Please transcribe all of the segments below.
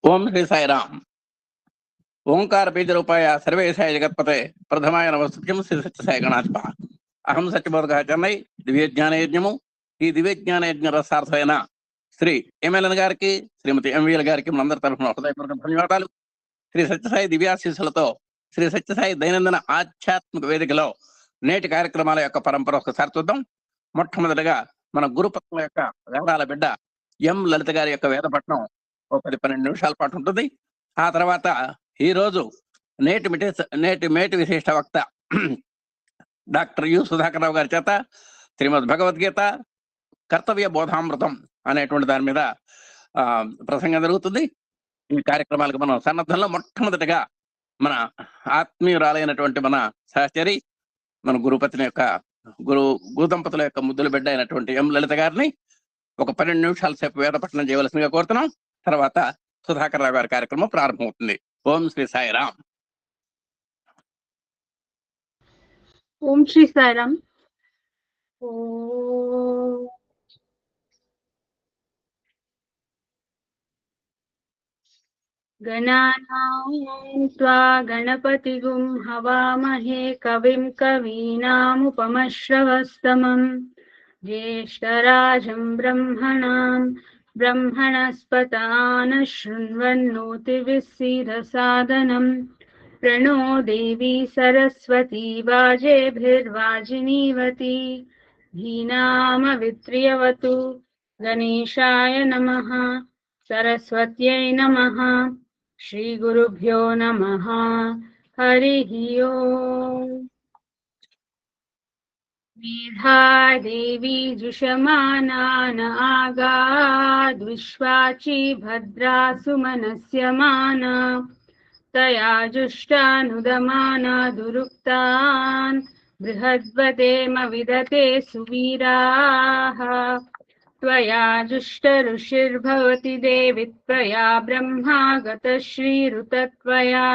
ओम श्री साई राम। ओंकार बीज रूपाय सर्वेशाय जगत्पते प्रथमाय नमस्तुभ्यं श्री सत्य साई गणाधिपः। अहं सत्यबोधकः चेन्नई दिव्य ज्ञान यज्ञము ఈ దివ్య జ్ఞాన యజ్ఞ రసార్థమైన శ్రీ ఎంఎల్ఎన్ గారికి శ్రీమతి ఎంవీఎల్ గారికి మనందరి తరఫున హృదయపూర్వక ధన్యవాదాలు. శ్రీ సత్యసాయి దివ్యాశీస్సులతో శ్రీ సత్యసాయి దైనందిన ఆధ్యాత్మిక వేదికలో నేటి కార్యక్రమాల యొక్క పరంపర ఒకసారి చూద్దాం. మొట్టమొదటిగా మన గురుపత్నుల యొక్క వేదాల బిడ్డ ఎం లలిత గారి యొక్క వేద పఠనం ఓ 10-12 నిమిషాల పాటు ఉంటుంది. ఆ తర్వాత ఈ రోజు నేటి మేటి విశిష్ట వక్త డాక్టర్ యు సుధాకర్ రావు గారి చేత శ్రీమద్ భగవద్గీత కర్తవ్య బోధామృతం అనేటువంటి దాని మీద ప్రసంగం జరుగుతుంది. ఈ కార్యక్రమాలకు మనం సన్నద్ధంలో మొట్టమొదటిగా మన ఆత్మీయురాలైనటువంటి మన సహచరి మన గురుపతిని యొక్క గురు దంపతుల యొక్క ముద్దుల బిడ్డ అయినటువంటి ఎం లలిత గారిని ఒక 12 నిమిషాల సేపు వేద పఠనం చేయవలసిందిగా కోరుతున్నాం. తర్వాత సుధాకర్ రావు గారి కార్యక్రమం ప్రారంభమవుతుంది. ఓం శ్రీ సాయి రామ్. ఓం శ్రీ సాయి రామ్. గణానాం త్వా గణపతిగుం హవామహే కవిం కవీనాముపమశ్రవస్తమం జ్యేష్ఠరాజం బ్రహ్మణాం బ్రహ్మణస్పతాన శృణ్వన్నోతిభిస్సిరసాదనం प्रणो देवी सरस्वती वाजेभिर्वाजिनीवती धीनामवित्र्यवतु गणेशाय नमः सरस्वत्यै नमः श्रीगुरुभ्यो नमः हरिः ओम्। मेधा देवी जुषमानान आगाद्विश्वाची भद्रा सुमनस्यमाना तया जुष्टानुदमाना दुरुक्तान् बृहद्वदेम विदते सुवीराः त्वया जुष्टऋषिर्भवति देवि त्वया ब्रह्मा गतश्रीरुतत्वया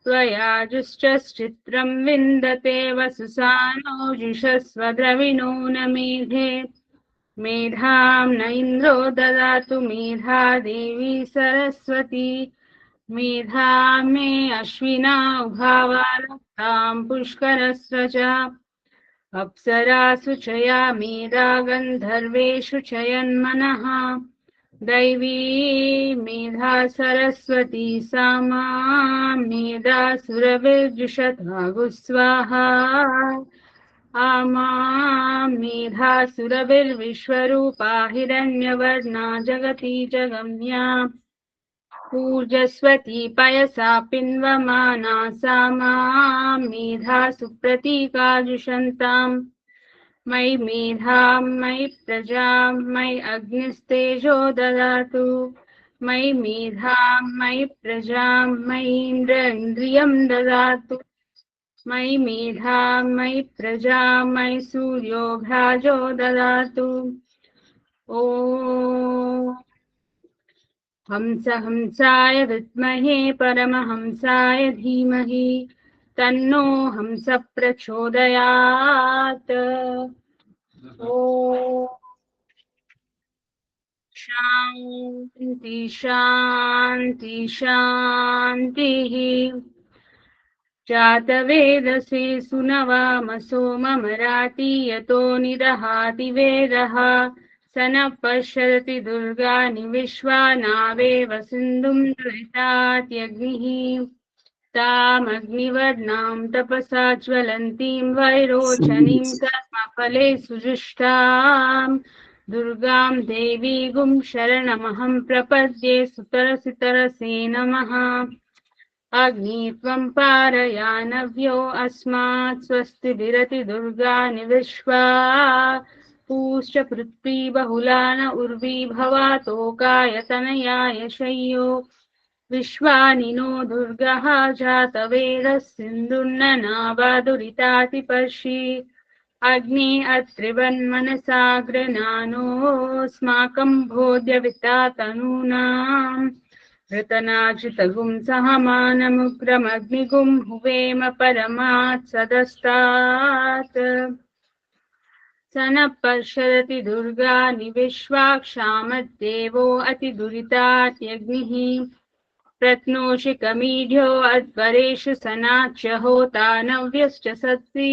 त्वया जुष्टश्चित्रं विन्दते वसुसानो जुषस्वद्रविणो न मेधे मेधां न इन्द्रो ददातु मेधा देवी सरस्वती मेधा मे अश्विना उभावारक्तां पुष्करस्रजा अप्सरासु च या मेधा गन्धर्वेषु च यन्मनः दैवी मेधा सरस्वती सा मां मेधा सुरभिर्जुषद्भागुस्वाहा आमां मेधा सुरभिर्विश्वरूपा हिरण्यवर्णा जगती जगम्या पूजस्वती पयसा पिन्वमाना सा मां मेधा सुप्रतीका जुषन्तां मयि मेधां मयि प्रजां मयि अग्निस्तेजो ददातु मयि मेधां मयि प्रजां मयि इन्द्रियं ददातु मयि मेधां मयि प्रजां मयि सूर्यो भ्राजो ददातु। ओ हंसाय विद्महे परमहंसाय धीमहि तन्नो हंस प्रचोदयात्। ओ शांति शांति शांतिः। जातवेदसे सुनवामसो ममराति यतो निदहाति वेदः स न पश्यति दुर्गानि विश्वानावेव सिन्धुं दुरितात्यग्निः तामग्निवर्णां तपसा ज्वलन्तीं वैरोचनीं कर्मफले सुजुष्टां दुर्गां देवीगुं शरणमहं प्रपद्ये सुतरसितरसे नमः। अग्नि त्वं पारयानव्यो अस्मात् स्वस्ति विरति दुर्गानि विश्वा पूश्च पृथ्वी बहुला न उर्वी भवातोकायतनयाय शय्यो विश्वानिनो दुर्गः जातवेदः सिन्धुर्न नावादुरितातिपर्षि अग्नि अत्रिवन्मनसा गृह्णानोऽस्माकं भोज्यविता तनूनाम् ऋतनाचितगुं सहमानमुग्रमग्निगुं हुवेम परमात् सदस्तात् स न पर्षदति दुर्गानि विश्वाक्षामद्देवो अतिदुरितात्यग्निः प्रत्नोषिकमीढ्यो अध्वरेषु सनाच्च होता नव्यश्च सत्सि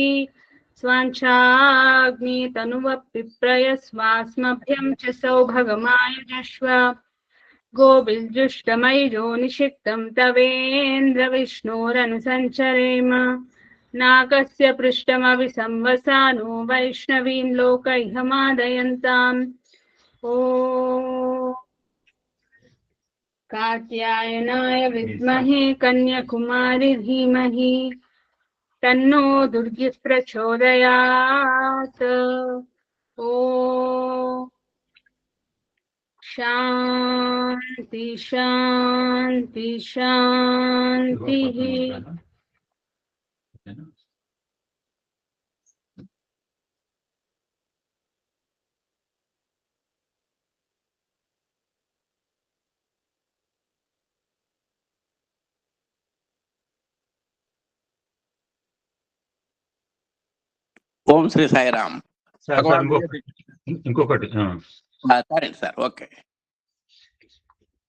स्वाञ्छाग्नि तनुवपिप्रयस्वास्मभ्यं च सौभगमायुजस्व गोभिर्जुष्टमैरो निषिक्तं तवेन्द्र विष्णोरनुसञ्चरेम नागस्य पृष्ठमभिसंवसानो वैष्णवीं लोकैहमादयन्ताम् ॐ कात्यायनाय विद्महे कन्याकुमारी धीमहि तन्नो दुर्गी प्रचोदयात् ॐ शान्ति शान्ति शान्तिः ఓం శ్రీ సాయిరామ్. ఇంకొకటి సరే సార్, ఓకే.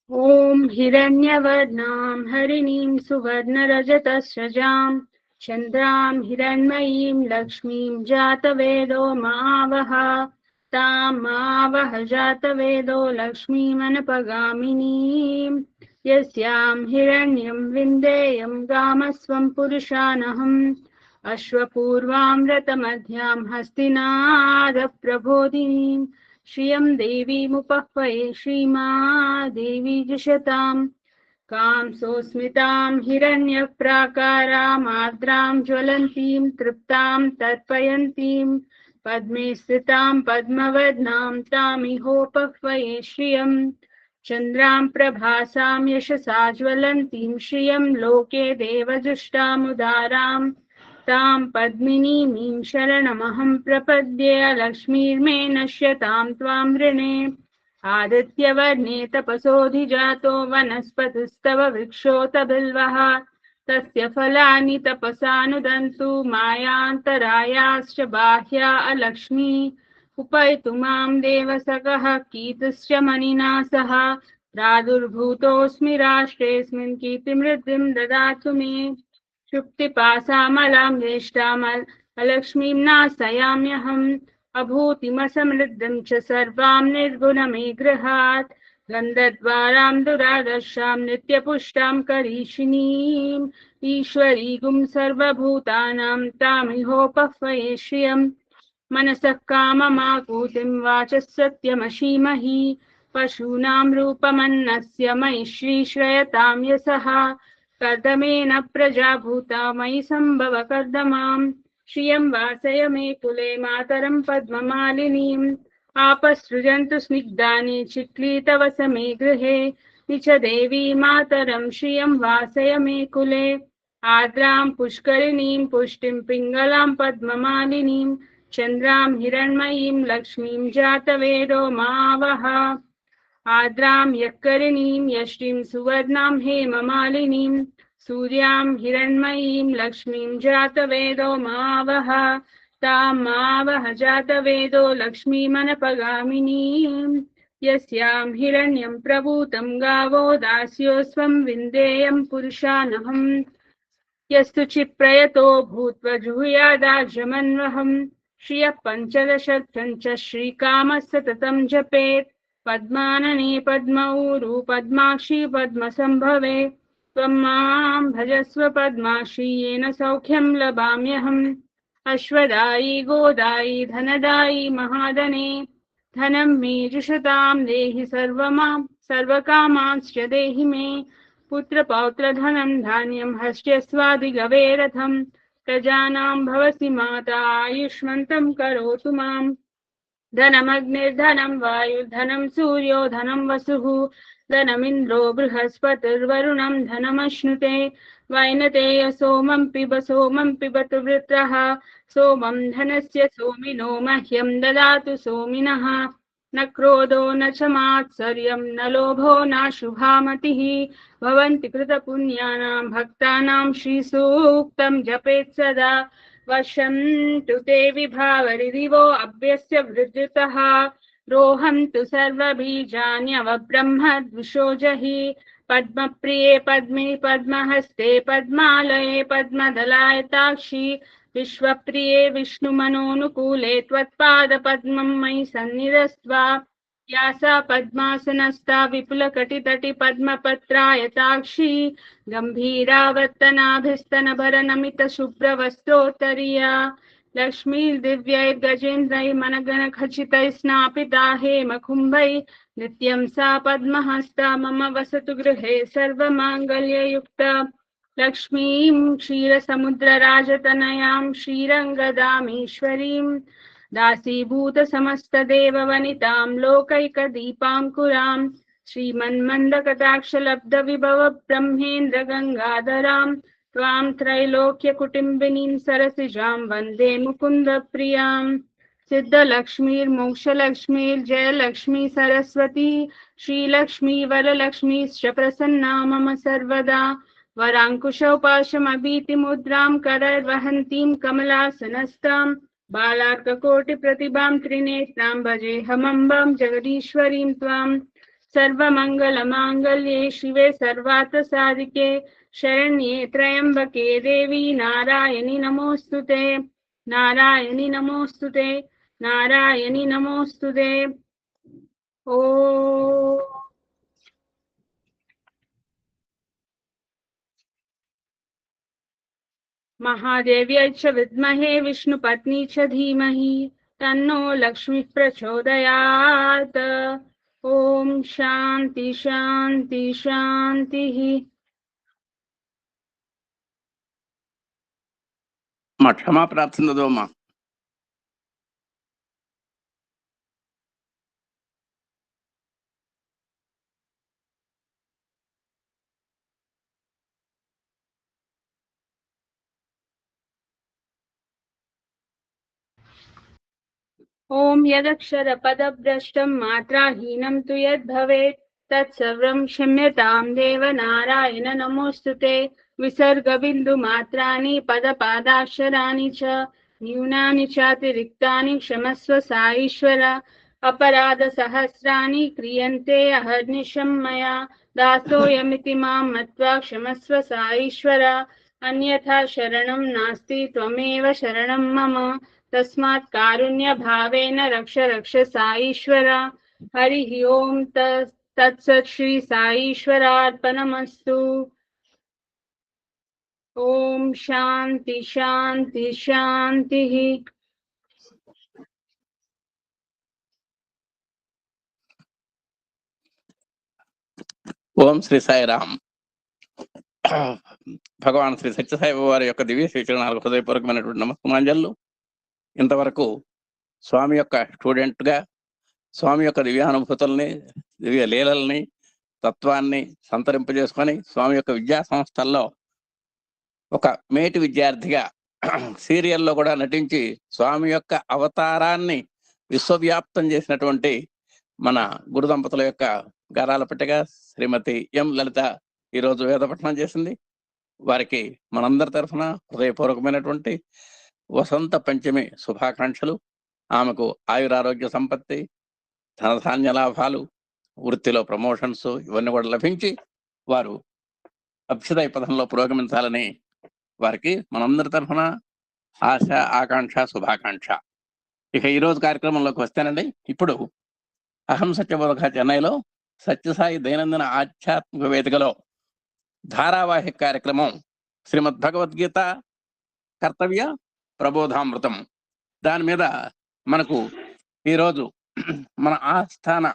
ॐ हिरण्यवर्णां हरिणीं सुवर्णरजतस्रजां चन्द्रां हिरण्मयीं लक्ष्मीं जातवेदो मावह तां मावह जातवेदो लक्ष्मीमनपगामिनीं यस्यां हिरण्यं विन्देयं गामस्वं पुरुषानहम् अश्वपूर्वां रतमध्यां हस्तिनादप्रबोधिनीं श्रियं देवीमुपह्वये श्रीमादेवी जुषतां कांसोऽस्मितां हिरण्यप्राकारामार्द्रां ज्वलन्तीं तृप्तां तर्पयन्तीं पद्मे स्थितां पद्मवदनां तामिहोपह्वये श्रियं चन्द्रां प्रभासां यशसा ज्वलन्तीं श्रियं लोके देवजुष्टामुदारां तां पद्मिनीमीं शरणमहं प्रपद्ये लक्ष्मीर्मे नश्यतां त्वां वृणे आदित्यवर्णे तपसोऽधिजातो वनस्पतिस्तव वृक्षोत बिल्वः तस्य फलानि तपसानुदन्तु मायान्तरायाश्च बाह्या अलक्ष्मी उपैतु मां देवसखः कीतश्च मनिना सह प्रादुर्भूतोऽस्मि राष्ट्रेऽस्मिन् कीर्तिमृद्धिं ददातु मे क्षुप्तिपासामलां ज्येष्ठामलक्ष्मीं नाशयाम्यहम् अभूतिमसमृद्धिं च सर्वां निर्गुणमे गृहात् गन्धद्वारां दुरादर्शां नित्यपुष्टां करीषिणीम् ईश्वरीगुं सर्वभूतानां तामिहोपह्वये श्रियं मनसः काममाकूतिं वाचः सत्यमशीमहि पशूनां रूपमन्नस्य मयि श्रीश्रयतां यशः कर्दमेन प्रजा भूता मयि सम्भव कर्दमां श्रियं वासय मे कुले मातरं पद्ममालिनीम् आपसृजन्तु स्निग्धानि चिक्लीतवस मे गृहे निच देवी मातरं श्रियं वासय मे कुले आर्द्रां पुष्करिणीं पुष्टिं पिङ्गलां पद्ममालिनीं चन्द्रां हिरण्मयीं लक्ष्मीं जातवेदो मावह आर्द्रां यक्करिणीं यष्टिं सुवर्णां हेममालिनीं सूर्यां हिरण्मयीं लक्ष्मीं जातवेदो मावह तां मावह जातवेदो लक्ष्मीमनपगामिनीं यस्यां हिरण्यं प्रभूतं गावो दास्योऽस्वं विन्देयं पुरुषानहम् यस्तु चिप्रयतो भूत्वा जुहुयादार्जमन्वहम् श्रियः पञ्चदशर्थं च श्रीकामः सततं जपेत् पद्मानने पद्मऊरु पद्माक्षी पद्मसम्भवे त्वं मां भजस्व पद्माक्षी येन सौख्यं लभाम्यहम् अश्वदायी गोदायी धनदायी महादने धनं मे जुषतां देहि सर्वकामांश्च देहि मे पुत्रपौत्रधनं धान्यं हस्त्यस्वादिगवे रथं प्रजानां भवसि माता आयुष्मन्तं करोतु माम् धनमग्निर्धनं वायुर्धनं सूर्यो धनं वसुः धनमिन्द्रो बृहस्पतिर्वरुणं धनमश्नुते वैनतेय सोमं पिबतु वृत्रः सोमं धनस्य सोमिनो मह्यं ददातु सोमिनः न क्रोधो न च मात्सर्यं न लोभो न शुभामतिः भवन्ति कृतपुण्यानां भक्तानां श्रीसूक्तं जपेत् सदा वशं तु ते विभावरिदिवो अभ्यस्य वृद्धितः रोहं तु सर्वबीजान्यवब्रह्मद्विषोजहि पद्मप्रिये पद्मिनि पद्महस्ते पद्मालये पद्मदलायताक्षि विश्वप्रिये विष्णुमनोनुकूले त्वत्पादपद्मं मयि सन्निधस्त्वा या सा पद्मासनस्था विपुलकटितटी पद्मपत्रायताक्षी गम्भीरावर्तनाभिस्तनभरनमितशुभ्रवस्त्रोत्तरीया लक्ष्मीर्दिव्यैर्गजेन्द्रैर्मनगणखचितैः स्नापिता हेमकुम्भैः नित्यं सा पद्महस्ता मम वसतु गृहे सर्वमाङ्गल्ययुक्ता लक्ष्मीं क्षीरसमुद्रराजतनयां श्रीरङ्गदामीश्वरीं दासीभूतसमस्तदेववनितां लोकैकदीपाङ्कुरां श्रीमन्मन्दकटाक्षलब्धविभव ब्रह्मेन्द्रगङ्गाधरां त्वां त्रैलोक्यकुटुम्बिनीं सरसिजां वन्दे मुकुन्दप्रियां सिद्धलक्ष्मीर्मोक्षलक्ष्मीर्जयलक्ष्मी सरस्वती श्रीलक्ष्मी वरलक्ष्मीश्च प्रसन्ना मम सर्वदा वराङ्कुशौपाशमभीतिमुद्रां करैर्वहन्तीं कमलासनस्तां बालार्ककोटिप्रतिभां त्रिनेत्रां भजेऽहमम्बां जगदीश्वरीं त्वां सर्वमङ्गलमाङ्गल्ये शिवे सर्वार्थसाधिके शरण्ये त्र्यम्बके देवी नारायणि नमोऽस्तुते नारायणि नमोऽस्तुते नारायणि नमोऽस्तुते ओ महादेव्यै च विद्महे विष्णुपत्नी च धीमहि तन्नो लक्ष्मीः प्रचोदयात् ओम शांति शांति शांतिः మా క్షమా ప్రార్థనదోమా. ओम यदक्षरपदभ्रष्टं मात्राहीनं तु यद्भवेत् तत्सर्वं क्षम्यतां देव नारायण नमोऽस्तुते विसर्गबिन्दुमात्राणि पदपादाक्षराणि च न्यूनानि चातिरिक्तानि क्षमस्व साईश्वर अपराधसहस्राणि क्रियन्ते अहर्निशं मया दासोऽयमिति मां मत्वा क्षमस्व साईश्वर अन्यथा शरणं नास्ति त्वमेव शरणं मम तस्मात् कारुण्य भावेन रक्ष रक्ष साईश्वर हरिः ओम तत्सत् श्री साईश्वरार्पणमस्तु ओम शांति शांति शांतिः. ఓం శ్రీ సాయిరామ్. భగవాన్ శ్రీ సత్యసాయి వారి యొక్క దివ్య శ్రీచరణాలకు హృదయపూర్వకమైనటువంటి నమస్కారాంజలు. ఇంతవరకు స్వామి యొక్క స్టూడెంట్గా స్వామి యొక్క దివ్యానుభూతుల్ని, దివ్య లీలల్ని, తత్వాన్ని సంతరింపజేసుకొని స్వామి యొక్క విద్యా సంస్థల్లో ఒక మేటి విద్యార్థిగా సీరియల్లో కూడా నటించి స్వామి యొక్క అవతారాన్ని విశ్వవ్యాప్తం చేసినటువంటి మన గురు దంపతుల యొక్క గారాల పెట్టగా శ్రీమతి ఎం లలిత ఈరోజు వేదపఠనం చేసింది. వారికి మనందరి తరఫున హృదయపూర్వకమైనటువంటి వసంత పంచమి శుభాకాంక్షలు. ఆమెకు ఆయురారోగ్య సంపత్తి, ధనధాన్య లాభాలు, వృత్తిలో ప్రమోషన్స్ ఇవన్నీ కూడా లభించి వారు అభ్యుదయ పథంలో పురోగమించాలని వారికి మనందరి తరఫున ఆశ, ఆకాంక్ష, శుభాకాంక్ష. ఇక ఈరోజు కార్యక్రమంలోకి వస్తేనండి, ఇప్పుడు అహం సత్యబోధక చెన్నైలో సత్యసాయి దైనందిన ఆధ్యాత్మిక వేదికలో ధారావాహిక కార్యక్రమం శ్రీమద్ భగవద్గీత కర్తవ్య ప్రబోధామృతం. దాని మీద మనకు ఈరోజు మన ఆస్థాన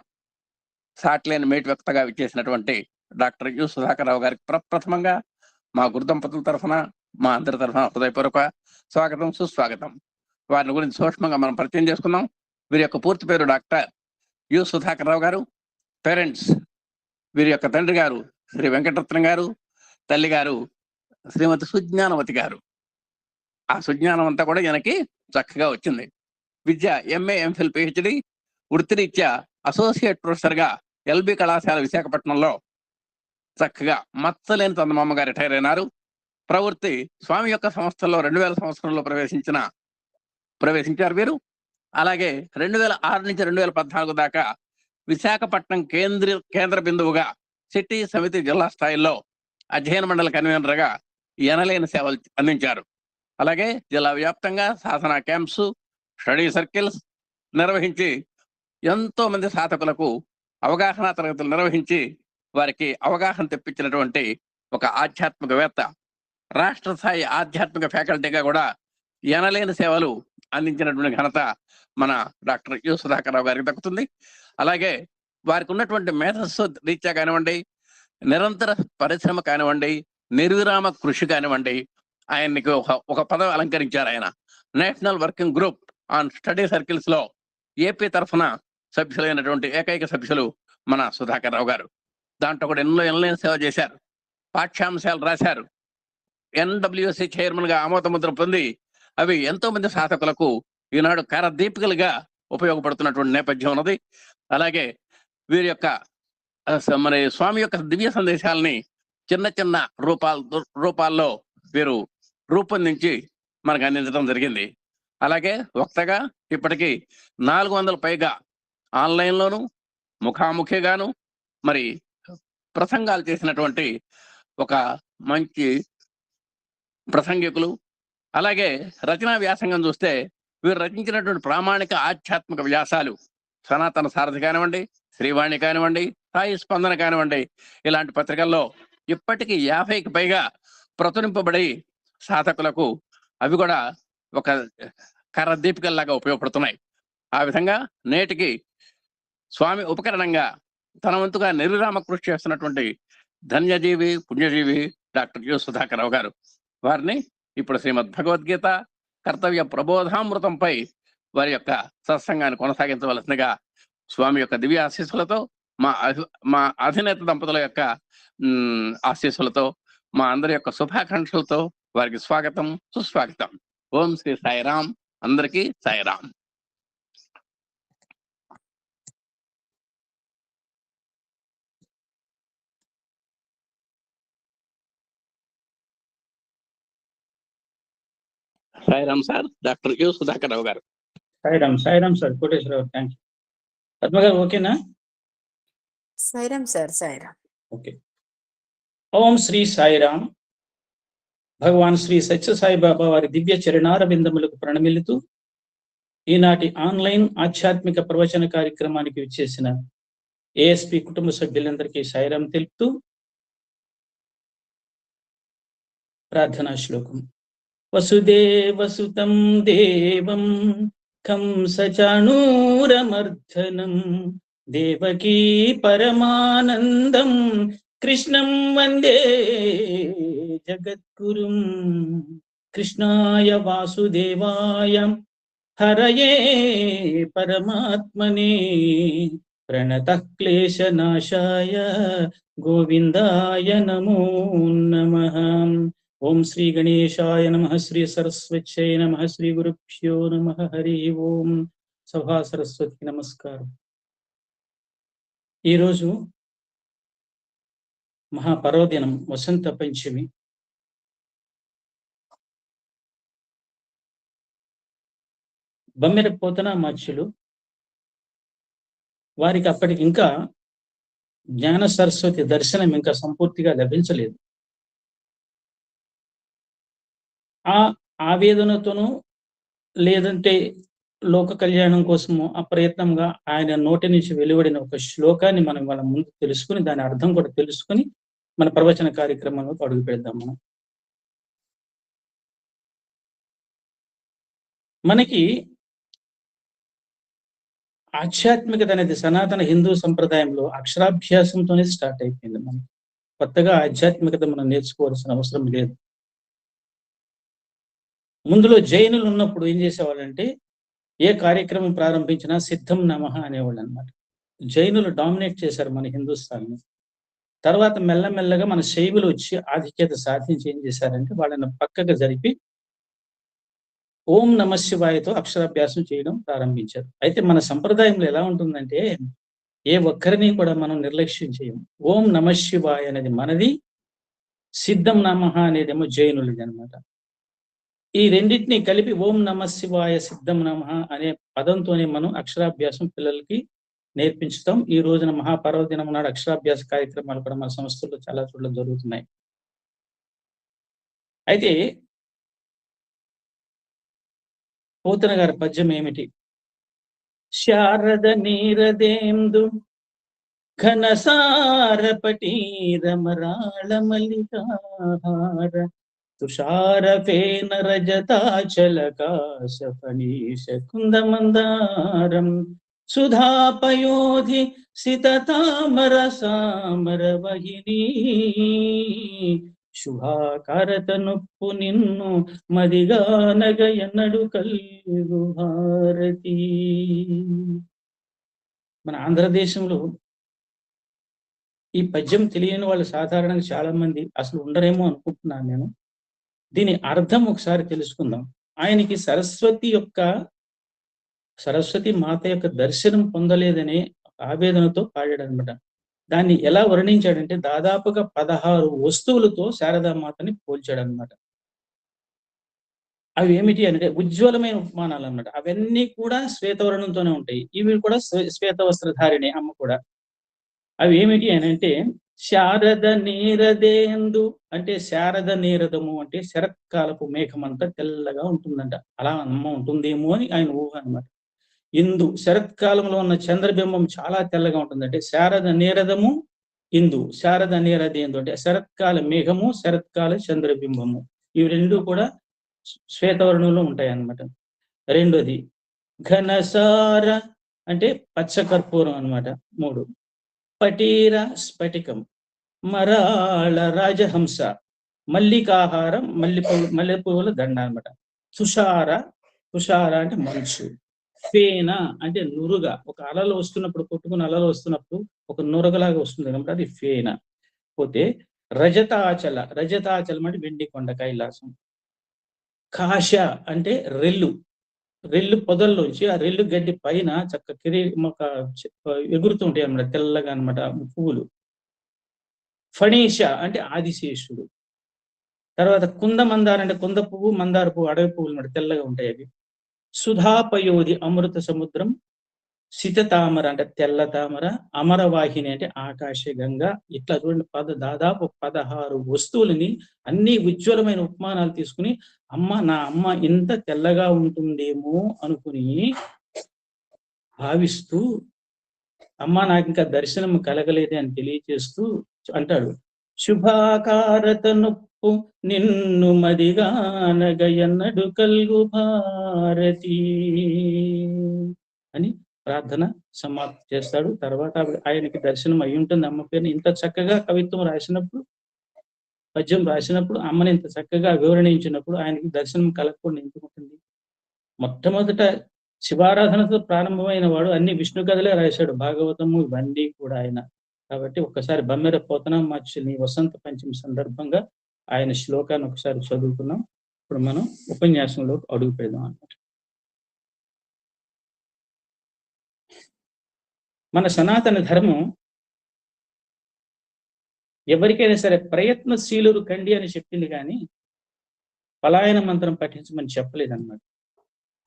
సాట్లేని మేటి వ్యక్తగా విచ్చేసినటువంటి డాక్టర్ యు సుధాకర్ రావు గారికి ప్రప్రథమంగా మా గురుదంపతుల తరఫున, మా అందరి తరఫున హృదయపూర్వక స్వాగతం, సుస్వాగతం. వారిని గురించి సూక్ష్మంగా మనం పరిచయం చేసుకుందాం. వీరి యొక్క పూర్తి పేరు డాక్టర్ యు సుధాకర్ రావు గారు. పేరెంట్స్, వీరి యొక్క తండ్రి గారు శ్రీ వెంకటరత్నం గారు, తల్లి గారు శ్రీమతి సుజ్ఞానవతి గారు. ఆ సుజ్ఞానం అంతా కూడా ఈయనకి చక్కగా వచ్చింది. విద్య ఎంఏ, ఎంఫిల్, పిహెచ్డి, వృత్తిరీత్యా అసోసియేట్ ప్రొఫెసర్గా ఎల్బి కళాశాల విశాఖపట్నంలో చక్కగా మచ్చలేని చందమామ గారు రిటైర్ అయినారు. ప్రవృత్తి స్వామి యొక్క సంస్థల్లో 2000 సంవత్సరంలో ప్రవేశించారు వీరు. అలాగే 2006 నుంచి 2014 దాకా విశాఖపట్నం కేంద్ర బిందువుగా సిటీ సమితి జిల్లా స్థాయిలో అధ్యయన మండలి కన్వీనర్గా ఎనలేని సేవలు అందించారు. అలాగే జిల్లా వ్యాప్తంగా సాధన క్యాంప్స్, స్టడీ సర్కిల్స్ నిర్వహించి ఎంతో మంది సాధకులకు అవగాహన తరగతులు నిర్వహించి వారికి అవగాహన తెప్పించినటువంటి ఒక ఆధ్యాత్మికవేత్త. రాష్ట్ర స్థాయి ఆధ్యాత్మిక ఫ్యాకల్టీగా కూడా ఎనలేని సేవలు అందించినటువంటి ఘనత మన డాక్టర్ యు సుధాకర్ రావు గారికి దక్కుతుంది. అలాగే వారికి ఉన్నటువంటి మేధస్సు రీత్యా కానివ్వండి, నిరంతర పరిశ్రమ కానివ్వండి, నిర్విరామ కృషి కానివ్వండి, ఆయనకి ఒక పదవి అలంకరించారు. ఆయన national working group on study circles లో ఏపీ తరఫున సభ్యులైనటువంటి ఏకైక సభ్యులు మన సుధాకర్ రావు గారు. దాంట్లో కూడా ఎనలేని సేవ చేశారు. పాఠ్యాంశాలు రాశారు. NWC చైర్మన్ గా ఆమోదముద్ర పొంది అవి ఎంతో మంది సాధకులకు ఈనాడు కరదీపికలుగా ఉపయోగపడుతున్నటువంటి నేపథ్యం ఉన్నది. అలాగే వీరి యొక్క మరి స్వామి యొక్క దివ్య సందేశాలని చిన్న చిన్న రూపాల్లో వీరు రూపొందించి మనకు అందించడం జరిగింది. అలాగే వక్తగా ఇప్పటికీ 400 పైగా ఆన్లైన్లోను ముఖాముఖిగాను మరి ప్రసంగాలు చేసినటువంటి ఒక మంచి ప్రసంగికులు. అలాగే రచనా వ్యాసంగం చూస్తే వీరు రచించినటువంటి ప్రామాణిక ఆధ్యాత్మిక వ్యాసాలు సనాతన సారథి కానివ్వండి, శ్రీవాణి కానివ్వండి, సాయి స్పందన కానివ్వండి, ఇలాంటి పత్రికల్లో ఇప్పటికీ 50కి పైగా ప్రచురింపబడి సాధకులకు అవి కూడా ఒక కరదీపికల్లాగా ఉపయోగపడుతున్నాయి. ఆ విధంగా నేటికి స్వామి ఉపకరణంగా తన వంతుగా నిర్విరామ కృషి చేస్తున్నటువంటి ధన్యజీవి, పుణ్యజీవి డాక్టర్ యు సుధాకర్ రావు గారు. వారిని ఇప్పుడు శ్రీమద్ భగవద్గీత కర్తవ్య ప్రబోధామృతంపై వారి యొక్క సత్సంగాన్ని కొనసాగించవలసిందిగా స్వామి యొక్క దివ్య ఆశీస్సులతో, మా అధినేత దంపతుల యొక్క ఆశీస్సులతో, మా అందరి యొక్క శుభాకాంక్షలతో వారికి స్వాగతం, సుస్వాగతం. ఓం శ్రీ సాయిరామ్. అందరికీ Sairam. Sairam sir. Doctor U Sudhakar Rao గారు. Sairam sir. Koteswararao. Thank you. Padma గారు ఓకేనా? సాయిరామ్ సార్. సాయిరామ్. ఓకే. ఓం శ్రీ సాయిరామ్. భగవాన్ శ్రీ సత్య సాయిబాబా వారి దివ్య చరణార బిందములకు ప్రణమిల్లుతూ ఈనాటి ఆన్లైన్ ఆధ్యాత్మిక ప్రవచన కార్యక్రమానికి విచ్చేసిన ఏఎస్పి కుటుంబ సభ్యులందరికీ సాయిరామ్ తెలుపుతూ ప్రార్థనా శ్లోకం. వసుదేవసుతం దేవం కంసచాణూరమర్ధనం దేవకీ పరమానందం కృష్ణం వందే జగద్గురుం. కృష్ణాయ వాసుదేవాయ హరయే పరమాత్మనే ప్రణతః క్లేశనాశాయ గోవిందాయ నమో నమః. ఓం శ్రీ గణేశాయ నమః. శ్రీ సరస్వత్యై నమః. శ్రీ గురుభ్యో నమః. హరి ఓం. సభా సరస్వతికి నమస్కారం. ఈరోజు మహాపర్వదినం, వసంత పంచమి. బమ్మెర పోతన మధ్యులు వారికి అప్పటికి ఇంకా జ్ఞాన సరస్వతి దర్శనం ఇంకా సంపూర్తిగా లభించలేదు. ఆ ఆవేదనతోనూ లేదంటే లోక కళ్యాణం కోసము అప్రయత్నంగా ఆయన నోటి నుంచి వెలువడిన ఒక శ్లోకాన్ని మనం వాళ్ళ ముందు తెలుసుకుని దాని అర్థం కూడా తెలుసుకుని మన ప్రవచన కార్యక్రమంలో అడుగు పెడదాం. మనకి ఆధ్యాత్మికత అనేది సనాతన హిందూ సంప్రదాయంలో అక్షరాభ్యాసంతోనే స్టార్ట్ అయిపోయింది. మనం కొత్తగా ఆధ్యాత్మికత మనం నేర్చుకోవాల్సిన అవసరం లేదు. ముందులో జైనులు ఉన్నప్పుడు ఏం చేసేవాళ్ళంటే ఏ కార్యక్రమం ప్రారంభించినా సిద్ధం నమః అనేవాళ్ళు అనమాట. జైనులు డామినేట్ చేశారు మన హిందుస్థాన్ని. తర్వాత మెల్లమెల్లగా మన శైవులు వచ్చి ఆధిక్యత సాధించి ఏం చేశారంటే వాళ్ళని పక్కగా జరిపి ఓం నమ శివాయతో అక్షరాభ్యాసం చేయడం ప్రారంభించారు. అయితే మన సంప్రదాయంలో ఎలా ఉంటుందంటే ఏ ఒక్కరిని కూడా మనం నిర్లక్ష్యం చేయము. ఓం నమ శివాయ అనేది మనది, సిద్ధం నమః అనేదేమో జైనులది అనమాట. ఈ రెండింటిని కలిపి ఓం నమ శివాయ సిద్ధం నమః అనే పదంతోనే మనం అక్షరాభ్యాసం పిల్లలకి నేర్పించుతాం. ఈ రోజున మహాపర్వదినం నాడు అక్షరాభ్యాస కార్యక్రమాలు కూడా మన సంస్థల్లో చాలా చోట్ల జరుగుతున్నాయి. అయితే పోతన గారి పద్యం ఏమిటి? శారద నీరదేందు ఘనసార పటీర మరాళ మల్లికాహార తుషార ఫేన రజతాచలకాశ ఫణీశ కుందమందారం సుధాపయోధి సితతామర సామర వహిని శుభాకారతనొప్పు నిన్ను మదిగానగ ఎన్నడు కల్గు భారతి. మన ఆంధ్రదేశంలో ఈ పద్యం తెలియని వాళ్ళు సాధారణంగా చాలా మంది అసలు ఉండరేమో అనుకుంటున్నాను నేను. దీని అర్థం ఒకసారి తెలుసుకుందాం. ఆయనకి సరస్వతి మాత యొక్క దర్శనం పొందలేదనే ఆవేదనతో పాడాడు అనమాట. దాన్ని ఎలా వర్ణించాడంటే దాదాపుగా 16 వస్తువులతో శారదామాతని పోల్చాడనమాట. అవి ఏమిటి అంటే ఉజ్వలమైన ఉపమానాలు అన్నమాట. అవన్నీ కూడా శ్వేతవర్ణంతోనే ఉంటాయి. ఇవి కూడా శ్వేత వస్త్రధారిణి అమ్మ కూడా. అవి ఏమిటి అని అంటే శారద నీరదేందు అంటే శారద నీరదము అంటే శరత్కాలపు మేఘం అంతా తెల్లగా ఉంటుందంట. అలా అమ్మ ఉంటుందేమో అని ఆయన ఊహ అనమాట. ఇందు శరత్కాలంలో ఉన్న చంద్రబింబం చాలా తెల్లగా ఉంటుంది. అంటే శారద నీరదము ఇందు, శారద నీరదేందు అంటే శరత్కాల మేఘము, శరత్కాల చంద్రబింబము. ఇవి రెండు కూడా శ్వేతవర్ణంలో ఉంటాయి అన్నమాట. రెండోది ఘనసార అంటే పచ్చకర్పూరం అన్నమాట. 3 పటీర స్ఫటికం, మరాళ రాజహంస, మల్లికాహారం మల్లెపూల దండ అనమాట. తుషార అంటే మంచు, ఫేన అంటే నురుగ, ఒక అలలు వస్తున్నప్పుడు కొట్టుకుని అలలు వస్తున్నప్పుడు ఒక నురగలాగా వస్తుంది అనమాట, అది ఫేన. పోతే రజతాచలం అంటే వెండి కొండ కైలాసం. కాశ అంటే రెల్లు పొదల్లోంచి ఆ రెల్లు గడ్డి పైన చక్క ఎగురుతూ ఉంటాయి అన్నమాట, తెల్లగా అనమాట పువ్వులు. ఫణీష అంటే ఆదిశేషుడు. తర్వాత కుందమందార అంటే కుంద పువ్వు, మందార పువ్వు, అడవి పువ్వులు అనమాట, తెల్లగా ఉంటాయి అవి. సుధాపయోధి అమృత సముద్రం, సితతామర అంటే తెల్ల తామర, అమరవాహిని అంటే ఆకాశగంగా. ఇట్లా చూడండి దాదాపు 16 వస్తువులని అన్ని ఉజ్వలమైన ఉపమానాలు తీసుకుని నా అమ్మ ఇంత తెల్లగా ఉంటుందేమో అనుకుని భావిస్తూ అమ్మ నాకు ఇంకా దర్శనం కలగలేదే అని తెలియచేస్తూ అంటాడు. శుభాకారత నొప్పు నిన్ను మదిగానగ ఎన్నడు కల్గు భారతి అని ప్రార్థన సమాప్తి చేస్తాడు. తర్వాత ఆయనకి దర్శనం అయి ఉంటుంది అమ్మ పేరుని. ఇంత చక్కగా కవిత్వం రాసినప్పుడు, పద్యం రాసినప్పుడు, అమ్మని ఇంత చక్కగా వివరణించినప్పుడు ఆయనకి దర్శనం కలగకుండా ఎందుకుంటుంది? మొట్టమొదట శివారాధనతో ప్రారంభమైన వాడు అన్ని విష్ణు కథలే రాశాడు, భాగవతము ఇవన్నీ కూడా ఆయన. కాబట్టి ఒక్కసారి బమ్మెర పోతనామాచ్యుని వసంత పంచమి సందర్భంగా ఆయన శ్లోకాన్ని ఒకసారి చదువుకున్నాం. ఇప్పుడు మనం ఉపన్యాసంలో అడుగు పెడదాం అన్నమాట. మన సనాతన ధర్మం ఎవరికైనా సరే ప్రయత్నశీలురు కండి అని చెప్పింది, కానీ పలాయన మంత్రం పఠించమని చెప్పలేదన్నమాట.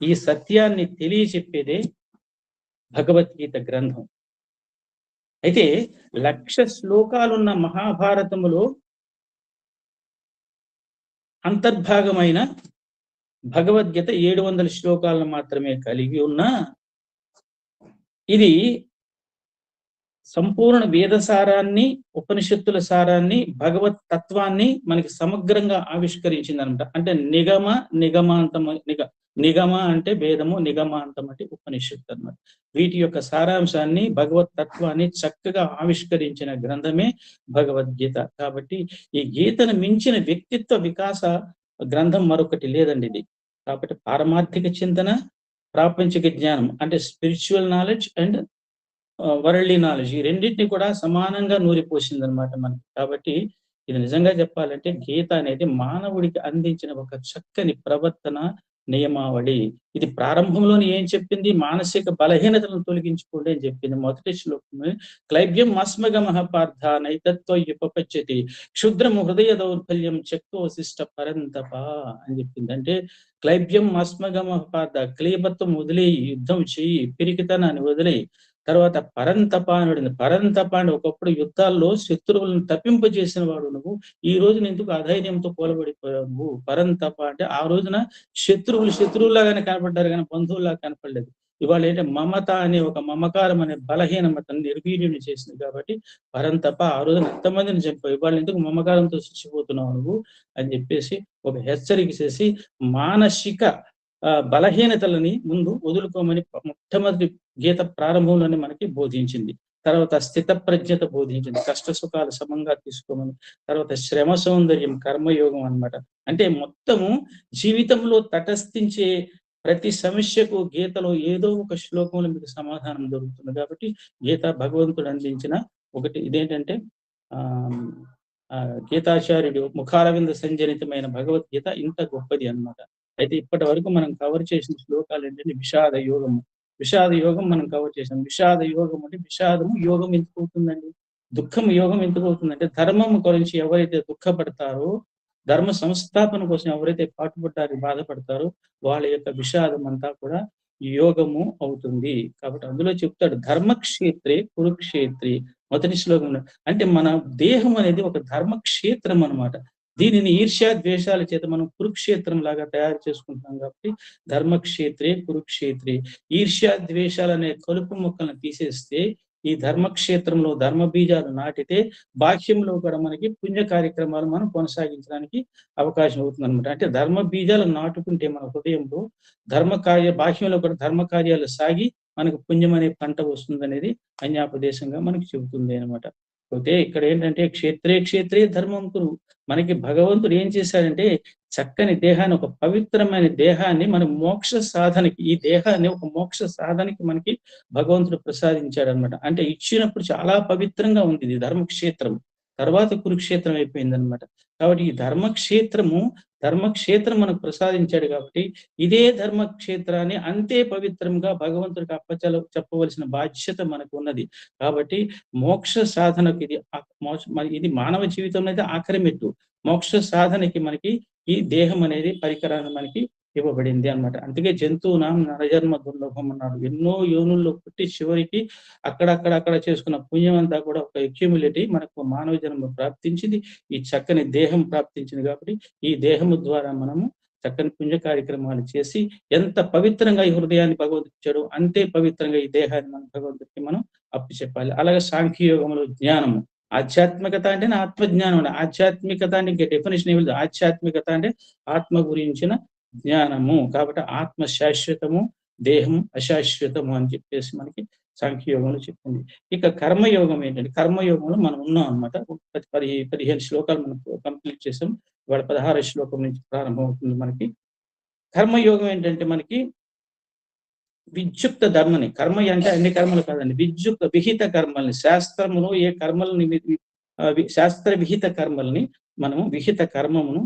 ఈ సత్యాన్ని తెలియచెప్పేదే భగవద్గీత గ్రంథం. అయితే 1,00,000 శ్లోకాలున్న మహాభారతములో అంతర్భాగమైన భగవద్గీత 700 శ్లోకాలను మాత్రమే కలిగి ఉన్న ఇది సంపూర్ణ వేద సారాన్ని, ఉపనిషత్తుల సారాన్ని, భగవత్ తత్వాన్ని మనకి సమగ్రంగా ఆవిష్కరించింది అనమాట. అంటే నిగమ అంటే వేదము, నిగమాంతం అంటే ఉపనిషత్తు అన్నమాట. వీటి యొక్క సారాంశాన్ని, భగవత్ తత్వాన్ని చక్కగా ఆవిష్కరించిన గ్రంథమే భగవద్గీత. కాబట్టి ఈ గీతను మించిన వ్యక్తిత్వ వికాస గ్రంథం మరొకటి లేదండి ఇది. కాబట్టి పారమార్థిక చింతన, ప్రాపంచిక జ్ఞానం అంటే spiritual knowledge and worldly knowledge, ఈ రెండింటిని కూడా సమానంగా నూరిపోసింది అనమాట మనకి. కాబట్టి ఇది నిజంగా చెప్పాలంటే గీత అనేది మానవుడికి అందించిన ఒక చక్కని ప్రవర్తన, నియమావళి. ఇది ప్రారంభంలోనే ఏం చెప్పింది? మానసిక బలహీనతలను తొలగించుకోండి అని చెప్పింది. మొదటి శ్లోకంలో క్లైబ్యం అస్మగమః పార్థ నైతత్వయుపపచ్యతి క్షుద్రము హృదయ దౌర్బల్యం చక్తోశిష్ట పరంతప అని చెప్పింది. అంటే క్లైబ్యం అస్మగమః పార్థ, క్లీబత్వం వదిలేయి, యుద్ధం చెయ్యి, పిరికితనాన్ని వదిలేయి. తర్వాత పరంతప అని పరంతప అని ఒకప్పుడు యుద్ధాల్లో శత్రువులను తప్పింపజేసిన వాడు నువ్వు, ఈ రోజున ఎందుకు అధైర్యంతో కూలబడిపోయావు నువ్వు? పరంతప అంటే ఆ రోజున శత్రువులాగానే కనపడ్డారు కానీ బంధువుల్లాగా కనపడలేదు. ఇవాళ ఏంటంటే మమత అనే ఒక మమకారం అనే బలహీనతను నిర్వీర్యం చేసింది కాబట్టి పరంతప ఆ రోజున ఎంతమందిని చంపావు, ఇవాళ ఎందుకు మమకారంతో చచ్చిపోతున్నావు నువ్వు అని చెప్పేసి ఒక హెచ్చరిక చేసి మానసిక బలహీనతలని ముందు వదులుకోమని మొట్టమొదటి గీత ప్రారంభంలోనే మనకి బోధించింది. తర్వాత స్థిత ప్రజ్ఞత బోధించింది, కష్ట సుఖాలు సమంగా తీసుకోమని. తర్వాత శ్రమ సౌందర్యం, కర్మయోగం అన్నమాట. అంటే మొత్తము జీవితంలో తటస్థించే ప్రతి సమస్యకు గీతలో ఏదో ఒక శ్లోకంలో మీకు సమాధానం దొరుకుతుంది. కాబట్టి గీత భగవంతుడు అందించిన ఒకటి ఇదేంటంటే గీతాచార్యుడు ముఖారవింద సంజనితమైన భగవద్గీత ఇంత గొప్పది అన్నమాట. అయితే ఇప్పటి వరకు మనం కవర్ చేసిన శ్లోకాలు ఏంటంటే విషాద యోగము. విషాద యోగం మనం కవర్ చేసాం. విషాద యోగం అంటే విషాదము యోగం ఎందుకు అవుతుందండి? దుఃఖం యోగం ఎందుకు అవుతుందంటే ధర్మం గురించి ఎవరైతే దుఃఖపడతారో, ధర్మ సంస్థాపన కోసం ఎవరైతే పాటుపడ్డానికి బాధపడతారో వాళ్ళ యొక్క విషాదం అంతా కూడా యోగము అవుతుంది. కాబట్టి అందులో చెప్తాడు ధర్మక్షేత్రే కురుక్షేత్రి మొదటి శ్లోకంలో. అంటే మన దేహం అనేది ఒక ధర్మక్షేత్రం అన్నమాట. దీనిని ఈర్ష్య ద్వేషాల చేత మనం కురుక్షేత్రం లాగా తయారు చేసుకుంటున్నాం కాబట్టి ధర్మక్షేత్రే కురుక్షేత్రి. ఈర్ష్య ద్వేషాలు అనే కలుపు మొక్కలను తీసేస్తే ఈ ధర్మక్షేత్రంలో ధర్మ బీజాలు నాటితే బాహ్యంలో కూడా మనకి పుణ్య కార్యక్రమాలు మనం కొనసాగించడానికి అవకాశం అవుతుంది అనమాట. అంటే ధర్మ బీజాలు నాటుకుంటే మన హృదయంలో బాహ్యంలో కూడా ధర్మ కార్యాలు సాగి మనకు పుణ్యం అనే పంట వస్తుంది అనేది అన్యాపదేశంగా మనకి చెబుతుంది అనమాట. అయితే ఇక్కడ ఏంటంటే క్షేత్రే ధర్మం కురు. మనకి భగవంతుడు ఏం చేశాడంటే చక్కని దేహాన్ని, ఒక పవిత్రమైన దేహాన్ని మన మోక్ష సాధనకి, ఈ దేహాన్ని ఒక మోక్ష సాధనకి మనకి భగవంతుడు ప్రసాదించాడు అనమాట. అంటే ఇచ్చినప్పుడు చాలా పవిత్రంగా ఉంది ఇది ధర్మక్షేత్రం. తర్వాత కురుక్షేత్రం అయిపోయింది అనమాట. కాబట్టి ఈ ధర్మక్షేత్రం మనకు ప్రసాదించాడు కాబట్టి ఇదే ధర్మక్షేత్రాన్ని అంతే పవిత్రంగా భగవంతుడికి చెప్పవలసిన బాధ్యత మనకు ఉన్నది. కాబట్టి మోక్ష సాధనకు ఇది మానవ జీవితంలో అయితే ఆఖరి మెట్టు. మోక్ష సాధనకి మనకి ఈ దేహం అనేది పరికరాన్ని మనకి ఇవ్వబడింది అన్నమాట. అందుకే జంతువునాం నరజన్మ దుర్లభం అన్నాడు. ఎన్నో యోనుల్లో పుట్టి చివరికి అక్కడ చేసుకున్న పుణ్యం అంతా కూడా ఒక అక్యూములేట్ మనకు మానవ జన్మ ప్రాప్తించింది, ఈ చక్కని దేహం ప్రాప్తించింది. కాబట్టి ఈ దేహము ద్వారా మనము చక్కని పుణ్య కార్యక్రమాలు చేసి ఎంత పవిత్రంగా ఈ హృదయాన్ని భగవంతుడు ఇచ్చాడు అంతే పవిత్రంగా ఈ దేహాన్ని మనం భగవంతుడికి మనం అప్పు చెప్పాలి. అలాగే సాంఖ్యయోగంలో జ్ఞానము, ఆధ్యాత్మికత అంటే ఆత్మజ్ఞానం. ఆధ్యాత్మికత అంటే ఇంకా డెఫినేషన్ ఏమి లేదు. ఆధ్యాత్మికత అంటే ఆత్మ గురించిన జ్ఞానము. కాబట్టి ఆత్మ శాశ్వతము, దేహం అశాశ్వతము అని చెప్పేసి మనకి సాంఖ్యయోగంలో చెప్పింది. ఇక కర్మయోగం ఏంటంటే, కర్మయోగంలో మనం ఉన్నాం అనమాట. 15 శ్లోకాలు మనం కంప్లీట్ చేసాం. ఇవాళ 16 శ్లోకం నుంచి ప్రారంభం అవుతుంది మనకి. కర్మయోగం ఏంటంటే మనకి విద్యుక్త ధర్మని, కర్మ అంటే అన్ని కర్మలు కాదండి, విహిత కర్మల్ని, శాస్త్రములో ఏ కర్మలని, శాస్త్ర విహిత కర్మల్ని మనము విహిత కర్మమును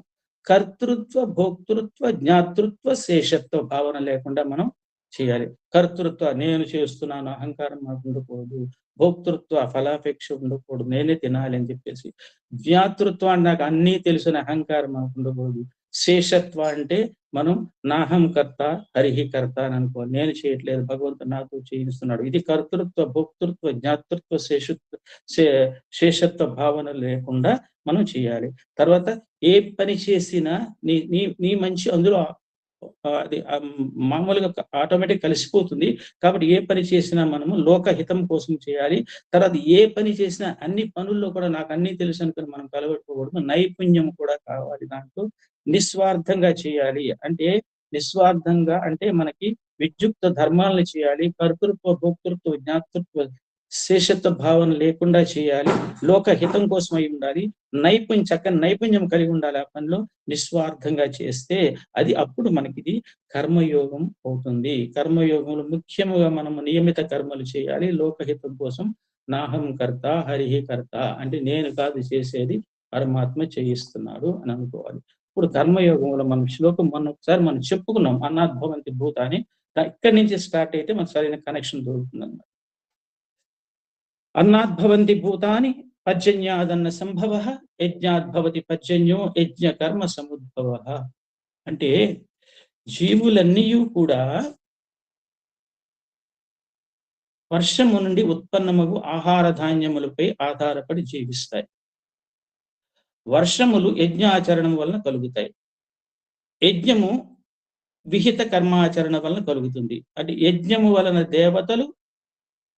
కర్తృత్వ, భోక్తృత్వ, జ్ఞాతృత్వ, శేషత్వ భావన లేకుండా మనం చేయాలి. కర్తృత్వ నేను చేస్తున్నాను అహంకారం నాకు ఉండకూడదు, భోక్తృత్వ ఫలాపేక్ష ఉండకూడదు, నేనే తినాలి అని చెప్పేసి, జ్ఞాతృత్వ నాకు అన్నీ తెలుసుని అహంకారం మనకు ఉండకూడదు, శేషత్వ అంటే మనం నాహం కర్త హరిహి కర్త అని అనుకోవాలి, నేను చేయట్లేదు భగవంతుడు నాతో చేయిస్తున్నాడు. ఇది కర్తృత్వ, భోక్తృత్వ, జ్ఞాతృత్వ, శేషత్వ భావన లేకుండా మనం చేయాలి. తర్వాత ఏ పని చేసినా నీ మంచి అందులో అది మామూలుగా ఆటోమేటిక్ కలిసిపోతుంది. కాబట్టి ఏ పని చేసినా మనము లోకహితం కోసం చేయాలి. తర్వాత ఏ పని చేసినా అన్ని పనుల్లో కూడా నాకు అన్ని తెలుసు అనుకుని మనం కలగట్టుకోకూడదు. నైపుణ్యం కూడా కావాలి దాంట్లో. నిస్వార్థంగా చేయాలి. అంటే నిస్వార్థంగా అంటే మనకి విద్యుక్త ధర్మాలను చేయాలి. కర్తృత్వ, భోక్తృత్వ, జ్ఞాతృత్వ, శేషత్వ భావన లేకుండా చేయాలి. లోకహితం కోసం అయి ఉండాలి. చక్కని నైపుణ్యం కలిగి ఉండాలి. ఆ పనిలో నిస్వార్థంగా చేస్తే అది అప్పుడు మనకి ఇది కర్మయోగం అవుతుంది. కర్మయోగంలో ముఖ్యముగా మనము నియమిత కర్మలు చేయాలి. లోకహితం కోసం నాహం కర్త హరిహి కర్త అంటే నేను కాదు చేసేది, పరమాత్మ చేయిస్తున్నాడు అని అనుకోవాలి. ఇప్పుడు కర్మయోగంలో మనం శ్లోకం మొన్న ఒకసారి మనం చెప్పుకున్నాం, అన్నాద్భవంతి భూత అని. ఇక్కడి నుంచి స్టార్ట్ అయితే మనకు సరైన కనెక్షన్ దొరుకుతుంది అన్నమాట. అన్నాద్భవంతి భూతాని పర్జన్యాదన్న సంభవ, యజ్ఞాద్భవతి పర్జన్యో యజ్ఞ కర్మ సముద్భవ. అంటే జీవులన్నీ కూడా వర్షము నుండి ఉత్పన్నమగు ఆహార ధాన్యములపై ఆధారపడి జీవిస్తాయి. వర్షములు యజ్ఞాచరణం వలన కలుగుతాయి. యజ్ఞము విహిత కర్మాచరణ వలన కలుగుతుంది. అంటే యజ్ఞము వలన దేవతలు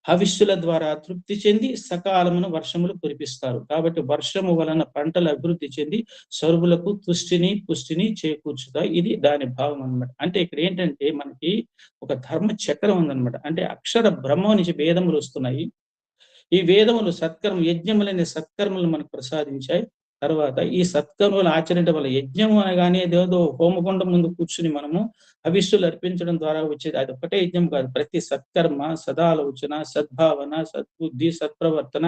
హవిష్యుల ద్వారా తృప్తి చెంది సకాలమును వర్షములు కురిపిస్తారు. కాబట్టి వర్షము వలన పంటలు అభివృద్ధి చెంది సరువులకు తుష్టిని పుష్టిని చేకూర్చుతాయి. ఇది దాని భావం అన్నమాట. అంటే ఇక్కడ ఏంటంటే మనకి ఒక ధర్మ చక్రం ఉందన్నమాట. అంటే అక్షర బ్రహ్మ నుంచి వేదములు వస్తున్నాయి. ఈ వేదములు సత్కర్మ యజ్ఞములనే సత్కర్మలు మనకు ప్రసాదించాయి. తర్వాత ఈ సత్కర్మలు ఆచరించడం వల్ల, యజ్ఞము అనగానే ఏదో హోమగుండం ముందు కూర్చుని మనము హవిష్యులు అర్పించడం ద్వారా వచ్చేది అది ఒకటే యజ్ఞం కాదు. ప్రతి సత్కర్మ, సదాలోచన, సద్భావన, సద్బుద్ధి, సత్ప్రవర్తన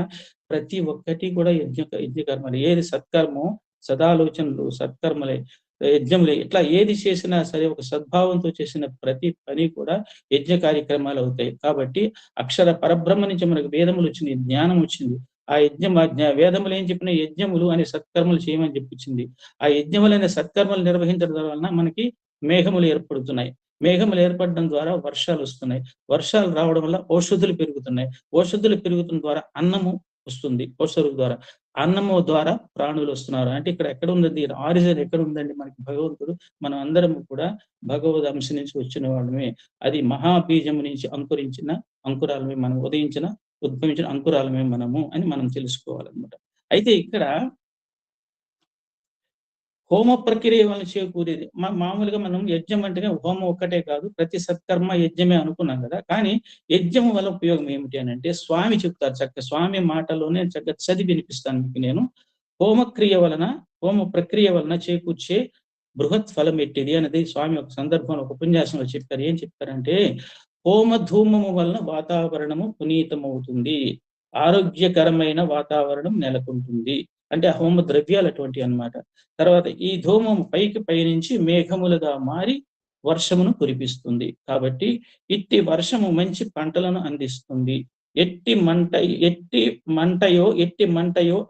ప్రతి ఒక్కటి కూడా యజ్ఞకర్మలు. ఏది సత్కర్మో, సదాలోచనలు, సత్కర్మలే, యజ్ఞములే, ఇట్లా ఏది చేసినా సరే ఒక సద్భావంతో చేసిన ప్రతి పని కూడా యజ్ఞ కార్యక్రమాలు అవుతాయి. కాబట్టి అక్షర పరబ్రహ్మ నుంచి మనకు వేదములు వచ్చింది, జ్ఞానం వచ్చింది. ఆ యజ్ఞం వేదములు ఏం చెప్పిన యజ్ఞములు అనే సత్కర్మలు చేయమని చెప్పించింది. ఆ యజ్ఞములైన సత్కర్మలు నిర్వహించడం వలన మనకి మేఘములు ఏర్పడుతున్నాయి. మేఘములు ఏర్పడడం ద్వారా వర్షాలు వస్తున్నాయి. వర్షాలు రావడం వల్ల ఔషధులు పెరుగుతున్నాయి. ఔషధులు పెరుగుతున్న ద్వారా అన్నము వస్తుంది. ఔషధుల ద్వారా అన్నము ద్వారా ప్రాణులు వస్తున్నారు. అంటే ఇక్కడ ఎక్కడ ఉంది ఆరిజిన్, ఎక్కడ ఉందండి మనకి భగవంతుడు? మనం అందరం కూడా భగవద్ అంశ నుంచి వచ్చిన వాళ్ళమే. అది మహాబీజము నుంచి అంకురించిన అంకురాలమే, మనం ఉద్భవించిన అంకురాలమే మనము అని మనం తెలుసుకోవాలన్నమాట. అయితే ఇక్కడ హోమ ప్రక్రియ వలన చేకూరేది మామూలుగా మనం యజ్ఞం అంటేనే హోమం ఒక్కటే కాదు, ప్రతి సత్కర్మ యజ్ఞమే అనుకున్నాం కదా. కానీ యజ్ఞం వల్ల ఉపయోగం ఏమిటి అని అంటే స్వామి చెప్తారు. స్వామి మాటలోనే చదివి వినిపిస్తాను మీకు నేను. హోమ ప్రక్రియ వలన చేకూర్చే బృహత్ ఫలం ఎట్టిది అనేది స్వామి ఒక సందర్భంలో ఒక ఉపన్యాసంలో చెప్పారు. ఏం చెప్పారంటే, హోమ ధూమము వలన వాతావరణము పునీతమవుతుంది, ఆరోగ్యకరమైన వాతావరణం నెలకొంటుంది. అంటే ఆ హోమ ద్రవ్యాలు అటువంటి అన్నమాట. తర్వాత ఈ ధూమము పైనుంచి మేఘములుగా మారి వర్షమును కురిపిస్తుంది. కాబట్టి ఇట్టి వర్షము మంచి పంటలను అందిస్తుంది. ఎట్టి మంటయో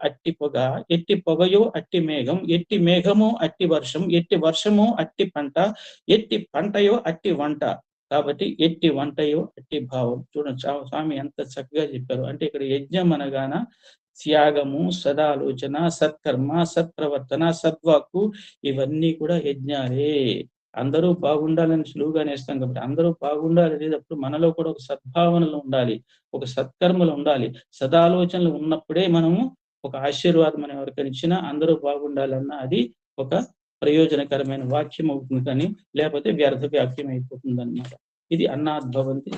అట్టి పొగ, ఎట్టి పొగయో అట్టి మేఘం, ఎట్టి మేఘమో అట్టి వర్షం, ఎట్టి వర్షమో అట్టి పంట, ఎట్టి పంటయో అట్టి వంట. కాబట్టి ఎట్టి వంటయో అట్టి భావం. చూడండి స్వామి ఎంత చక్కగా చెప్పారు. అంటే ఇక్కడ యజ్ఞం అనగాన త్యాగము, సదాలోచన, సత్కర్మ, సత్ప్రవర్తన, సద్వాక్కు ఇవన్నీ కూడా యజ్ఞాలే. అందరూ బాగుండాలని సులువుగా నేస్తాం కాబట్టి అందరూ బాగుండాలి అనేటప్పుడు మనలో కూడా ఒక సద్భావనలు ఉండాలి, ఒక సత్కర్మలు ఉండాలి, సదాలోచనలు ఉన్నప్పుడే మనము ఒక ఆశీర్వాదం మనం ఎవరికైనా ఇచ్చినా అందరూ బాగుండాలన్న అది ఒక ప్రయోజనకరమైన వాక్యం అవుతుంది. కానీ లేకపోతే వ్యర్థ వాక్యం అయిపోతుంది అన్నమాట. ఇది అన్నాద్భవంతి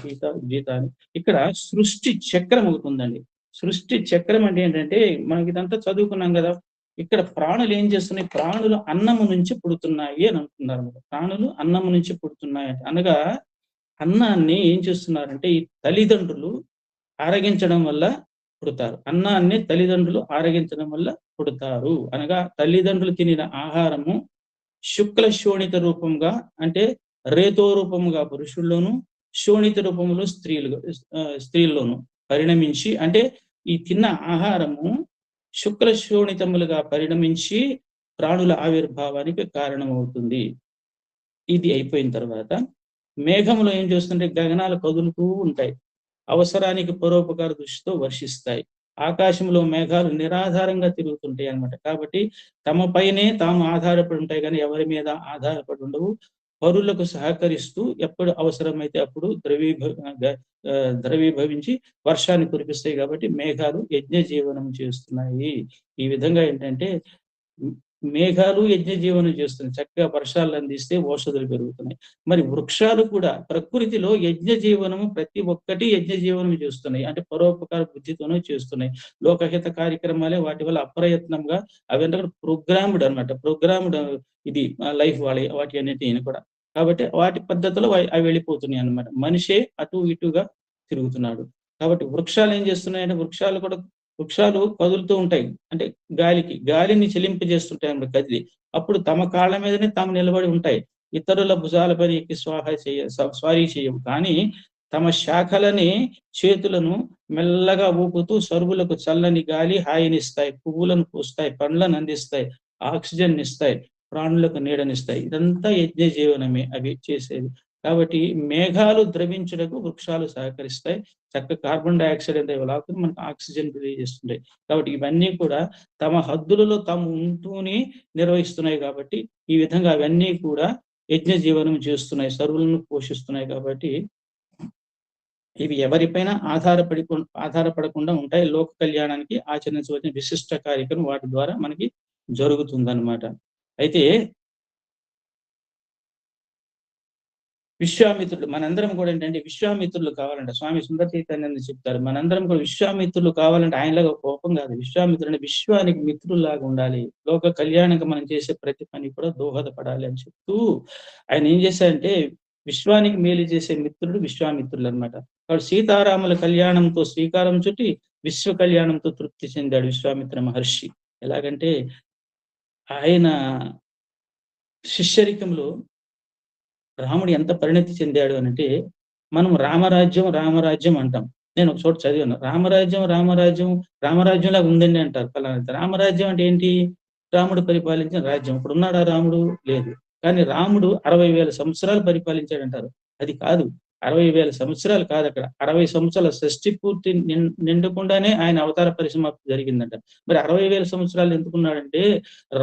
గీత అని. ఇక్కడ సృష్టి చక్రం అవుతుందండి. సృష్టి చక్రం అంటే ఏంటంటే మనకి ఇదంతా చదువుకున్నాం కదా. ఇక్కడ ప్రాణులు ఏం చేస్తున్నాయి? ప్రాణులు అన్నము నుంచి పుడుతున్నాయి అని అంటున్నారు. ప్రాణులు అన్నము నుంచి పుడుతున్నాయి అనగా అన్నాన్ని ఏం చేస్తున్నారంటే ఈ తల్లిదండ్రులు ఆరగించడం వల్ల పుడతారు. అన్నాన్ని తల్లిదండ్రులు ఆరగించడం వల్ల పుడతారు అనగా తల్లిదండ్రులు తినిన ఆహారము శుక్ల శోణిత రూపంగా, అంటే రేతో రూపముగా పురుషుల్లోను, శోణిత రూపంలో స్త్రీల్లోను పరిణమించి, అంటే ఈ తిన్న ఆహారము శుక్ల శోణితములుగా పరిణమించి ప్రాణుల ఆవిర్భావానికి కారణమవుతుంది. ఇది అయిపోయిన తర్వాత మేఘములు ఏం చేస్తుంటే గగనాలు కదులుతూ ఉంటాయి. అవసరానికి పరోపకార దృష్టితో వర్షిస్తాయి. ఆకాశంలో మేఘాలు నిరాధారంగా తిరుగుతుంటాయి అన్నమాట. కాబట్టి తమ పైనే తాము ఆధారపడి ఉంటాయి, కానీ ఎవరి మీద ఆధారపడి ఉండవు. పరులకు సహకరిస్తూ ఎప్పుడు అవసరమైతే అప్పుడు ద్రవీభవించి వర్షాన్ని కురిపిస్తాయి. కాబట్టి మేఘాలు యజ్ఞ జీవనం చేస్తున్నాయి. ఈ విధంగా ఏంటంటే మేఘాలు యజ్ఞ జీవనం చేస్తున్నాయి. చక్కగా వర్షాలు అందిస్తే ఔషధులు పెరుగుతున్నాయి. మరి వృక్షాలు కూడా ప్రకృతిలో యజ్ఞ జీవనము ప్రతి ఒక్కటి యజ్ఞ జీవనం చేస్తున్నాయి. అంటే పరోపకార బుద్ధితోనే చేస్తున్నాయి. లోకహిత కార్యక్రమాలే వాటి వల్ల అప్రయత్నంగా అవి ప్రోగ్రామ్డ్ అనమాట. ప్రోగ్రామ్డ్ ఇది లైఫ్ వాటి అన్నిటిని కూడా. కాబట్టి వాటి పద్ధతిలో అవి వెళ్ళిపోతున్నాయి అన్నమాట. మనిషే అటు ఇటుగా తిరుగుతున్నాడు. కాబట్టి వృక్షాలు ఏం చేస్తున్నాయంటే వృక్షాలు కూడా వృక్షాలు కదులుతూ ఉంటాయి. అంటే గాలిని చెలింపజేస్తుంటాయి అన్నమాట కదిలి. అప్పుడు తమ కాళ్ళ మీదనే తాము నిలబడి ఉంటాయి. ఇతరుల భుజాలపై ఎక్కి స్వారీ చేయవు. కానీ తమ శాఖలని, చేతులను మెల్లగా ఊపుతూ సరువులకు చల్లని గాలి హాయినిస్తాయి, పువ్వులను పూస్తాయి, పండ్లను అందిస్తాయి, ఆక్సిజన్ ఇస్తాయి, ప్రాణులకు నీడనిస్తాయి. ఇదంతా యజ్ఞ జీవనమే అవి చేసేది. కాబట్టి మేఘాలు ద్రవించుటకు వృక్షాలు సహకరిస్తాయి. చక్కగా కార్బన్ డయాక్సైడ్ అంతా లాక్కుని మనకు ఆక్సిజన్ తెలియజేస్తుంటాయి. కాబట్టి ఇవన్నీ కూడా తమ హద్దులలో తాము ఉంటూనే నిర్వహిస్తున్నాయి. కాబట్టి ఈ విధంగా అవన్నీ కూడా యజ్ఞ జీవనం చేస్తున్నాయి, సర్వులను పోషిస్తున్నాయి. కాబట్టి ఇవి ఎవరిపైన ఆధారపడకుండా ఉంటాయి. లోక కళ్యాణానికి ఆచరించవలసిన విశిష్ట కార్యక్రమం వాటి ద్వారా మనకి జరుగుతుందన్నమాట. అయితే విశ్వామిత్రుడు మనందరం కూడా ఏంటంటే విశ్వామిత్రులు కావాలంటే స్వామి సుందర చైతన్యాన్ని చెప్తారు. మనందరం కూడా విశ్వామిత్రులు కావాలంటే ఆయనలాగా కోపం కాదు. విశ్వామిత్రుడు అంటే విశ్వానికి మిత్రుల్లాగా ఉండాలి. లోక కళ్యాణంగా మనం చేసే ప్రతి పని కూడా దోహదపడాలి అని చెప్తూ ఆయన ఏం చేశారంటే విశ్వానికి మేలు చేసే మిత్రుడు విశ్వామిత్రులు అనమాట. కాబట్టి సీతారాముల కళ్యాణంతో శ్రీకారం చుట్టి విశ్వ కళ్యాణంతో తృప్తి చెందాడు విశ్వామిత్ర మహర్షి. ఎలాగంటే ఆయన శిష్యరికంలో రాముడు ఎంత పరిణతి చెందాడు అనంటే మనం రామరాజ్యం అంటాం. నేను ఒక చోట చదివాను. రామరాజ్యం లాగా ఉందండి అంటారు ఫలానా. రామరాజ్యం అంటే ఏంటి? రాముడు పరిపాలించిన రాజ్యం. ఇప్పుడు ఉన్నాడా రాముడు? లేదు. కానీ రాముడు 60,000 సంవత్సరాలు పరిపాలించాడంటారు. అది కాదు, 60,000 సంవత్సరాలు కాదు, అక్కడ 60 సంవత్సరాల షష్ఠి పూర్తి నిండకుండానే ఆయన అవతార పరిసమాప్తి జరిగిందంట. మరి 60,000 సంవత్సరాలు ఎందుకున్నాడంటే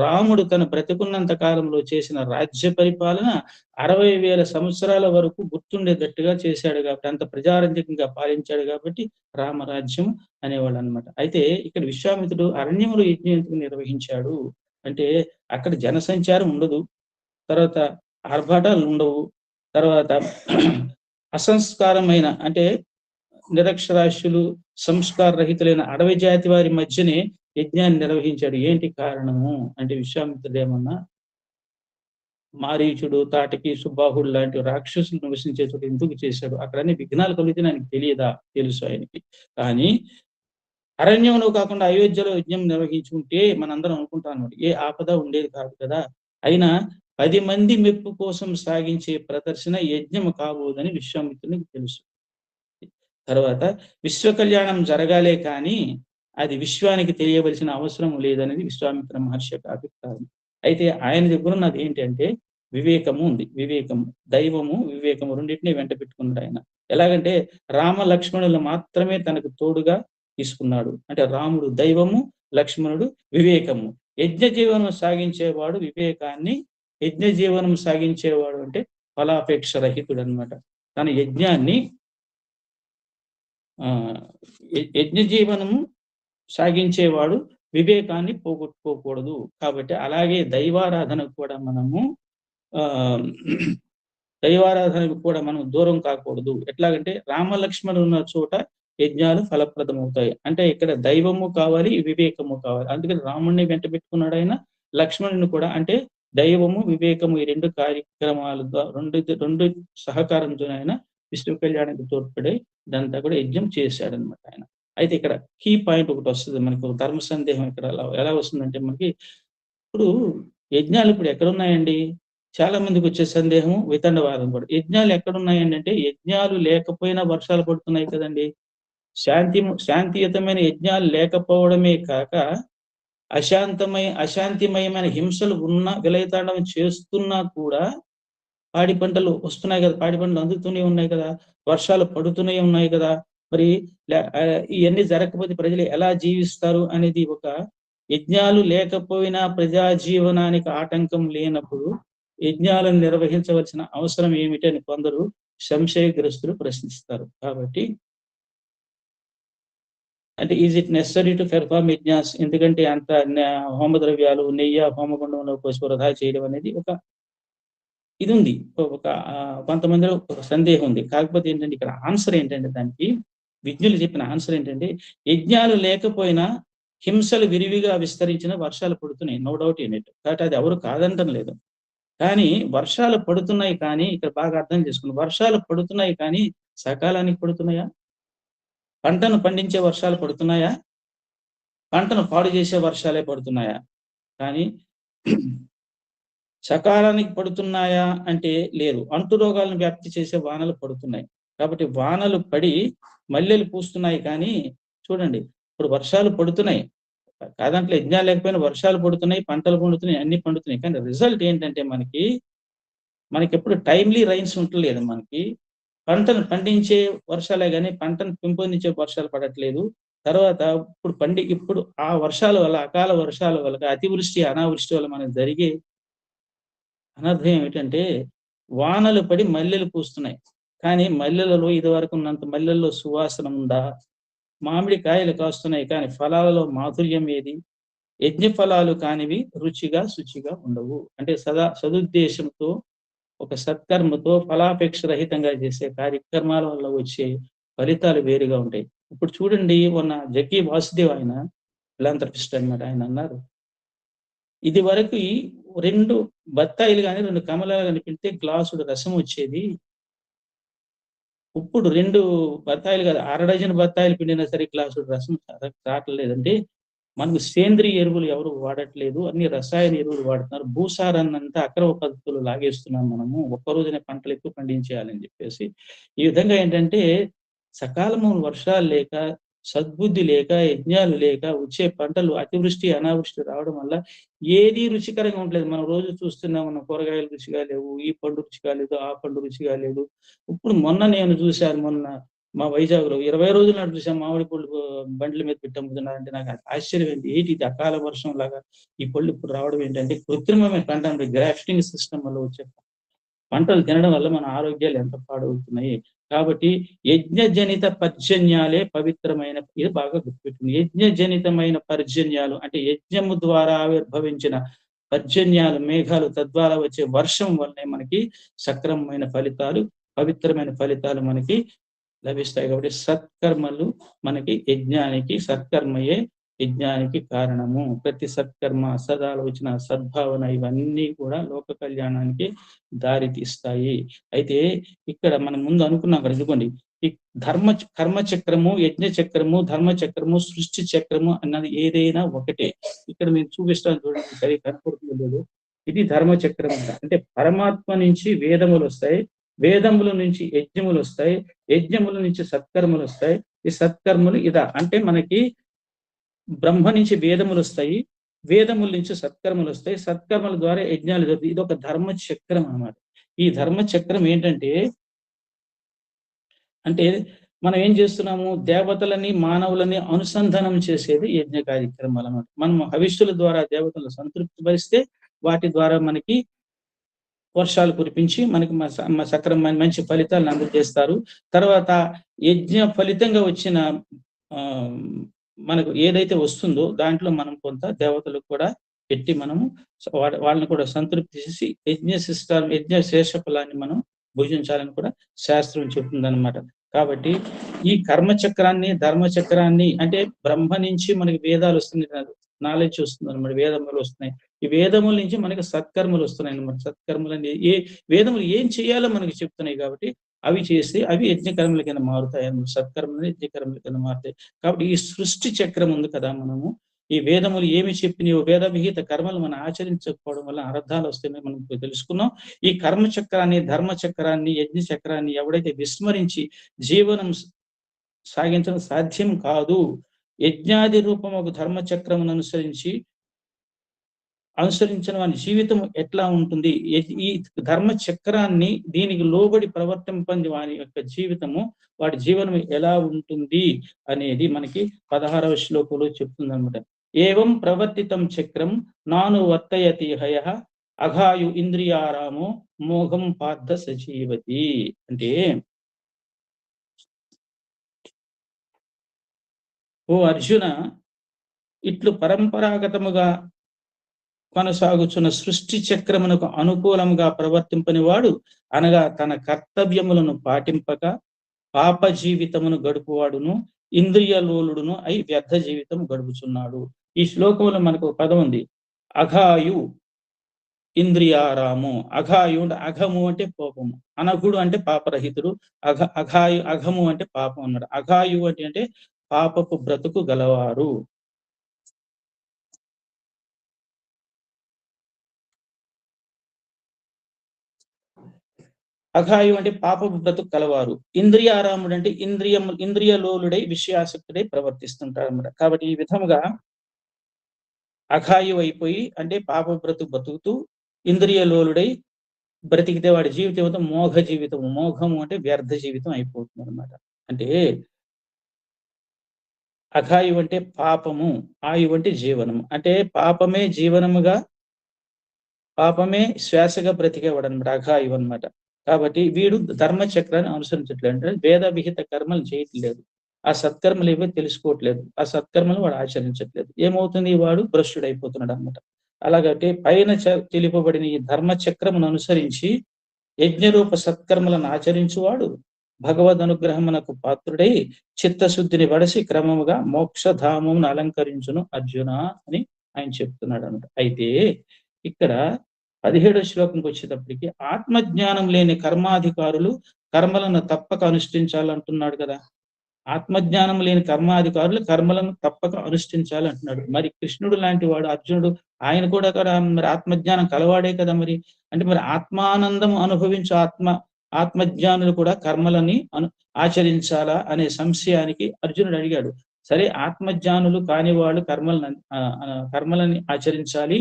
రాముడు తన బ్రతికున్నంత కాలంలో చేసిన రాజ్య పరిపాలన 60,000 సంవత్సరాల వరకు గుర్తుండేటట్టుగా చేశాడు కాబట్టి, అంత ప్రజారంజకంగా పాలించాడు కాబట్టి రామరాజ్యం అనేవాళ్ళు అనమాట. అయితే ఇక్కడ విశ్వామిత్రుడు అరణ్యములు యజ్ఞం ఎందుకు నిర్వహించాడు అంటే అక్కడ జనసంచారం ఉండదు, తర్వాత ఆర్భాటాలు ఉండవు, తర్వాత అసంస్కారమైన అంటే నిరక్షరాస్యులు, సంస్కార రహితులైన అడవి జాతి వారి మధ్యనే యజ్ఞాన్ని నిర్వహించాడు. ఏంటి కారణము అంటే విశ్వామిత్రుడు ఏమన్నా మారీచుడు, తాటకి, సుబాహుడు లాంటి రాక్షసులు నివసించే చోట ఎందుకు చేశాడు? అక్కడన్ని విఘ్నాలు కలిగితే ఆయనకి తెలియదా? తెలుసు ఆయనకి. కానీ అరణ్యంలో కాకుండా అయోధ్యలో యజ్ఞం నిర్వహించుకుంటే మనందరం అనుకుంటాం అనమాట, ఏ ఆపద ఉండేది కాదు కదా. అయినా 10 మంది మెప్పు కోసం సాగించే ప్రదర్శన యజ్ఞము కాబోదని విశ్వామిత్రునికి తెలుసు. తర్వాత విశ్వ కళ్యాణం జరగాలే కానీ అది విశ్వానికి తెలియవలసిన అవసరం లేదనేది విశ్వామిత్ర మహర్షి యొక్క అభిప్రాయం. అయితే ఆయన దగ్గర ఉన్నది ఏంటంటే వివేకము ఉంది. వివేకము, దైవము, వివేకము రెండింటినీ వెంట పెట్టుకున్నాడు ఆయన. ఎలాగంటే రామ లక్ష్మణులు మాత్రమే తనకు తోడుగా తీసుకున్నాడు. అంటే రాముడు దైవము, లక్ష్మణుడు వివేకము. యజ్ఞ జీవనం సాగించేవాడు వివేకాన్ని, యజ్ఞ జీవనం సాగించేవాడు అంటే ఫలాపేక్ష రహితుడు అనమాట. తన యజ్ఞాన్ని యజ్ఞ జీవనము సాగించేవాడు వివేకాన్ని పోగొట్టుకోకూడదు. కాబట్టి అలాగే దైవారాధనకు కూడా మనం దూరం కాకూడదు. ఎట్లాగంటే రామలక్ష్మణులు ఉన్న చోట యజ్ఞాలు ఫలప్రదమవుతాయి. అంటే ఇక్కడ దైవము కావాలి, వివేకము కావాలి. అందుకని రాముడిని వెంట పెట్టుకున్నాడు ఆయన, లక్ష్మణుని కూడా. అంటే దైవము, వివేకము ఈ 2 కార్యక్రమాలు రెండు సహకారంతో ఆయన విష్ణు కళ్యాణానికి తోడ్పడే ఇదంతా కూడా యజ్ఞం చేశాడనమాట ఆయన. అయితే ఇక్కడ కీ పాయింట్ ఒకటి వస్తుంది మనకు, ధర్మ సందేహం ఇక్కడ ఎలా వస్తుందంటే మనకి ఇప్పుడు యజ్ఞాలు ఇప్పుడు ఎక్కడున్నాయండి? చాలా మందికి వచ్చే సందేహం వితండవాదం కూడా. యజ్ఞాలు ఎక్కడున్నాయండి అంటే యజ్ఞాలు లేకపోయినా వర్షాలు పడుతున్నాయి కదండి. శాంతియుతమైన యజ్ఞాలు లేకపోవడమే కాక అశాంతిమయమైన హింసలు విలయతాండవం చేస్తున్నా కూడా పాడి పంటలు వస్తున్నాయి కదా, పాడి పంటలు అందుతూనే ఉన్నాయి కదా, వర్షాలు పడుతూనే ఉన్నాయి కదా. మరి ఇవన్నీ జరగకపోతే ప్రజలు ఎలా జీవిస్తారు అనేది ఒక యజ్ఞాలు లేకపోయినా ప్రజా జీవనానికి ఆటంకం లేనప్పుడు యజ్ఞాలను నిర్వహించవలసిన అవసరం ఏమిటి అని కొందరు సంశయగ్రస్తులు ప్రశ్నిస్తారు. కాబట్టి అంటే is it necessary to perform yajnas? ఎందుకంటే అంత హోమ ద్రవ్యాలు, నెయ్యి హోమగుండంలో పోసి వృధా చేయడం అనేది ఒక ఇది ఉంది, ఒక కొంతమందిలో ఒక సందేహం ఉంది. కాకపోతే ఏంటంటే ఇక్కడ ఆన్సర్ ఏంటంటే దానికి విజ్ఞులు చెప్పిన ఆన్సర్ ఏంటంటే యజ్ఞాలు లేకపోయినా హింసలు విరివిగా విస్తరించిన వర్షాలు పడుతున్నాయి, నో డౌట్ ఇన్ ఇట్. కాబట్టి అది ఎవరు కాదంటం లేదు. కానీ వర్షాలు పడుతున్నాయి కానీ ఇక్కడ బాగా అర్థం చేసుకుని, వర్షాలు పడుతున్నాయి కానీ సకాలానికి పడుతున్నాయా? పంటను పండించే వర్షాలు పడుతున్నాయా? పంటను పాడు చేసే వర్షాలే పడుతున్నాయా? కానీ సకాలానికి పడుతున్నాయా అంటే లేదు. అంటు రోగాలను వ్యాప్తి చేసే వానలు పడుతున్నాయి. కాబట్టి వానలు పడి మల్లెలు పూస్తున్నాయి. కానీ చూడండి, ఇప్పుడు వర్షాలు పడుతున్నాయి, కాదంటే యజ్ఞాలు లేకపోయినా వర్షాలు పడుతున్నాయి, పంటలు పండుతున్నాయి, అన్ని పండుతున్నాయి. కానీ రిజల్ట్ ఏంటంటే మనకి ఎప్పుడు టైమ్లీ రైన్స్ ఉండలేదు. మనకి పంటను పండించే వర్షాలే కానీ పంటను పెంపొందించే వర్షాలు పడట్లేదు. తర్వాత ఇప్పుడు ఆ వర్షాల వల్ల, అకాల వర్షాల వల్ల, అతివృష్టి అనావృష్టి వల్ల మనకు జరిగే అనర్థం ఏమిటంటే వానలు పడి మల్లెలు పూస్తున్నాయి. కానీ మల్లెలలో ఇదివరకు ఉన్నంత మల్లెల్లో సువాసన ఉందా? మామిడి కాయలు కాస్తున్నాయి కానీ ఫలాలలో మాధుర్యం ఏది? యజ్ఞ ఫలాలు కానివి రుచిగా శుచిగా ఉండవు. అంటే సదుద్దేశంతో, ఒక సత్కర్మతో, ఫలాపేక్ష రహితంగా చేసే కార్యక్రమాల వల్ల వచ్చే ఫలితాలు వేరుగా ఉంటాయి. ఇప్పుడు చూడండి, మొన్న జగ్గి వాసుదేవ్, ఆయన ఫిలాంథ్రపిస్ట్ అన్నమాట, ఆయన అన్నారు, ఇది వరకు 2 బత్తాయిలు కానీ 2 కమలాలు కనిపిస్తే గ్లాసుడు రసం వచ్చేది. ఇప్పుడు 2 బత్తాయిలు కాదు, 6 డజన్ బత్తాయిలు పిండినా సరే గ్లాసుడు రసం రావట్లేదంటే మనకు సేంద్రియ ఎరువులు ఎవరు వాడట్లేదు, అన్ని రసాయన ఎరువులు వాడుతున్నారు. భూసారాన్నంతా అక్రమ పద్ధతులు లాగేస్తున్నాం మనము, ఒక్క రోజునే పంటలు ఎక్కువ పండించేయాలని చెప్పేసి. ఈ విధంగా ఏంటంటే సకాలము వర్షాలు లేక, సద్బుద్ధి లేక, యజ్ఞాలు లేక వచ్చే పంటలు అతివృష్టి అనావృష్టి రావడం వల్ల ఏది రుచికరంగా ఉండలేదు. మనం రోజు చూస్తున్నాం, మన కూరగాయలు రుచిగా లేవు, ఈ పండు రుచిగా లేదు, ఆ పండు రుచిగా లేదు. ఇప్పుడు నేను చూశాను, మొన్న మా వైజాగ్లో 20 రోజుల నాడు చూసాం, మామిడి పళ్ళు బండ్ల మీద పెట్టి అమ్ముతున్నారంటే నాకు ఆశ్చర్యం ఏంటి, ఇది అకాల వర్షం లాగా ఈ పళ్ళు ఇప్పుడు రావడం ఏంటంటే కృత్రిమమైన పంట, గ్రాఫ్టింగ్ సిస్టమ్ వల్ల వచ్చే పంటలు తినడం వల్ల మన ఆరోగ్యాలు ఎంత పాడవుతున్నాయి. కాబట్టి యజ్ఞజనిత పర్జన్యాలే పవిత్రమైన, ఇది బాగా గుర్తుపెట్టింది. యజ్ఞజనితమైన పర్జన్యాలు అంటే యజ్ఞము ద్వారా ఆవిర్భవించిన పర్జన్యాలు, మేఘాలు, తద్వారా వచ్చే వర్షం వల్లే మనకి సక్రమమైన ఫలితాలు, పవిత్రమైన ఫలితాలు మనకి లభిస్తాయి. కాబట్టి సత్కర్మలు మనకి యజ్ఞానికి, సత్కర్మయే యజ్ఞానికి కారణము. ప్రతి సత్కర్మ, సదాలోచన, సద్భావన ఇవన్నీ కూడా లోక కళ్యాణానికి దారి తీస్తాయి. అయితే ఇక్కడ మనం ముందు అనుకున్నాం కదా, ఇదిగోండి, ఈ కర్మ చక్రము, యజ్ఞ చక్రము, ధర్మ చక్రము, సృష్టి చక్రము అన్నది ఏదైనా ఒకటే. ఇక్కడ మేము చూపిస్తాను చూడండి, సరే కనపడుతుందో లేదు. ఇది ధర్మ చక్రం అంటే పరమాత్మ నుంచి వేదములు వస్తాయి, వేదముల నుంచి యజ్ఞములు వస్తాయి, యజ్ఞముల నుంచి సత్కర్మలు వస్తాయి. ఈ సత్కర్మలు అంటే మనకి బ్రహ్మ నుంచి వేదములు వస్తాయి, వేదముల నుంచి సత్కర్మలు వస్తాయి, సత్కర్మల ద్వారా యజ్ఞాలు జరుగుతాయి. ఇది ఒక ధర్మ చక్రం అన్నమాట. ఈ ధర్మ చక్రం ఏంటంటే మనం ఏం చేస్తున్నాము, దేవతలని మానవులని అనుసంధానం చేసేది యజ్ఞ కార్యక్రమాలు అన్నమాట. మనం హవిష్యుల ద్వారా దేవతలను సంతృప్తి పరిస్తే వాటి ద్వారా మనకి వర్షాలు కురిపించి మనకి సక్రమమైన మంచి ఫలితాలను అందజేస్తారు. తర్వాత యజ్ఞ ఫలితంగా వచ్చిన మనకు ఏదైతే వస్తుందో దాంట్లో మనం కొంత దేవతలకు కూడా పెట్టి మనము వాళ్ళని కూడా సంతృప్తి చేసి యజ్ఞ శేష ఫలాన్ని మనం భుజించాలని కూడా శాస్త్రం చెప్తుందన్నమాట. కాబట్టి ఈ కర్మచక్రాన్ని, ధర్మచక్రాన్ని అంటే బ్రహ్మ నుంచి మనకి వేదాలు వస్తున్నాయి, నాలెడ్జ్ వస్తుంది అన్నమాట, వేదములు వస్తున్నాయి. ఈ వేదముల నుంచి మనకి సత్కర్మలు వస్తున్నాయి అన్నమాట. సత్కర్మలని వేదములు ఏం చేయాలో మనకి చెప్తున్నాయి. కాబట్టి అవి చేసి అవి యజ్ఞకర్మల కింద మారుతాయి అన్నమాట. సత్కర్మలు యజ్ఞకర్మల కింద మారుతాయి. కాబట్టి ఈ సృష్టి చక్రం ఉంది కదా, మనము ఈ వేదములు ఏమి చెప్పినాయో, వేద విహిత కర్మలు మనం ఆచరించకపోవడం వల్ల అర్థాలు వస్తాయని మనం తెలుసుకున్నాం. ఈ కర్మ చక్రాన్ని, ధర్మ చక్రాన్ని, యజ్ఞ చక్రాన్ని ఎవడైతే విస్మరించి జీవనం సాగించడం సాధ్యం కాదు. యజ్ఞాది రూపం ఒక ధర్మ చక్రమును అనుసరించిన వాని జీవితం ఎట్లా ఉంటుంది, ఈ ధర్మ చక్రాన్ని దీనికి లోబడి ప్రవర్తింపని వాని యొక్క జీవితము, వాడి జీవనం ఎలా ఉంటుంది అనేది మనకి 16వ శ్లోకంలో చెప్తుంది అనమాట. ఏవం ప్రవర్తితం చక్రం నాను వర్తయతి హయ అఘాయు ఇంద్రియారామో మోఘం పార్థ సజీవతి. అంటే ఓ అర్జున, ఇట్లు పరంపరాగతముగా కొనసాగుచున్న సృష్టి చక్రమునకు అనుకూలంగా ప్రవర్తింపని వాడు, అనగా తన కర్తవ్యములను పాటింపక పాప జీవితమును గడుపువాడును, ఇంద్రియలోలుడును అయి వ్యర్థ జీవితం గడుపుచున్నాడు. ఈ శ్లోకంలో మనకు ఒక పదం ఉంది, అఘాయు ఇంద్రియారాము. అఘాయు అంటే అఘము అంటే కోపము, అనఘుడు అంటే పాపరహితుడు, అఘము అంటే పాపం అన్నాడు. అఘాయు అంటే పాపపు బ్రతుకు గలవారు. అఘాయు అంటే పాపపు బ్రతుకు కలవారు. ఇంద్రియారాముడు అంటే ఇంద్రియలోలుడై విషయాసక్తుడై ప్రవర్తిస్తుంటాడు అన్నమాట. కాబట్టి ఈ విధముగా అఘాయు అయిపోయి అంటే పాప బ్రతుకు బతుకుతూ ఇంద్రియలోలుడై బ్రతికితే వాడి జీవితం మోఘ జీవితం. మోఘము అంటే వ్యర్థ జీవితం అయిపోతుంది అనమాట. అంటే అఘాయు అంటే పాపము, ఆయు అంటే జీవనము. అంటే పాపమే జీవనముగా, పాపమే శ్వాసగా బ్రతికేవాడు అనమాట అఘాయు అనమాట. కాబట్టి వీడు ధర్మచక్రాన్ని అనుసరించట్లేదు. అంటే వేద విహిత కర్మలు చేయట్లేదు, ఆ సత్కర్మలు ఏవో తెలుసుకోవట్లేదు, ఆ సత్కర్మలు వాడు ఆచరించట్లేదు. ఏమవుతుంది, వాడు భ్రష్టుడైపోతున్నాడు అనమాట. అలాగంటే పైన తెలుపబడిన ఈ ధర్మచక్రమును అనుసరించి యజ్ఞరూప సత్కర్మలను ఆచరించువాడు భగవద్ అనుగ్రహమునకు పాత్రుడై చిత్తశుద్ధిని వడసి క్రమముగా మోక్షధామమును అలంకరించును అర్జున అని ఆయన చెప్తున్నాడు అనమాట. అయితే ఇక్కడ 17వ శ్లోకంకి వచ్చేటప్పటికి ఆత్మజ్ఞానం లేని కర్మాధికారులు కర్మలను తప్పక అనుష్ఠించాలంటున్నాడు కదా. ఆత్మజ్ఞానం లేని కర్మాధికారులు కర్మలను తప్పక అనుష్ఠించాలి అంటున్నాడు. మరి కృష్ణుడు లాంటి వాడు అర్జునుడు, ఆయన కూడా కదా మరి ఆత్మజ్ఞానం కలవాడే కదా. మరి అంటే మరి ఆత్మానందం అనుభవించు ఆత్మజ్ఞానులు కూడా కర్మలని ఆచరించాలా అనే సంశయానికి అర్జునుడు అడిగాడు. సరే, ఆత్మజ్ఞానులు కాని వాళ్ళు కర్మలని ఆచరించాలి,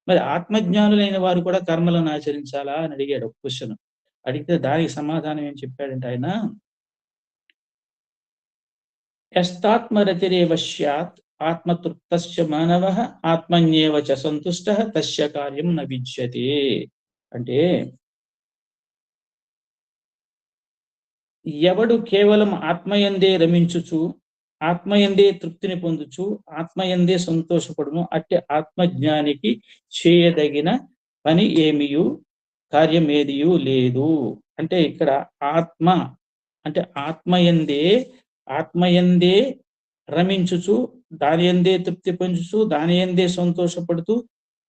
మరి ఆత్మజ్ఞానులైన వారు కూడా కర్మలను ఆచరించాలా అని అడిగాడు క్వశ్చన్. అడిగితే దానికి సమాధానం ఏం చెప్పాడంటే ఆయన, యస్తాత్మరతిరేవ స్యాత్ ఆత్మతృప్తస్య మానవః ఆత్మన్యేవ చ సంతుష్టః తస్య కార్యం న విద్యతే. అంటే ఎవడు కేవలం ఆత్మయందే రమించుచు, ఆత్మయందే తృప్తిని పొందుచు, ఆత్మయందే సంతోషపడును, అట్టి ఆత్మజ్ఞానికి చేయదగిన పని ఏమియు కార్యం ఏదియు లేదు. అంటే ఇక్కడ ఆత్మ అంటే ఆత్మయందే రమించుచు, దాని యందే తృప్తి పొందుచు, దాని యందే సంతోషపడుతూ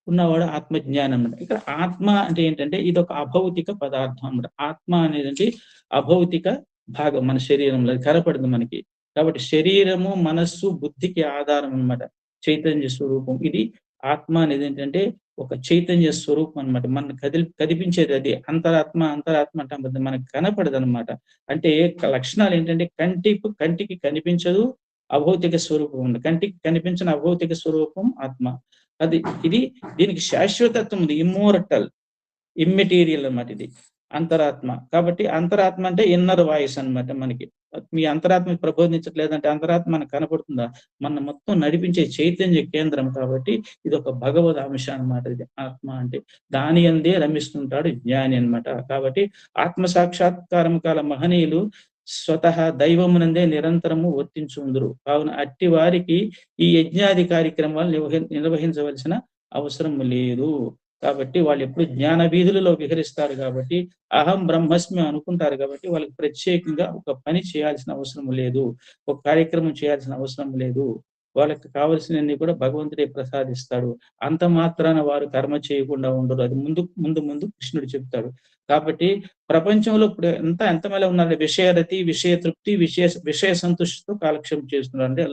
ఉన్నవాడు ఆత్మజ్ఞానం. ఇక్కడ ఆత్మ అంటే ఏంటంటే ఇది ఒక అభౌతిక పదార్థం అన్నమాట. ఆత్మ అనేది అభౌతిక భాగం మన శరీరంలో, కనపడదు మనకి. కాబట్టి శరీరము, మనస్సు, బుద్ధికి ఆధారం అన్నమాట చైతన్య స్వరూపం. ఇది ఆత్మ అనేది ఏంటంటే ఒక చైతన్య స్వరూపం అనమాట. మన కదిపించేది అది. అంతరాత్మ అంటే మనకు కనపడదు అనమాట. అంటే లక్షణాలు ఏంటంటే కంటికి కనిపించదు అభౌతిక స్వరూపం ఉంది. కంటికి కనిపించిన అభౌతిక స్వరూపం ఆత్మ. దీనికి శాశ్వతత్వం ఉంది, ఇమ్మెటీరియల్ అన్నమాట ఇది అంతరాత్మ. కాబట్టి అంతరాత్మ అంటే ఇన్నర్ వాయిస్ అన్నమాట. మనకి మీ అంతరాత్మ ప్రబోధించట్లేదంటే అంతరాత్మ మనకు కనపడుతుందా? మన మొత్తం నడిపించే చైతన్య కేంద్రం. కాబట్టి ఇది ఒక భగవద్ అంశం అన్నమాట. ఇది ఆత్మ అంటే దాని అందే రమిస్తుంటాడు జ్ఞాని అన్నమాట. కాబట్టి ఆత్మ సాక్షాత్కారం కాల మహనీయులు స్వతహా దైవమునందే నిరంతరము వర్తించుందురు. కావున అట్టి వారికి ఈ యజ్ఞాది కార్యక్రమాలు నిర్వహించవలసిన అవసరం లేదు. కాబట్టి వాళ్ళు ఎప్పుడు జ్ఞాన వీధులలో విహరిస్తారు కాబట్టి, అహం బ్రహ్మస్మి అనుకుంటారు కాబట్టి వాళ్ళకి ప్రత్యేకంగా ఒక పని చేయాల్సిన అవసరం లేదు, ఒక కార్యక్రమం చేయాల్సిన అవసరం లేదు. వాళ్ళకి కావలసినన్ని కూడా భగవంతుడే ప్రసాదిస్తాడు. అంత మాత్రాన వారు కర్మ చేయకుండా ఉండరు. అది ముందు కృష్ణుడు చెప్తాడు. కాబట్టి ప్రపంచంలో ఇప్పుడు ఎంతమంది ఉన్నారు, విషయరతి, విషయ తృప్తి, విషయ సంతుష్టితో కాలక్షేపం చేస్తున్నారు. అంటే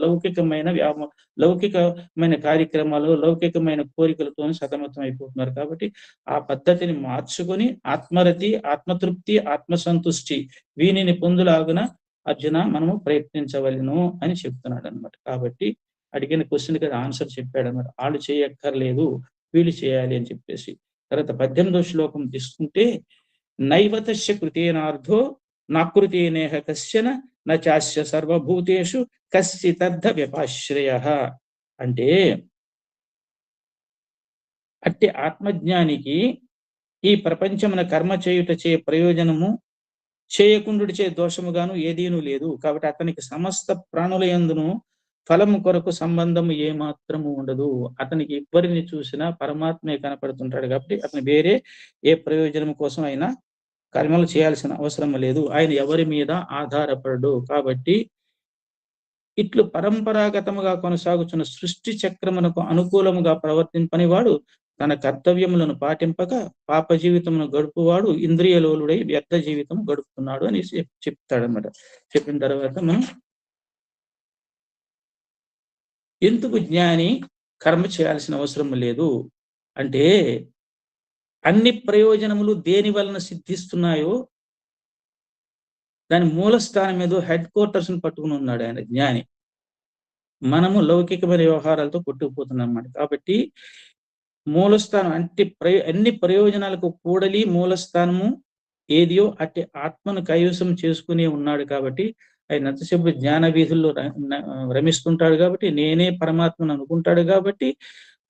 లౌకికమైన కార్యక్రమాలు, లౌకికమైన కోరికలతో సతమతం అయిపోతున్నారు. కాబట్టి ఆ పద్ధతిని మార్చుకొని ఆత్మరతి, ఆత్మతృప్తి, ఆత్మసంతుష్టి వీనిని పొందులాగున అర్జున మనము ప్రయత్నించవలను అని చెప్తున్నాడు అనమాట. కాబట్టి అడిగిన క్వశ్చన్ కదా ఆన్సర్ చెప్పాడు అనమాట. వాళ్ళు చేయక్కర్లేదు, వీళ్ళు చేయాలి అని చెప్పేసి. తర్వాత 18వ శ్లోకం తీసుకుంటే, నైవతస్య కృతేనార్థో నాకృతేనేహ కశ్చన నచాస్య సర్వభూతేషు కశ్చితర్థ వ్యపాశ్రయః. అంటే అట్టి ఆత్మజ్ఞానికి ఈ ప్రపంచమున కర్మ చేయుటచే ప్రయోజనము, చేయకుండుడిచే దోషముగాను ఏదీనూ లేదు. కాబట్టి అతనికి సమస్త ప్రాణుల యందును ఫలము కొరకు సంబంధము ఏమాత్రము ఉండదు. అతనికి ఎవరిని చూసినా పరమాత్మే కనపడుతుంటాడు. కాబట్టి అతను వేరే ఏ ప్రయోజనం కోసం అయినా కర్మలు చేయాల్సిన అవసరం లేదు. ఆయన ఎవరి మీద ఆధారపడడు. కాబట్టి ఇట్లు పరంపరాగతముగా కొనసాగుతున్న సృష్టి చక్రమునకు అనుకూలముగా ప్రవర్తింపనివాడు తన కర్తవ్యములను పాటింపక పాప జీవితమును గడుపువాడు ఇంద్రియలోలుడై వ్యర్థ జీవితం గడుపుతున్నాడు అని చెప్తాడనమాట. చెప్పిన తర్వాత మనం ఎందుకు జ్ఞాని కర్మ చేయాల్సిన అవసరం లేదు అంటే, అన్ని ప్రయోజనములు దేని వలన సిద్ధిస్తున్నాయో దాని మూల స్థానం మీద హెడ్ క్వార్టర్స్ పట్టుకుని ఉన్నాడు ఆయన జ్ఞాని. మనము లౌకికమైన వ్యవహారాలతో కొట్టుకుపోతున్నాం అన్నమాట. కాబట్టి మూలస్థానం అంటే అన్ని ప్రయోజనాలకు కూడలి మూలస్థానము ఏదియో అట్టి ఆత్మను కైవసం చేసుకుని ఉన్నాడు. కాబట్టి ఆయన ఎంతసేపు జ్ఞాన వీధుల్లో రమిస్తుంటాడు. కాబట్టి నేనే పరమాత్మను అనుకుంటాడు. కాబట్టి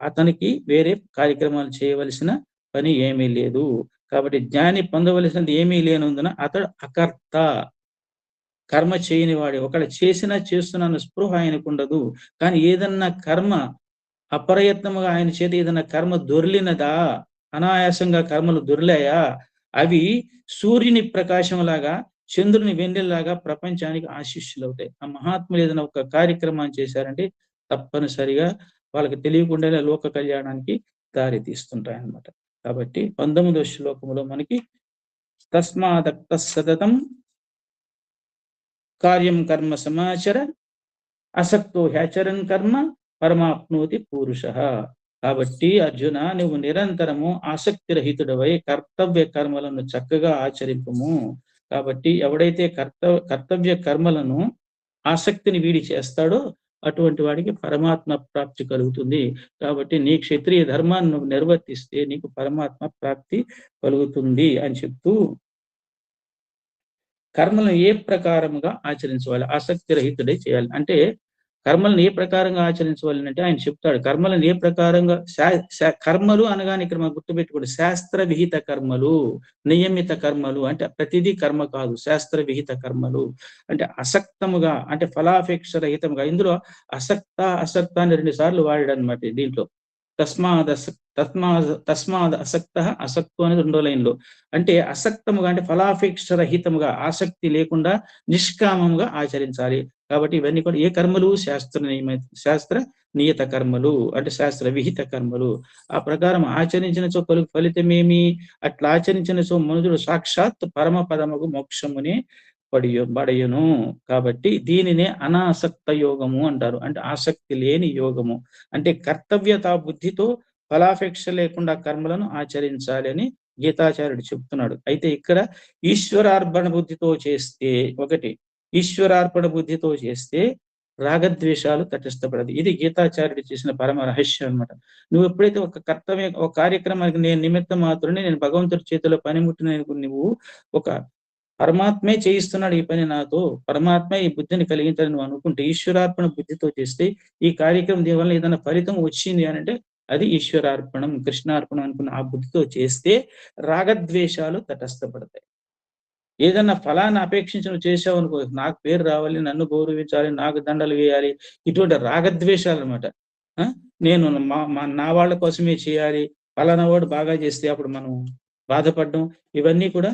అతనికి వేరే కార్యక్రమాలు చేయవలసిన పని ఏమీ లేదు. కాబట్టి జ్ఞాని పొందవలసినది ఏమీ లేనందున అతడు అకర్త, కర్మ చేయని వాడే. ఒకవేళ చేసినా చేస్తున్నాను స్పృహ ఆయనకు ఉండదు. కానీ ఏదన్నా కర్మ అప్రయత్నముగా ఆయన చేత ఏదైనా కర్మ దొర్లినదా, అనాయాసంగా కర్మలు దొర్లాయా, అవి సూర్యుని ప్రకాశం లాగా చంద్రుని వెన్నెల్లాగా ప్రపంచానికి ఆశీస్సులు అవుతాయి. ఆ మహాత్ములు ఏదైనా ఒక కార్యక్రమాన్ని చేశారంటే తప్పనిసరిగా వాళ్ళకి తెలియకుండానే లోక కళ్యాణానికి దారి తీస్తుంటాయి అన్నమాట. కాబట్టి 19వ శ్లోకములో మనకి తస్మాదక్త సతతం కార్యం కర్మ సమాచర అసక్తో హ్యాచరన్ కర్మ పరమాప్నోతి పురుష. కాబట్టి అర్జున, నువ్వు నిరంతరము ఆసక్తి రహితుడవై కర్తవ్య కర్మలను చక్కగా ఆచరింపము. కాబట్టి ఎవడైతే కర్తవ్య కర్మలను ఆసక్తిని వీడి చేస్తాడో అటువంటి వాడికి పరమాత్మ ప్రాప్తి కలుగుతుంది. కాబట్టి నీ క్షత్రియ ధర్మాన్ని నువ్వు నిర్వర్తిస్తే నీకు పరమాత్మ ప్రాప్తి కలుగుతుంది అని చెప్తూ కర్మలను ఏ ప్రకారముగా ఆచరించవాలి, ఆసక్తి రహితుడై చేయాలి. అంటే కర్మలను ఏ ప్రకారంగా ఆచరించవాలి అంటే ఆయన చెప్తాడు. కర్మలను ఏ ప్రకారంగా కర్మలు అనగానే ఇక్కడ మనం గుర్తుపెట్టుకోండి, శాస్త్ర విహిత కర్మలు, నియమిత కర్మలు అంటే ప్రతిదీ కర్మ కాదు, శాస్త్ర విహిత కర్మలు అంటే అసక్తముగా, అంటే ఫలాపేక్ష రహితముగా. ఇందులో అసక్త అని 2 సార్లు వాడాడు అనమాట దీంట్లో. తస్మాద్ అసక్త అసక్తు అనేది 2వ లైన్లో. అంటే అసక్తముగా అంటే ఫలాపేక్ష రహితముగా, ఆసక్తి లేకుండా నిష్కామముగా ఆచరించాలి. కాబట్టి ఇవన్నీ కూడా ఏ కర్మలు? శాస్త్ర నియత కర్మలు అంటే శాస్త్ర విహిత కర్మలు. ఆ ప్రకారం ఆచరించినచో కలుగు ఫలితమేమి? అట్లా ఆచరించినచో మనుషుడు సాక్షాత్ పరమ పదముకు మోక్షముని పడయును. కాబట్టి దీనినే అనాసక్త యోగము అంటారు. అంటే ఆసక్తి లేని యోగము. అంటే కర్తవ్యతా బుద్ధితో ఫలాపేక్ష లేకుండా కర్మలను ఆచరించాలి అని గీతాచార్యుడు చెప్తున్నాడు. అయితే ఇక్కడ ఈశ్వరార్పణ బుద్ధితో చేస్తే, ఈశ్వరార్పణ బుద్ధితో చేస్తే రాగద్వేషాలు తటస్థపడదు. ఇది గీతాచార్యుడు చేసిన పరమ రహస్యం అనమాట. నువ్వు ఎప్పుడైతే ఒక కార్యక్రమానికి నేను నిమిత్త మాత్రమే, నేను భగవంతుడి చేతిలో పనిముట్టిన నువ్వు ఒక పరమాత్మే చేయిస్తున్నాడు ఈ పని నాతో, పరమాత్మే ఈ బుద్ధిని కలిగించాలని నువ్వు అనుకుంటే, ఈశ్వరార్పణ బుద్ధితో చేస్తే ఈ కార్యక్రమం దీని వల్ల ఏదైనా ఫలితం వచ్చింది అని అంటే అది ఈశ్వరార్పణం, కృష్ణార్పణం అనుకున్న ఆ బుద్ధితో చేస్తే రాగద్వేషాలు తటస్థపడతాయి. ఏదన్నా ఫలాన్ని అపేక్షించి నువ్వు చేసావు అనుకో, నాకు పేరు రావాలి, నన్ను గౌరవించాలి, నాకు దండలు వేయాలి, ఇటువంటి రాగద్వేషాలు అనమాట. నేను నా వాళ్ళ కోసమే చేయాలి, ఫలానా వాడు బాగా చేస్తే అప్పుడు మనం బాధపడడం, ఇవన్నీ కూడా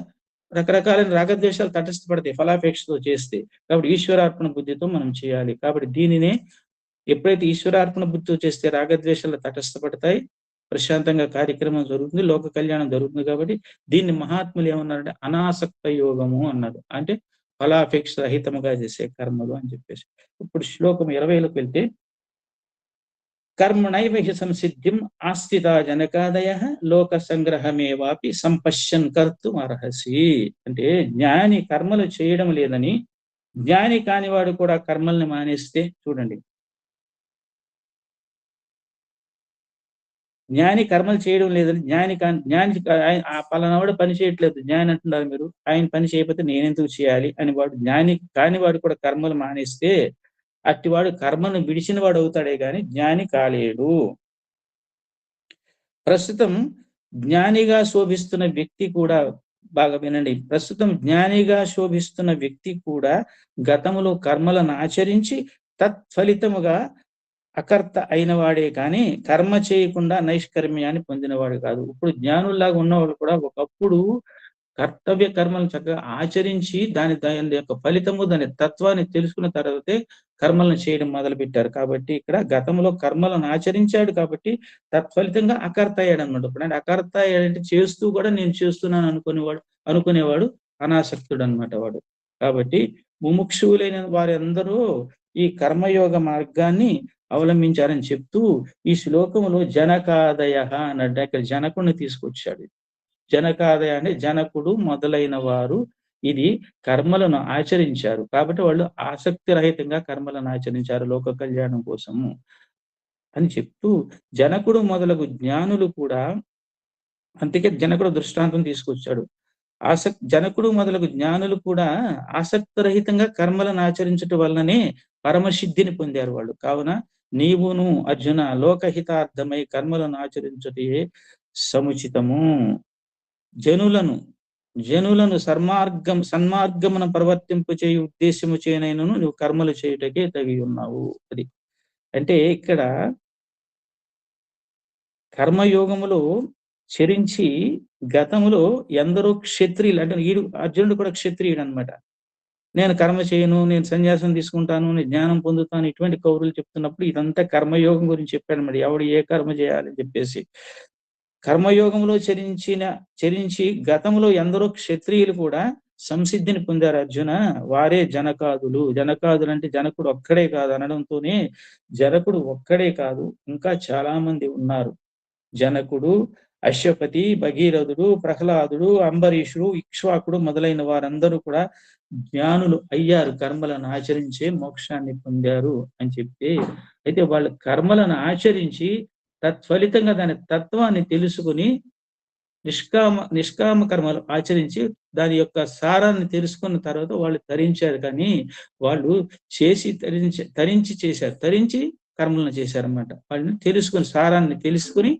రకరకాలైన రాగద్వేషాలు తటస్థపడతాయి ఫలాపేక్షతో చేస్తే. కాబట్టి ఈశ్వరార్పణ బుద్ధితో మనం చేయాలి. కాబట్టి దీనినే ఎప్పుడైతే ఈశ్వరార్పణ బుద్ధితో చేస్తే రాగద్వేషాలు తటస్థపడతాయి, ప్రశాంతంగా కార్యక్రమం జరుగుతుంది, లోక కళ్యాణం జరుగుతుంది. కాబట్టి దీన్ని మహాత్ములు ఏమన్నారంటే అనాసక్త యోగము అన్నారు. అంటే ఫలాపేక్ష రహితముగా చేసే కర్మలు అని చెప్పేసి. ఇప్పుడు శ్లోకం 20లోకి వెళ్తే, కర్మణైవ హి సంసిద్ధిం ఆస్థిత జనకాదయ లోక సంగ్రహమేవాపి సంపశ్యన్ కర్తుం అర్హసి. అంటే జ్ఞాని కర్మలు చేయడం లేదని, జ్ఞాని కానివాడు కూడా కర్మల్ని మానేస్తే, చూడండి, జ్ఞాని కర్మలు చేయడం లేదని జ్ఞాని ఆ పలానావాడు పని చేయట్లేదు జ్ఞాని అంటున్నారు మీరు, ఆయన పని చేయకపోతే నేనెందుకు చేయాలి అని వాడు జ్ఞాని కానివాడు కూడా కర్మలు మానేస్తే అట్టివాడు కర్మను విడిచిన వాడు అవుతాడే గాని జ్ఞాని కాలేడు. ప్రస్తుతం జ్ఞానిగా శోభిస్తున్న వ్యక్తి కూడా, బాగా వినండి, ప్రస్తుతం జ్ఞానిగా శోభిస్తున్న వ్యక్తి కూడా గతములో కర్మలను ఆచరించి తత్ఫలితముగా అకర్త అయిన వాడే కానీ కర్మ చేయకుండా నైష్కర్మ్యాన్ని పొందినవాడు కాదు. ఇప్పుడు జ్ఞానుల్లాగా ఉన్నవాళ్ళు కూడా ఒకప్పుడు కర్తవ్య కర్మలను చక్కగా ఆచరించి దాని యొక్క ఫలితము, దాని తత్వాన్ని తెలుసుకున్న తర్వాతే కర్మలను చేయడం మొదలు పెట్టారు. కాబట్టి ఇక్కడ గతంలో కర్మలను ఆచరించాడు కాబట్టి తత్ఫలితంగా అకర్త అయ్యాడు అనమాట. ఇప్పుడు అంటే అకర్త అయ్యాడంటే చేస్తూ కూడా నేను చేస్తున్నాను అనుకునేవాడు అనాసక్తుడు అనమాట వాడు. కాబట్టి ముముక్షువులైన వారందరూ ఈ కర్మయోగ మార్గాన్ని అవలంబించారని చెప్తూ ఈ శ్లోకములో జనకాదయ అన్నట్టు ఇక్కడ జనకుడిని తీసుకొచ్చాడు. జనకాదయ అంటే జనకుడు మొదలైన వారు ఇది కర్మలను ఆచరించారు కాబట్టి వాళ్ళు ఆసక్తి రహితంగా కర్మలను ఆచరించారు లోక కళ్యాణం కోసము అని చెప్తూ జనకుడు మొదలగు జ్ఞానులు కూడా, అందుకే జనకుడు దృష్టాంతం తీసుకొచ్చాడు. జనకుడు మొదలగు జ్ఞానులు కూడా ఆసక్తిరహితంగా కర్మలను ఆచరించటం వలననే పరమసిద్ధిని పొందారు వాళ్ళు. కావున నీవును అర్జున లోకహితార్థమై కర్మలను ఆచరించుటే సముచితము. జనులను సన్మార్గమున ప్రవర్తింపు చేయు ఉద్దేశము చేయనైనను నువ్వు కర్మలు చేయుటకే తగి ఉన్నావు. అది అంటే ఇక్కడ కర్మయోగములో చరించి గతములో ఎందరో క్షత్రియులు, అంటే అర్జునుడు కూడా క్షత్రియుడు అనమాట. నేను కర్మ చేయను, నేను సన్యాసం తీసుకుంటాను, నేను జ్ఞానం పొందుతాను, ఇటువంటి కౌరులు చెప్తున్నప్పుడు ఇదంతా కర్మయోగం గురించి చెప్పాడు మరి. ఎవడు ఏ కర్మ చేయాలని చెప్పేసి కర్మయోగంలో చరించి గతంలో ఎందరో క్షత్రియులు కూడా సంసిద్ధిని పొందారు అర్జున. వారే జనకాదులు. జనకాదులు అంటే జనకుడు ఒక్కడే కాదు అనడంతోనే జనకుడు ఒక్కడే కాదు, ఇంకా చాలా మంది ఉన్నారు. జనకుడు, అశ్వపతి, భగీరథుడు, ప్రహ్లాదుడు, అంబరీషుడు, ఇక్ష్వాకుడు మొదలైన వారందరూ కూడా జ్ఞానులు అయ్యారు, కర్మలను ఆచరించే మోక్షాన్ని పొందారు అని చెప్తే, అయితే వాళ్ళు కర్మలను ఆచరించి తత్ఫలితంగా దాని తత్వాన్ని తెలుసుకుని నిష్కామ కర్మలు ఆచరించి దాని యొక్క సారాన్ని తెలుసుకున్న తర్వాత వాళ్ళు తరించారు. కానీ వాళ్ళు తరించి కర్మలను చేశారన్నమాట. వాళ్ళని తెలుసుకుని సారాన్ని తెలుసుకుని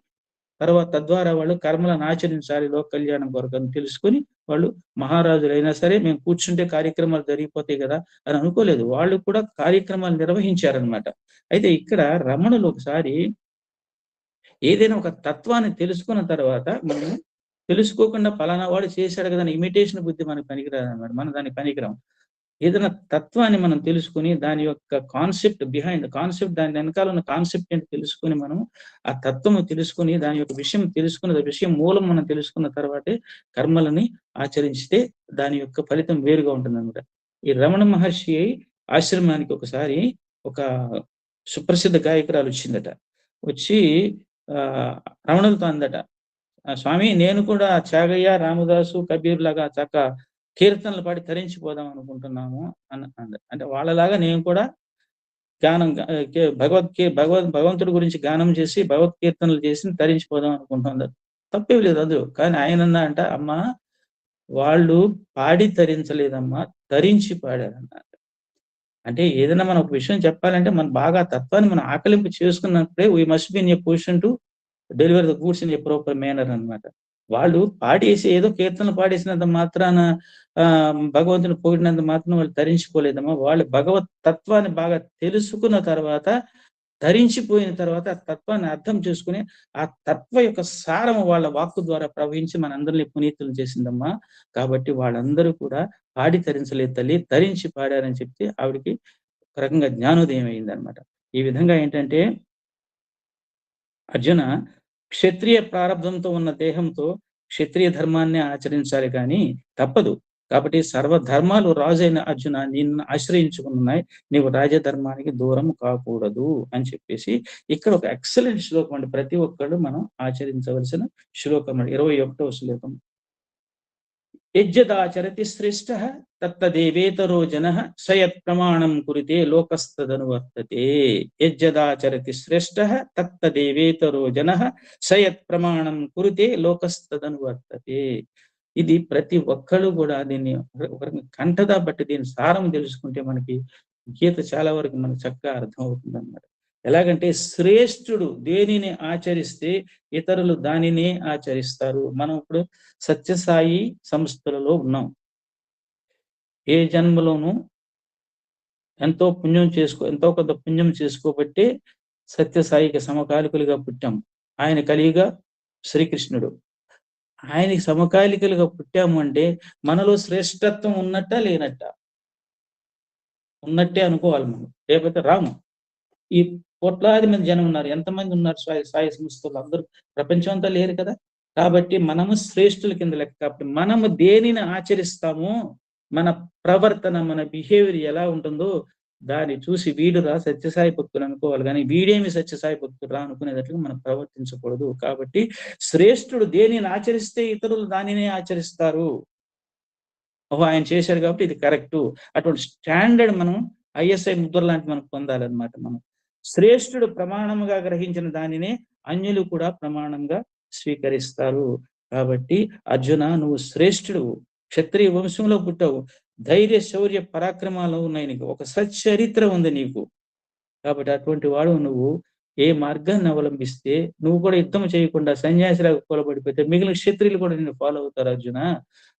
తర్వాత తద్వారా వాళ్ళు కర్మలను ఆచరించాలి లోక కళ్యాణం కొరకు అని తెలుసుకుని వాళ్ళు మహారాజులైనా సరే మేము కూర్చుంటే కార్యక్రమాలు జరిగిపోతాయి కదా అని అనుకోలేదు. వాళ్ళు కూడా కార్యక్రమాలు నిర్వహించారనమాట. అయితే ఇక్కడ రమణులు ఒకసారి ఏదైనా ఒక తత్వాన్ని తెలుసుకున్న తర్వాత మనం తెలుసుకోకుండా పలానా వాడు చేశాడు కదా అని ఇమిటేషన్ బుద్ధి మనకు పనికిరాదు అనమాట. మనం దానికి పనికిరాం. ఏదైనా తత్వాన్ని మనం తెలుసుకుని దాని యొక్క కాన్సెప్ట్ దాని వెనకాల ఉన్న కాన్సెప్ట్ ఏంటి తెలుసుకుని మనం ఆ తత్వము తెలుసుకుని దాని యొక్క విషయం మూలం మనం తెలుసుకున్న తర్వాతే కర్మలని ఆచరిస్తే దాని యొక్క ఫలితం వేరుగా ఉంటుంది అనమాట. ఈ రమణ మహర్షి ఆశ్రమానికి ఒకసారి ఒక సుప్రసిద్ధ గాయకురాలు వచ్చిందట. వచ్చి రమణులతో అందట, స్వామి నేను కూడా త్యాగయ్య, రామదాసు, కబీర్ లాగా చక్క కీర్తనలు పాడి తరించిపోదాం అనుకుంటున్నాము అంటే వాళ్ళలాగా నేను కూడా గానం భగవంతుడి గురించి గానం చేసి భగవత్ కీర్తనలు చేసి తరించిపోదాం అనుకుంటున్నారు. తప్పేవి లేదు అందులో. కానీ ఆయన అంట, అమ్మా వాళ్ళు పాడి తరించలేదమ్మా, తరించి పాడారన్నారు. అంటే ఏదైనా మనం ఒక విషయం చెప్పాలంటే మనం బాగా తత్వాన్ని మనం ఆకలింపు చేసుకున్నప్పుడే we must be in a position to deliver the goods in a proper manner అనమాట. వాళ్ళు పాడేసి ఏదో కీర్తనలు పాడేసినంత మాత్రాన భగవంతుని పొగిడినంత మాత్రం వాళ్ళు తరించిపోలేదమ్మా. వాళ్ళు భగవత్ తత్వాన్ని బాగా తెలుసుకున్న తర్వాత, ధరించిపోయిన తర్వాత ఆ తత్వాన్ని అర్థం చేసుకుని ఆ తత్వ యొక్క సారము వాళ్ళ వాక్కు ద్వారా ప్రవహించి మనందరినీ పునీతులు చేసిందమ్మా. కాబట్టి వాళ్ళందరూ కూడా పాడి తరించలేదు తల్లి, తరించి పాడారని చెప్తే ఆవిడికి ఒక రకంగా జ్ఞానోదయం అయిందనమాట. ఈ విధంగా ఏంటంటే అర్జున క్షత్రియ ప్రారంభంతో ఉన్న దేహంతో క్షత్రియ ధర్మాన్ని ఆచరించాలి కానీ తప్పదు. కాబట్టి సర్వధర్మాలు రాజైన అర్జున నిన్ను ఆశ్రయించుకున్నాయి, నీవు రాజధర్మానికి దూరం కాకూడదు అని చెప్పేసి ఇక్కడ ఒక ఎక్సలెంట్ శ్లోకం అండి. ప్రతి ఒక్కళ్ళు మనం ఆచరించవలసిన శ్లోకం అండి. 21వ శ్లోకం. యజ్జదాచరతి శ్రేష్ఠ తత్తదేవేతరో జనః సయత్ ప్రమాణం కురితే లోకస్తదనువర్తతే. యజ్జదాచరతి శ్రేష్ఠ తత్తదేవేతరో జనః సయత్ ప్రమాణం కురితే లోకస్తదనువర్తతే. ఇది ప్రతి ఒక్కళ్ళు కూడా దీన్ని కంఠదా బట్టి దీని సారం తెలుసుకుంటే మనకి గీత చాలా వరకు మనకు చక్కగా అర్థం అవుతుంది అన్నమాట. ఎలాగంటే శ్రేష్ఠుడు దేనిని ఆచరిస్తే ఇతరులు దానినే ఆచరిస్తారు. మనం ఇప్పుడు సత్యసాయి సంస్థలలో ఉన్నాం. ఏ జన్మలోనూ ఎంతో కొంత పుణ్యం చేసుకోబట్టే సత్యసాయికి సమకాలికులుగా పుట్టాం. ఆయన కలియుగా శ్రీకృష్ణుడు. ఆయనకి సమకాలికలుగా పుట్టాము అంటే మనలో శ్రేష్టత్వం ఉన్నట్ట లేనట్ట? ఉన్నట్టే అనుకోవాలి మనం, లేకపోతే రాము. ఈ కోట్లాది మంది జనం ఉన్నారు. ఎంతమంది ఉన్నారు సాయి సంస్థలు? అందరూ ప్రపంచం అంతా లేరు కదా. కాబట్టి మనము శ్రేష్ఠుల కింద లెక్క. కాబట్టి మనము దేనిని ఆచరిస్తామో మన ప్రవర్తన, మన బిహేవియర్ ఎలా ఉంటుందో దాన్ని చూసి వీడురా సత్యసాయి భక్తులు అనుకోవాలి, కానీ వీడేమి సత్యసాయి భక్తుడు రా అనుకునేటట్లుగా మనం ప్రవర్తించకూడదు. కాబట్టి శ్రేష్ఠుడు దేనిని ఆచరిస్తే ఇతరులు దానినే ఆచరిస్తారు. ఓహో, ఆయన చేశాడు కాబట్టి ఇది కరెక్టు. అటువంటి స్టాండర్డ్ మనం ఐఎస్ఐ ముద్ర లాంటి మనం పొందాలన్నమాట. మనం శ్రేష్ఠుడు ప్రమాణముగా గ్రహించిన దానినే అన్యులు కూడా ప్రమాణంగా స్వీకరిస్తారు. కాబట్టి అర్జున, నువ్వు శ్రేష్ఠుడు, క్షత్రియ వంశంలో పుట్టావు, ధైర్య శౌర్య పరాక్రమాలు ఉన్నాయి నీకు, ఒక సచ్చరిత్ర ఉంది నీకు. కాబట్టి అటువంటి వాడు నువ్వు ఏ మార్గాన్ని అవలంబిస్తే నువ్వు కూడా యుద్ధం చేయకుండా సన్యాసిలాగా కూలబడిపోతే మిగిలిన క్షత్రియులు కూడా నిన్ను ఫాలో అవుతారు అర్జున.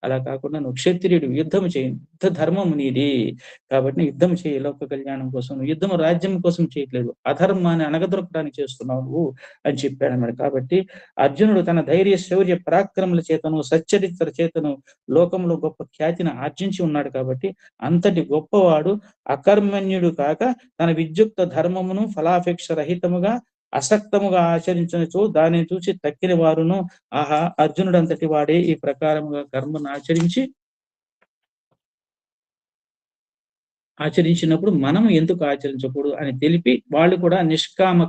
అలా కాకుండా నువ్వు క్షత్రియుడు, యుద్ధం చేయి, యుద్ధ ధర్మం నీది. కాబట్టి యుద్ధం చేయి లోక కళ్యాణం కోసం. నువ్వు యుద్ధం రాజ్యం కోసం చేయట్లేదు, అధర్మాన్ని అణగదొరకడానికి చేస్తున్నావు నువ్వు అని చెప్పాడు అన్నమాట. కాబట్టి అర్జునుడు తన ధైర్య శౌర్య పరాక్రమల చేతను, సచ్చరిత్ర చేతను లోకంలో గొప్ప ఖ్యాతిని ఆర్జించి ఉన్నాడు. కాబట్టి అంతటి గొప్పవాడు అకర్మణ్యుడు కాక తన విద్యుక్త ధర్మమును ఫలాపేక్ష రహితముగా అసక్తముగా ఆచరించవచ్చు. దానిని చూసి తక్కిన వారును ఆహా, అర్జునుడు అంతటి వాడే ఈ ప్రకారముగా కర్మను ఆచరించినప్పుడు మనం ఎందుకు ఆచరించకూడదు అని తెలిపి వాళ్ళు కూడా నిష్కామ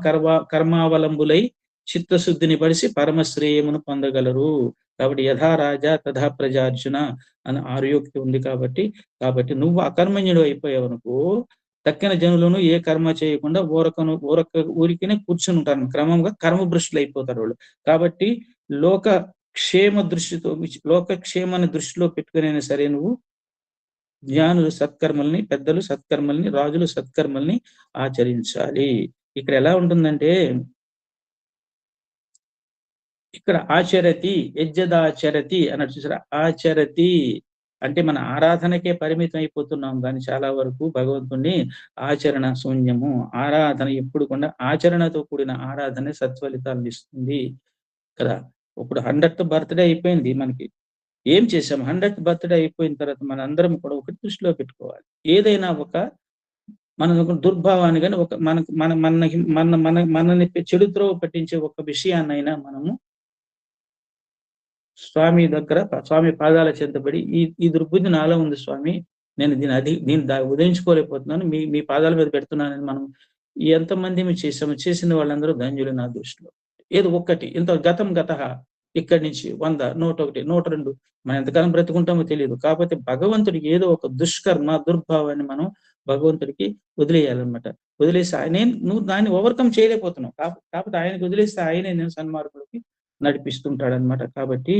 కర్మావలంబులై చిత్తశుద్ధిని పడిసి పరమశ్రేయమును పొందగలరు. కాబట్టి యథా రాజా తథా ప్రజార్జున అని ఆర్యోక్తి ఉంది. కాబట్టి నువ్వు అకర్మణ్యుడు అయిపోయావు అనుకో, తక్కిన జనులను ఏ కర్మ చేయకుండా ఊరికనే కూర్చుని ఉంటారు, క్రమంగా కర్మభ్రష్టులు అయిపోతారు వాళ్ళు. కాబట్టి లోక క్షేమాన్ని దృష్టిలో పెట్టుకునైనా సరే నువ్వు జ్ఞానులు సత్కర్మల్ని, పెద్దలు సత్కర్మల్ని, రాజులు సత్కర్మల్ని ఆచరించాలి. ఇక్కడ ఎలా ఉంటుందంటే, ఇక్కడ ఆచరతి యజ్జదాచరతి అన్నట్టు చూసారా. ఆచరతి అంటే మన ఆరాధనకే పరిమితం అయిపోతున్నాం, కానీ చాలా వరకు భగవంతుణ్ణి ఆచరణ శూన్యము. ఆరాధన ఎప్పుడు కూడా ఆచరణతో కూడిన ఆరాధన సత్ఫలితాలను ఇస్తుంది కదా. ఇప్పుడు 100th బర్త్డే అయిపోయింది మనకి, ఏం చేసాం? 100th బర్త్డే అయిపోయిన తర్వాత మన అందరం కూడా ఒకటి దృష్టిలో పెట్టుకోవాలి. ఏదైనా ఒక మన దుర్భావాన్ని కానీ ఒక మనని చెడుతో పట్టించే ఒక విషయాన్నైనా మనము స్వామి దగ్గర, స్వామి పాదాల చెంతబడి ఈ దుర్బుద్ధి నాలో ఉంది స్వామి, నేను దీన్ని ఉదయించుకోలేకపోతున్నాను, మీ పాదాల మీద పెడుతున్నానని మనం ఎంతమంది చేసాము. చేసిన వాళ్ళందరూ ధన్యులు నా దృష్టిలో. ఏదో ఒక్కటి ఇంత గత ఇక్కడి నుంచి 100, 101, 102 మనం ఎంతకాలం బ్రతుకుంటామో తెలియదు. కాకపోతే భగవంతుడికి ఏదో ఒక దుష్కర్మ, దుర్భావాన్ని మనం భగవంతుడికి వదిలేయాలన్నమాట. వదిలేసి నువ్వు దాన్ని ఓవర్కమ్ చేయలేకపోతున్నావు. కాకపోతే ఆయనకు వదిలేస్తే ఆయనే నేను సన్మార్గుడికి నడిపిస్తుంటాడు అనమాట. కాబట్టి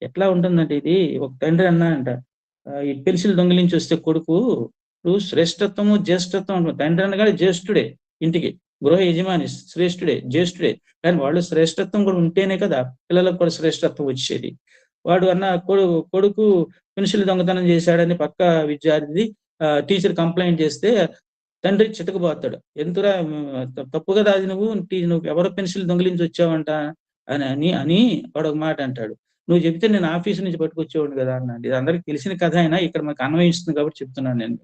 ఎట్లా ఉంటుందంటే, ఇది ఒక తండ్రి అంట, ఈ పెన్సిల్ దొంగిలించి వస్తే కొడుకు శ్రేష్టత్వము జ్యేష్ఠత్వం. తండ్రి అనగానే జ్యేష్ఠుడే, ఇంటికి గృహ యజమాని శ్రేష్ఠుడే, జ్యేష్ఠుడే. కానీ వాళ్ళు శ్రేష్టత్వం కూడా ఉంటేనే కదా పిల్లలకు కూడా శ్రేష్టత్వం వచ్చేది. వాడు కొడుకు పెన్సిల్ దొంగతనం చేశాడని పక్క విద్యార్థి టీచర్ కంప్లైంట్ చేస్తే తండ్రి చితకబోతాడు. ఎంతరా తప్పు కదా అది, నువ్వు ఎవరో పెన్సిల్ దొంగిలించి వచ్చావంట అని వాడు ఒక మాట అంటాడు. నువ్వు చెప్తే నేను ఆఫీసు నుంచి పట్టుకొచ్చేవాడు కదా అన్నాడు. ఇది అందరికి తెలిసిన కథ అయినా ఇక్కడ మనకు అన్వయిస్తుంది కాబట్టి చెప్తున్నాను. నేను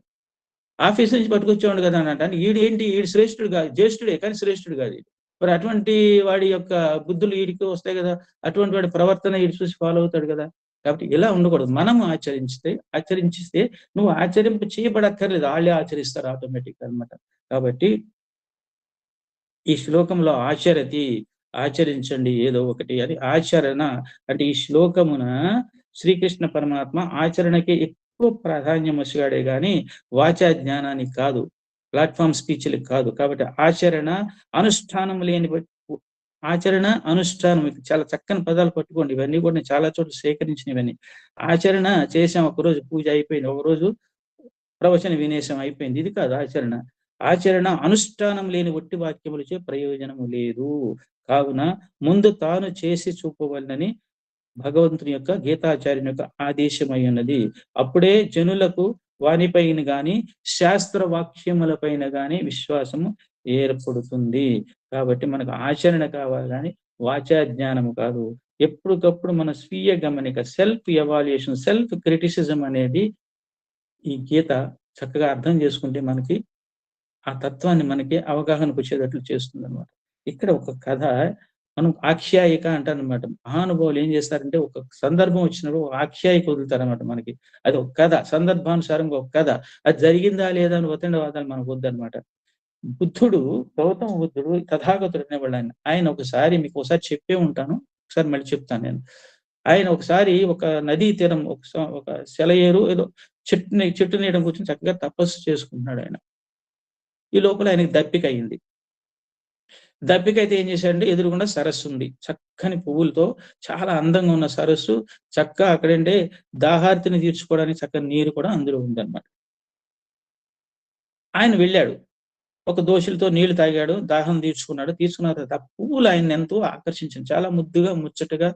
ఆఫీసు నుంచి పట్టుకొచ్చేవాడు కదా అని అంటే, ఈడు శ్రేష్ఠుడు కాదు, జ్యేష్ఠుడే కానీ శ్రేష్ఠుడు కాదు. మరి అటువంటి వాడి యొక్క బుద్ధులు వీడికి వస్తాయి కదా, అటువంటి వాడి ప్రవర్తన వీడు చూసి ఫాలో అవుతాడు కదా. కాబట్టి ఇలా ఉండకూడదు. మనం ఆచరించిస్తే నువ్వు ఆచరింపు చేయబడక్కర్లేదు, వాళ్ళే ఆచరిస్తారు ఆటోమేటిక్ అనమాట. కాబట్టి ఈ శ్లోకంలో ఆచరించండి ఏదో ఒకటి అని ఆచరణ అంటే, ఈ శ్లోకమున శ్రీకృష్ణ పరమాత్మ ఆచరణకి ఎక్కువ ప్రాధాన్యం వచ్చాడే గాని వాచా జ్ఞానానికి కాదు, ప్లాట్ఫామ్ స్పీచ్లకు కాదు. కాబట్టి ఆచరణ అనుష్ఠానం లేని ఆచరణ అనుష్ఠానం చాలా చక్కని పదాలు పట్టుకోండి. ఇవన్నీ కూడా నేను చాలా చోట్ల సేకరించినవన్నీ. ఆచరణ చేసాం, ఒకరోజు పూజ అయిపోయింది, ఒకరోజు ప్రవచన వినేశం అయిపోయింది, ఇది కాదు ఆచరణ. ఆచరణ అనుష్ఠానం లేని ఒట్టి వాక్యములచే ప్రయోజనము లేదు. కావున ముందు తాను చేసి చూపవలనని భగవంతుని యొక్క గీతాచార్యుని యొక్క ఆదేశమై ఉన్నది. అప్పుడే జనులకు వానిపైన గాని శాస్త్ర వాక్యములపైన గాని విశ్వాసము ఏర్పడుతుంది. కాబట్టి మనకు ఆచరణ కావాలి కానీ వాచా జ్ఞానము కాదు. ఎప్పటికప్పుడు మన స్వీయ గమనిక, సెల్ఫ్ ఎవాల్యుయేషన్, సెల్ఫ్ క్రిటిసిజం అనేది ఈ గీత చక్కగా అర్థం చేసుకుంటే మనకి ఆ తత్వాన్ని మనకి అవగాహనకు వచ్చేటట్లు చేస్తుంది అనమాట. ఇక్కడ ఒక కథ, మనం ఆఖ్యాయిక అంటారనమాట. మహానుభావులు ఏం చేస్తారంటే ఒక సందర్భం వచ్చినప్పుడు ఒక ఆఖ్యాయిక వదులుతారనమాట మనకి. అది ఒక కథ, సందర్భానుసారంగా ఒక కథ. అది జరిగిందా లేదా అని వతండవాదాలు మనకు వద్దనమాట. బుద్ధుడు, గౌతమ బుద్ధుడు తథాగతుడు అనేవాళ్ళు ఆయన. ఆయన ఒకసారి మీకు ఒకసారి చెప్పే ఉంటాను. ఒకసారి మళ్ళీ చెప్తాను నేను. ఆయన ఒకసారి ఒక నదీ తీరం ఒక సెలయేరు ఏదో చెట్టు నీడన కూర్చొని చక్కగా తపస్సు చేసుకుంటున్నాడు ఆయన. ఈ లోపల ఆయనకి దప్పిక అయింది. దప్పికైతే ఏం చేశాడంటే ఎదురుగుండా సరస్సు ఉంది. చక్కని పువ్వులతో చాలా అందంగా ఉన్న సరస్సు. చక్కగా అక్కడంటే దాహార్తిని తీర్చుకోవడానికి చక్కని నీరు కూడా అందులో ఉందన్నమాట. ఆయన వెళ్ళాడు. ఒక దోషులతో నీళ్లు తాగాడు, దాహం తీర్చుకున్నాడు. తీసుకున్న తర్వాత ఆ పువ్వులు ఆయన్ని ఎంతో ఆకర్షించింది. చాలా ముద్దుగా, ముచ్చటగా,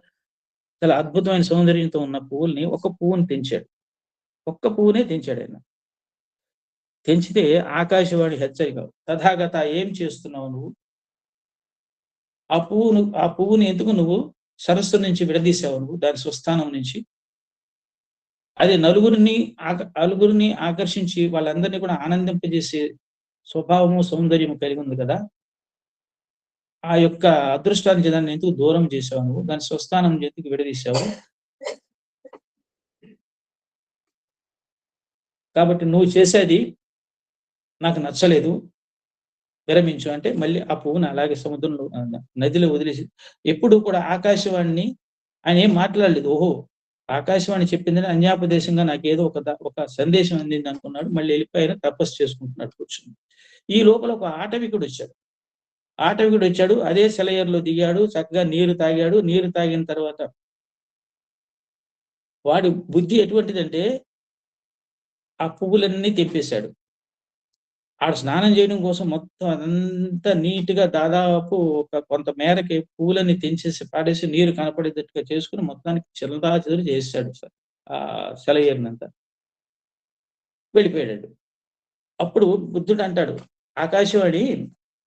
చాలా అద్భుతమైన సౌందర్యంతో ఉన్న పువ్వుల్ని ఒక పువ్వుని తెంచాడు. ఒక్క పువ్వునే తెంచాడు ఆయన. తెంచితే ఆకాశవాణి హెచ్చరిక, తథాగత ఏం చేస్తున్నావు నువ్వు? ఆ పువ్వుని ఎందుకు నువ్వు సరస్సు నుంచి విడదీసావు నువ్వు దాని స్వస్థానం నుంచి? అది నలుగురిని ఆకర్షించి వాళ్ళందరినీ కూడా ఆనందింపజేసే స్వభావము, సౌందర్యము కలిగి ఉంది కదా. ఆ యొక్క అదృష్టానికి దాన్ని ఎందుకు దూరం చేసావు నువ్వు? దాని స్వస్థానం ఎందుకు విడదీశావు? కాబట్టి నువ్వు చేసేది నాకు నచ్చలేదు, విరమించు అంటే మళ్ళీ ఆ పువ్వుని అలాగే సముద్రంలో నదిలో వదిలేసి, ఎప్పుడు కూడా ఆకాశవాణిని ఆయన ఏం మాట్లాడలేదు. ఓహో, ఆకాశవాణి చెప్పిందని అన్యాపదేశంగా నాకేదో ఒక సందేశం అందింది అనుకున్నాడు. మళ్ళీ వెళ్ళిపోయిన తపస్సు చేసుకుంటున్నాడు కూర్చుని. ఈ లోపల ఒక ఆటవికుడు వచ్చాడు. అదే సెలయేరులో దిగాడు, చక్కగా నీరు తాగాడు. నీరు తాగిన తర్వాత వాడి బుద్ధి ఎటువంటిదంటే ఆ పువ్వులన్నీ తెంపేశాడు. ఆడ స్నానం చేయడం కోసం మొత్తం అదంతా నీట్‌గా దాదాపు కొంత మేరకి పువ్వులన్నీ తెంచేసి పాడేసి నీరు కనపడేటట్టుగా చేసుకొని మొత్తానికి చెల్లాచెదురు చేసేసాడు సెలయేరునంతా. వెళ్ళిపోయాడు. అప్పుడు బుద్ధుడు అంటాడు, ఆకాశవాణి,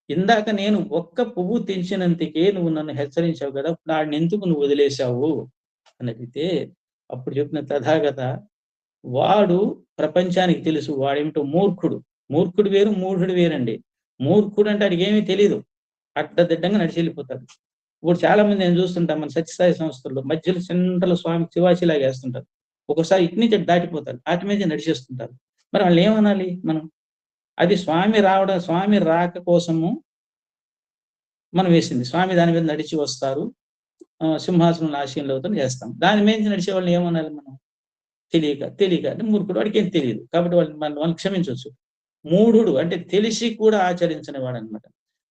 ఇందాక నేను ఒక్క పువ్వు తెంచినందుకే నువ్వు నన్ను హెచ్చరించావు కదా, వాడినెందుకు నువ్వు వదిలేశావు అని అడిగితే, అప్పుడు చెప్పిన తథాగత, వాడు ప్రపంచానికి తెలుసు వాడేమిటో మూర్ఖుడు. మూర్ఖుడు వేరు, మూఢుడు వేరండి. మూర్ఖుడు అంటే వాడికి ఏమీ తెలీదు. అడ్డదిడ్డంగా నడిచి వెళ్ళిపోతాడు. ఇప్పుడు చాలా మంది నేను చూస్తుంటాం మన సత్యసాయి సంస్థల్లో మధ్యలో సెంటర్లో స్వామి శివాశిలాగా వేస్తుంటారు. ఒక్కోసారి ఇటు నుంచి దాటిపోతారు. అటు మీద నడిచేస్తుంటారు. మరి వాళ్ళు ఏమనాలి మనం? అది స్వామి రాక కోసము మనం వేసింది. స్వామి దాని మీద నడిచి వస్తారు, సింహాసనం ఆశయంలో అవుతాం చేస్తాం. దాని మీద నడిచే వాళ్ళని ఏమనాలి మనం? తెలియక అంటే మూర్ఖుడు, వాడికి ఏం తెలియదు. కాబట్టి వాళ్ళని క్షమించవచ్చు. మూఢుడు అంటే తెలిసి కూడా ఆచరించని వాడు అనమాట.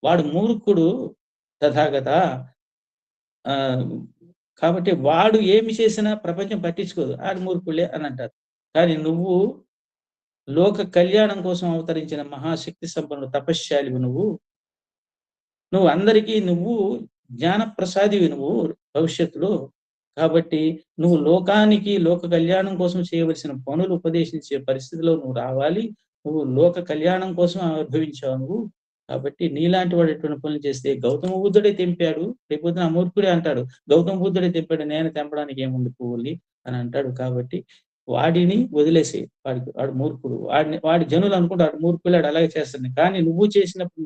వాడు మూర్ఖుడు తథాగత. కాబట్టి వాడు ఏమి చేసినా ప్రపంచం పట్టించుకోదు. ఆడు మూర్ఖులే అని అంటారు. కానీ నువ్వు లోక కళ్యాణం కోసం అవతరించిన మహాశక్తి సంపన్నుడు, తపశ్శాలివి నువ్వు అందరికీ జ్ఞాన ప్రసాదివి భవిష్యత్తులో. కాబట్టి నువ్వు లోక కళ్యాణం కోసం చేయవలసిన పనులు ఉపదేశించే పరిస్థితిలో నువ్వు రావాలి. నువ్వు లోక కళ్యాణం కోసం అనుభవించావు కాబట్టి నీలాంటి వాడు ఎటువంటి పనులు చేస్తే గౌతమ బుద్ధుడే తెంపాడు, రేపొద్దున అమూర్ఖుడే అంటాడు. గౌతమ బుద్ధుడే తెంపాడు, నేను తెంపడానికి ఏముంది పువ్వుల్ని అని అంటాడు. కాబట్టి వాడిని వదిలేసి, వాడు మూర్ఖుడు, వాడి జనులు అనుకుంటాడు మూర్ఖులాడు అలాగే చేస్తాడు. కానీ నువ్వు చేసినప్పుడు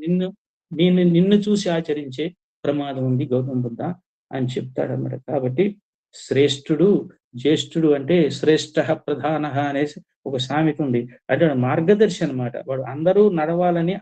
నిన్ను చూసి ఆచరించే ప్రమాదం ఉంది గౌతమ బుద్ధ అని చెప్తాడన్నమాట. కాబట్టి శ్రేష్ఠుడు, జ్యేష్ఠుడు అంటే శ్రేష్ఠ ప్రధాన అనేసి ఒక సామెత ఉంది. అంటే మార్గదర్శి అనమాట. వాడు అందరూ నడవాలని,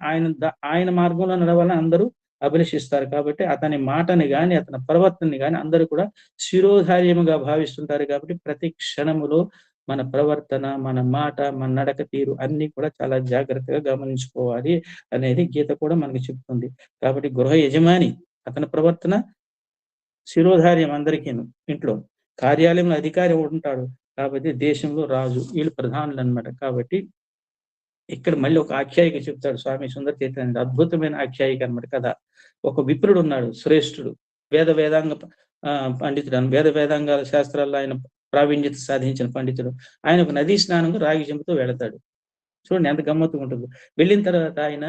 ఆయన మార్గంలో నడవాలని అందరూ అభిలషిస్తారు. కాబట్టి అతని మాటని గాని, అతని ప్రవర్తనని గాని అందరూ కూడా శిరోధార్యముగా భావిస్తుంటారు. కాబట్టి ప్రతి క్షణములో మన ప్రవర్తన, మన మాట, మన నడక తీరు అన్ని కూడా చాలా జాగ్రత్తగా గమనించుకోవాలి అనేది గీత కూడా మనకి చెప్తుంది. కాబట్టి గృహ యజమాని అతని ప్రవర్తన శిరోధార్యం అందరికీను. ఇంట్లో కార్యాలయంలో అధికారి ఉంటాడు, కాబట్టి దేశంలో రాజు, వీళ్ళు ప్రధానులు అన్నమాట. కాబట్టి ఇక్కడ మళ్ళీ ఒక ఆఖ్యాయిక చెప్తాడు స్వామి సుందర చైతన్య, అద్భుతమైన ఆఖ్యాయిక అన్నమాట కథ. ఒక విప్రుడు ఉన్నాడు, శ్రేష్ఠుడు, వేదాంగ పండితుడు, వేదాంగాల శాస్త్రాల్లో ఆయన ప్రావీణ్యత సాధించిన పండితుడు. ఆయన ఒక నదీ స్నానంలో రాగి చెంపుతో వెళతాడు. చూడండి ఎంత గమ్మత్తుగా ఉంటుందో. వెళ్ళిన తర్వాత ఆయన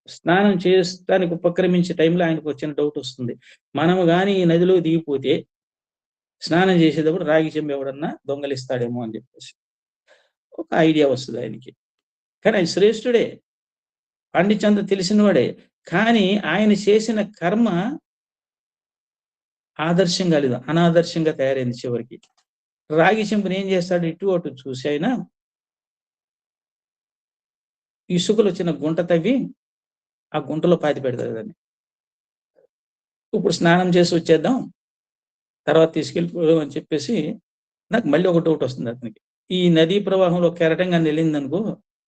స్నానం చేస్తానికి ఉపక్రమించే టైంలో ఆయనకు వచ్చిన డౌట్ వస్తుంది. మనము కానీ ఈ నదిలో దిగిపోతే స్నానం చేసేటప్పుడు రాగి చెంబు ఎవడన్నా దొంగలిస్తాడేమో అని చెప్పేసి ఒక ఐడియా వస్తుంది ఆయనకి. కానీ ఆయన శ్రేష్ఠుడే, పాండిత్యంతో తెలిసినవాడే. కానీ ఆయన చేసిన కర్మ ఆదర్శంగా లేదు, అనాదర్శంగా తయారైంది చివరికి. రాగి చెంబుని ఏం చేస్తాడు, ఇటు అటు చూసి అయినా ఇసుకలో చిన్న గుంట తవ్వి ఆ గుంటలో పాతి పెడతాడు దాన్ని. ఇప్పుడు స్నానం చేసి వచ్చేద్దాం, తర్వాత తీసుకెళ్ళిపోదాం అని చెప్పేసి నాకు మళ్ళీ ఒక డౌట్ వస్తుంది అతనికి. ఈ నదీ ప్రవాహంలో కెరటంగా వెళ్ళిందనుకో,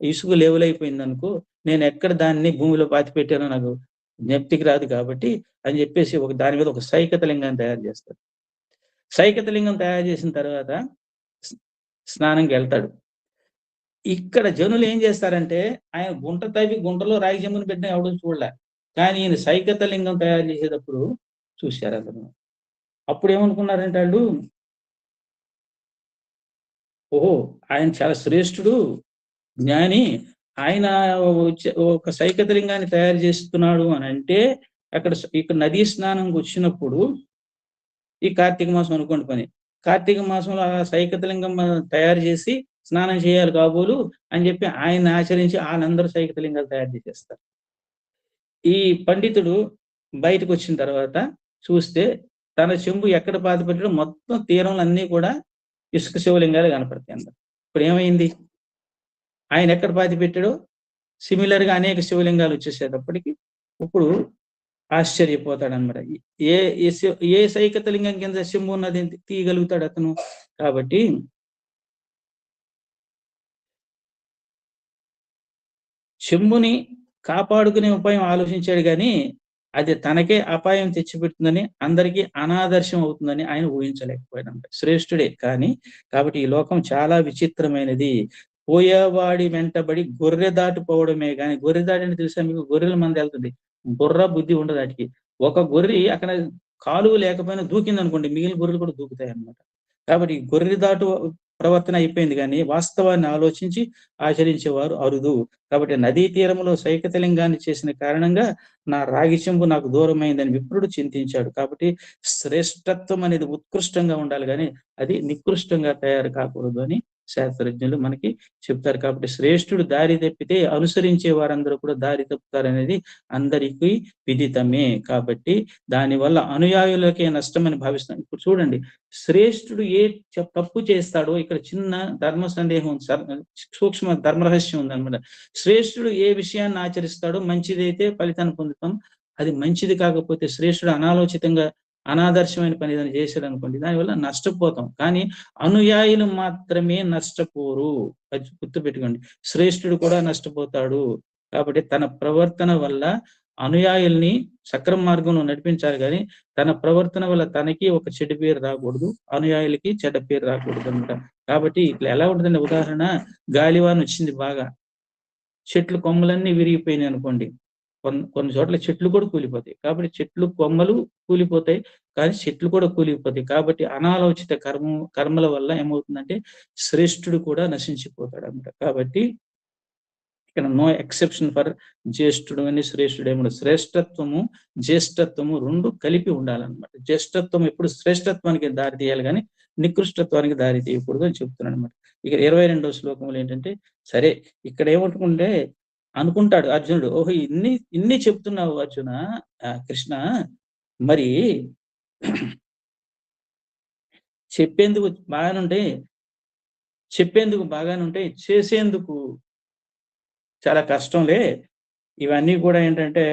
ఇసుక లేవులైపోయిందనుకో, నేను ఎక్కడ దాన్ని భూమిలో పాతి పెట్టానో నాకు జ్ఞప్తికి రాదు కాబట్టి అని చెప్పేసి దాని మీద ఒక సైకత లింగాన్ని తయారు చేస్తాడు. సైకత లింగం తయారు చేసిన తర్వాత స్నానంకి వెళ్తాడు. ఇక్కడ జనులు ఏం చేస్తారంటే, ఆయన గుంట తవ్వి గుంటలో రాగి చెంబుని పెట్టిన ఎవడూ చూడలే, కానీ ఈయన సైకత లింగం తయారు చేసేటప్పుడు చూశారు అతను. అప్పుడు ఏమనుకున్నారంటే వాళ్ళు, ఓహో ఆయన చాలా శ్రేష్ఠుడు, జ్ఞాని, ఆయన ఒక సైకత లింగాన్ని తయారు చేస్తున్నాడు అని అంటే, ఇక్కడ నదీ స్నానంకి వచ్చినప్పుడు ఈ కార్తీక మాసం అనుకోండి పని, కార్తీక మాసంలో ఆ సైకత లింగం తయారు చేసి స్నానం చేయాలి కాబోలు అని చెప్పి ఆయన ఆచరించి వాళ్ళందరూ సైకత లింగాలు తయారు చేసేస్తారు. ఈ పండితుడు బయటకు వచ్చిన తర్వాత చూస్తే తన చెంబు ఎక్కడ పాతి పెట్టాడో మొత్తం తీరంలో అన్నీ కూడా ఇసుక శివలింగాలు కనపడతాయి అందరు. ఇప్పుడు ఏమైంది, ఆయన ఎక్కడ పాతి పెట్టాడో సిమిలర్ గా అనేక శివలింగాలు వచ్చేసేటప్పటికి ఇప్పుడు ఆశ్చర్యపోతాడు అనమాట. ఏ సైకత లింగం కింద శంభు ఉన్నది తీయగలుగుతాడు అతను. కాబట్టి శంభుని కాపాడుకునే ఉపాయం ఆలోచించాడు కానీ అది తనకే అపాయం తెచ్చిపెడుతుందని, అందరికీ అనాదర్శం అవుతుందని ఆయన ఊహించలేకపోయాడు. శ్రేష్ఠుడే కానీ, కాబట్టి ఈ లోకం చాలా విచిత్రమైనది. పోయేవాడి వెంటబడి గొర్రె దాటిపోవడమే కానీ, గొర్రె దాటి అని తెలుసా మీకు? గొర్రెల మంది వెళ్తుంది, బుర్ర బుద్ధి ఉండదు వాటికి. ఒక గొర్రె అక్కడ కాలువ లేకపోయినా దూకింది అనుకోండి, మిగిలిన గొర్రెలు కూడా దూకుతాయి అన్నమాట. కాబట్టి గొర్రె దాటు ప్రవర్తన అయిపోయింది కానీ వాస్తవాన్ని ఆలోచించి ఆచరించేవారు అరుదు. కాబట్టి నదీ తీరంలో సైకత లింగాన్ని చేసిన కారణంగా నా రాగి చెంబు నాకు దూరమైందని విప్రుడు చింతించాడు. కాబట్టి శ్రేష్టత్వం అనేది ఉత్కృష్టంగా ఉండాలి కానీ అది నికృష్టంగా తయారు కాకూడదు అని శాస్త్రజ్ఞులు మనకి చెప్తారు. కాబట్టి శ్రేష్ఠుడు దారి తప్పితే అనుసరించే వారందరూ కూడా దారి తప్పుతారనేది అందరికీ విదితమే. కాబట్టి దానివల్ల అనుయాయులకే నష్టమని భావిస్తాం. ఇప్పుడు చూడండి, శ్రేష్ఠుడు ఏ తప్పు చేస్తాడో ఇక్కడ చిన్న ధర్మ సందేహం, సూక్ష్మ ధర్మ రహస్యం ఉందన్నమాట. శ్రేష్ఠుడు ఏ విషయాన్ని ఆచరిస్తాడో మంచిదైతే ఫలితాన్ని పొందుతాం, అది మంచిది కాకపోతే శ్రేష్ఠుడు అనాలోచితంగా అనాదర్శమైన పని ఏదైనా చేశాడు అనుకోండి, దానివల్ల నష్టపోతాం. కానీ అనుయాయులు మాత్రమే నష్టపోరు, అది గుర్తుపెట్టుకోండి. శ్రేష్ఠుడు కూడా నష్టపోతాడు. కాబట్టి తన ప్రవర్తన వల్ల అనుయాయుల్ని సక్రమ మార్గంలో నడిపించాలి కానీ తన ప్రవర్తన వల్ల తనకి ఒక చెడ్డ పేరు రాకూడదు, అనుయాయులకి చెడ్డ పేరు రాకూడదు అనమాట. కాబట్టి ఇట్లా ఎలా ఉంటుందండి, ఉదాహరణ గాలివాన వచ్చింది బాగా, చెట్లు కొమ్మలన్నీ విరిగిపోయినాయి అనుకోండి, కొన్ని చోట్ల చెట్లు కూడా కూలిపోతాయి. కాబట్టి చెట్లు కొమ్మలు కూలిపోతాయి కానీ చెట్లు కూడా కూలిపోతాయి. కాబట్టి అనాలోచిత కర్మల వల్ల ఏమవుతుందంటే శ్రేష్ఠుడు కూడా నశించిపోతాడు అన్నమాట. కాబట్టి ఇక్కడ నో ఎక్సెప్షన్ ఫర్ జ్యేష్ఠుడు అని శ్రేష్ఠుడు ఏమో. శ్రేష్ఠత్వము జ్యేష్ఠత్వము రెండు కలిపి ఉండాలన్నమాట. జ్యేష్ఠత్వం ఎప్పుడు శ్రేష్ఠత్వానికి దారి తీయాలి కానీ నికృష్టత్వానికి దారి తీయకూడదు అని చెప్తున్నాడు అనమాట. ఇక 22వ శ్లోకంలో ఏంటంటే, సరే ఇక్కడ ఏమనుకుంటే అనుకుంటాడు అర్జునుడు, ఓహో ఇన్ని చెప్తున్నావు అర్జున, కృష్ణ, మరి చెప్పేందుకు బాగానుంటే చేసేందుకు చాలా కష్టంలే. ఇవన్నీ కూడా ఏంటంటే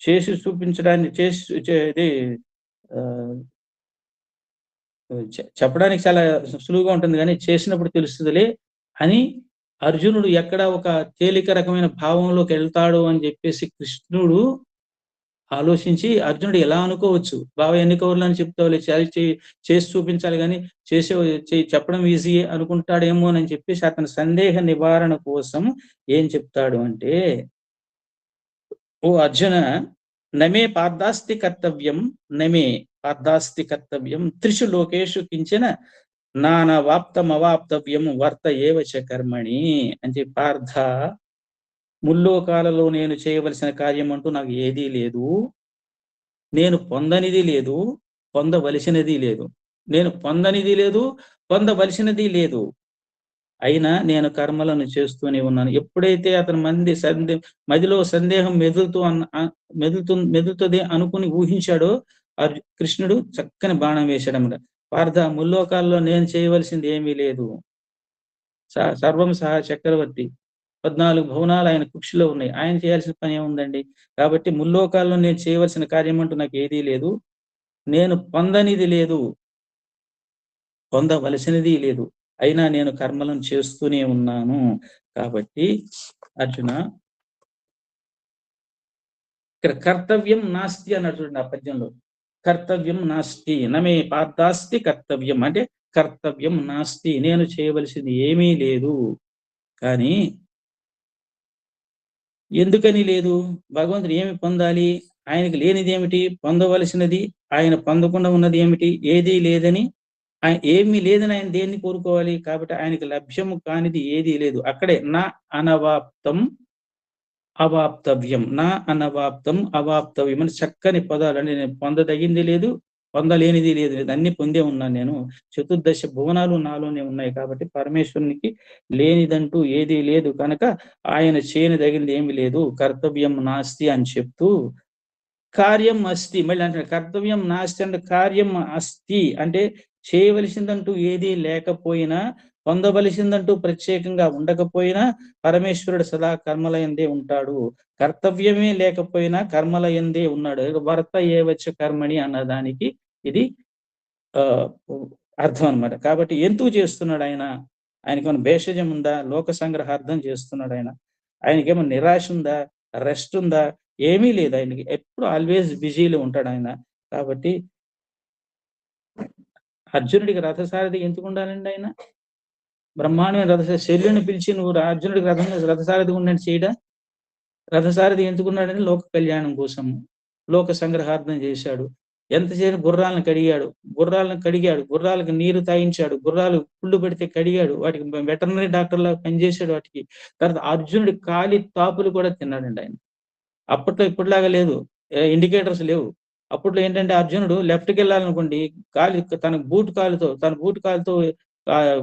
చేసి చూపించడానికి చెప్పడానికి చాలా సులువుగా ఉంటుంది కానీ చేసినప్పుడు తెలుస్తుందిలే అని అర్జునుడు ఎక్కడ ఒక తేలిక రకమైన భావంలోకి వెళ్తాడు అని చెప్పేసి కృష్ణుడు ఆలోచించి, అర్జునుడు ఎలా అనుకోవచ్చు, బావ ఎన్ని కౌర్లు అని చెప్తావులే, చేసి చూపించాలి కానీ చెప్పడం ఈజీ అనుకుంటాడేమో అని చెప్పేసి అతని సందేహ నివారణ కోసం ఏం చెప్తాడు అంటే, ఓ అర్జున, నమే పార్థాస్తి కర్తవ్యం త్రిషు లోకేషు కించిన నానవాప్తమవాప్తవ్యం వర్త ఏవచ కర్మణి అంటే, పార్థ, ముల్లోకాలలో నేను చేయవలసిన కార్యం అంటూ నాకు ఏదీ లేదు, నేను పొందనిది లేదు, పొందవలసినది లేదు, నేను పొందనిది లేదు, పొందవలసినది లేదు. అయినా నేను కర్మలను చేస్తూనే ఉన్నాను. ఎప్పుడైతే అతని మదిలో సందేహం మెదులుతుంది అనుకుని ఊహించాడో కృష్ణుడు చక్కని బాణం వేశాడన్నమాట. పార్థ, ముల్లోకాల్లో నేను చేయవలసింది ఏమీ లేదు. సర్వం సహా చక్రవర్తి, 14 భువనాలు ఆయన కుక్షిలో ఉన్నాయి. ఆయన చేయాల్సిన పని ఏముందండి? కాబట్టి ముల్లోకాల్లో నేను చేయవలసిన కార్యం అంటూ నాకు ఏదీ లేదు. నేను పొందనిది లేదు, పొందవలసినది లేదు. అయినా నేను కర్మలను చేస్తూనే ఉన్నాను. కాబట్టి అర్జున, ఇక్కడ కర్తవ్యం నాస్తి అన్నాడు చూడండి ఆ పద్యంలో. కర్తవ్యం నాస్తి, నమే పార్థాస్తి కర్తవ్యం అంటే కర్తవ్యం నాస్తి, నేను చేయవలసింది ఏమీ లేదు. కానీ ఎందుకని లేదు? భగవంతుడు ఏమి పొందాలి? ఆయనకి లేనిది ఏమిటి? పొందవలసినది. ఆయన పొందకుండా ఉన్నది ఏమిటి? ఏదీ లేదని, ఆయన ఏమీ లేదని ఆయన దేన్ని కోరుకోవాలి? కాబట్టి ఆయనకి లభ్యము కానిది ఏదీ లేదు. అక్కడే నా అనవాప్తం అవాప్తవ్యం, నా అనవాప్తం అవాప్తవ్యం అని చక్కని పదాలు. అంటే నేను పొందదగింది లేదు, పొందలేనిది లేదు, అన్ని పొందే ఉన్నాను నేను. చతుర్దశ భువనాలు నాలోనే ఉన్నాయి. కాబట్టి పరమేశ్వరునికి లేనిదంటూ ఏదీ లేదు కనుక ఆయన చేయనిదగింది ఏమి లేదు. కర్తవ్యం నాస్తి అని చెప్తూ కార్యం అస్తి, మళ్ళీ అంటే కర్తవ్యం నాస్తి అంటే కార్యం అస్తి అంటే చేయవలసిందంటూ ఏదీ లేకపోయినా, పొందవలసిందంటూ ప్రత్యేకంగా ఉండకపోయినా పరమేశ్వరుడు సదా కర్మలయందే ఉంటాడు. కర్తవ్యమే లేకపోయినా కర్మలయందే ఉన్నాడు. వర్త ఏవచ్చ కర్మణి అన్నదానికి ఇది అర్థం అన్నమాట. కాబట్టి ఎందుకు చేస్తున్నాడు ఆయన? ఆయనకేమైనా భేషజం ఉందా? లోక సంగ్రహార్థం చేస్తున్నాడు ఆయన. ఆయనకేమైనా నిరాశ ఉందా? రెస్ట్ ఉందా? ఏమీ లేదు ఆయనకి. ఎప్పుడు ఆల్వేస్ బిజీలో ఉంటాడు ఆయన. కాబట్టి అర్జునుడికి రథసారథి ఎందుకు ఉండాలండి? ఆయన బ్రహ్మాండమైన శల్యుని పిలిచి నువ్వు అర్జునుడికి రథసారథి ఉండని చేయడా? రథసారథి ఎందుకున్నాడని లోక కళ్యాణం కోసము, లోక సంగ్రహార్థం చేశాడు. ఎంతసేపు గుర్రాలను కడిగాడు, గుర్రాలకు నీరు తాగించాడు, గుర్రాలు పుళ్ళు పెడితే కడిగాడు, వాటికి వెటర్నరీ డాక్టర్లా పనిచేశాడు వాటికి. తర్వాత అర్జునుడి కాలి తాపులు కూడా తిన్నాడండి ఆయన. అప్పట్లో ఇప్పటిలాగా లేదు, ఇండికేటర్స్ లేవు. అప్పట్లో ఏంటంటే అర్జునుడు లెఫ్ట్కి వెళ్ళాలనుకోండి, తన బూట్ కాలుతో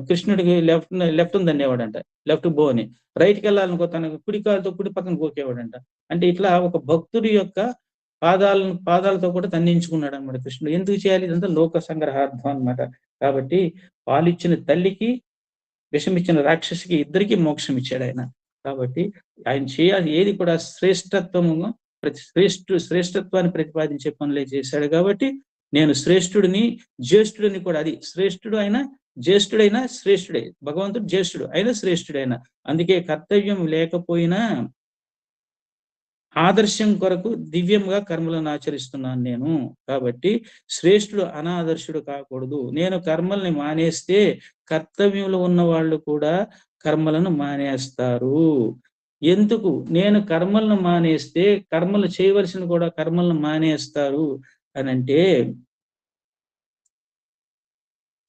కృష్ణుడికి లెఫ్ట్ ఉందనేవాడంట, లెఫ్ట్ బో అని. రైట్కి వెళ్ళాలనుకో తన కుడి కాలుతో కుడి పక్కన గోకేవాడంట. అంటే ఇట్లా ఒక భక్తుడి యొక్క పాదాలతో కూడా తన్నించుకున్నాడు అనమాట కృష్ణుడు. ఎందుకు చేయాలి? ఇదంతా లోక సంగ్రహార్థం అనమాట. కాబట్టి పాలిచ్చిన తల్లికి, విషమిచ్చిన రాక్షసికి ఇద్దరికి మోక్షం ఇచ్చాడు ఆయన. కాబట్టి ఆయన చేయాలి ఏది కూడా శ్రేష్ఠత్వాన్ని ప్రతిపాదించే పనులే చేశాడు. కాబట్టి నేను శ్రేష్ఠుడిని, జ్యేష్ఠుడిని కూడా. అది శ్రేష్ఠుడు అయినా జ్యేష్ఠుడైనా శ్రేష్ఠుడే, భగవంతుడు జ్యేష్ఠుడు అయినా శ్రేష్ఠుడైనా. అందుకే కర్తవ్యం లేకపోయినా ఆదర్శం కొరకు దివ్యంగా కర్మలను ఆచరిస్తున్నాను నేను. కాబట్టి శ్రేష్ఠుడు అనాదర్శుడు కాకూడదు. నేను కర్మల్ని మానేస్తే కర్తవ్యంలో ఉన్న వాళ్ళు కూడా కర్మలను మానేస్తారు. ఎందుకు? నేను కర్మలను మానేస్తే కర్మలు చేయవలసిన కూడా కర్మలను మానేస్తారు అని అంటే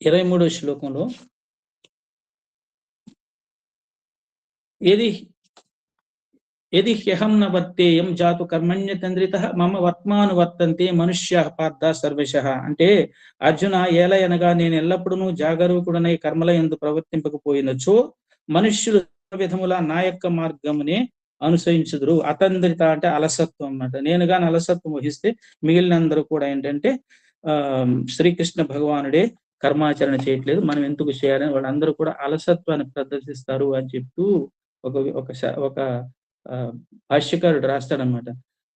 23వ శ్లోకంలో యది హ్యహం న వర్తేయం జాతు కర్మణ్యతంద్రితః మమ వర్త్మాను వర్తంతే మనుష్యాః పార్థ సర్వశః. అంటే అర్జున, ఏలయనగా నేను ఎల్లప్పుడూ జాగరూకుడనై కర్మల యందు ప్రవర్తింపకపోయినచో మనుష్యులు విధముల నా యొక్క మార్గమునే అనుసరించుదురు. అతంద్రిత అంటే అలసత్వం అన్నమాట. నేను గాని అలసత్వం వహిస్తే మిగిలినందరూ కూడా ఏంటంటే శ్రీకృష్ణ భగవానుడే కర్మాచరణ చేయట్లేదు, మనం ఎందుకు చేయాలని వాళ్ళందరూ కూడా అలసత్వాన్ని ప్రదర్శిస్తారు అని చెప్తూ ఒక భాష్యకారుడు రాస్తాడనమాట.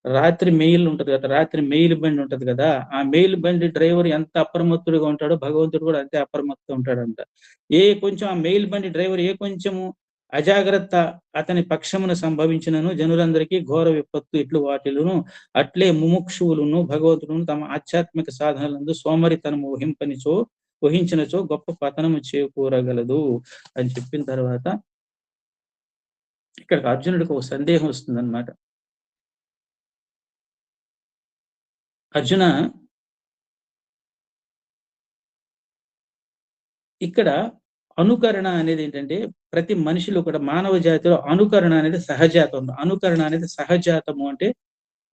రాత్రి మెయిల్ ఉంటది కదా, రాత్రి మెయిల్ బండి ఉంటది కదా, ఆ మెయిల్ బండి డ్రైవర్ ఎంత అప్రమత్తుడిగా ఉంటాడో భగవంతుడు కూడా అంతే అప్రమత్తుగా ఉంటాడంట. కొంచెం ఆ మెయిల్ బండి డ్రైవర్ కొంచెము అజాగ్రత్త అతని పక్షమును సంభవించినను జనులందరికీ ఘోర విపత్తు ఇట్లు వాటిలను. అట్లే ముముక్షువులను భగవంతుడును తమ ఆధ్యాత్మిక సాధనలందు సోమరితనము వహించినచో గొప్ప పతనము చేకూరగలదు అని చెప్పిన తర్వాత ఇక్కడ అర్జునుడికి ఒక సందేహం వస్తుందన్నమాట. అర్జున, ఇక్కడ అనుకరణ అనేది ఏంటంటే ప్రతి మనిషిలో కూడా, మానవ జాతిలో అనుకరణ అనేది సహజాతం. అనుకరణ అనేది సహజాతము అంటే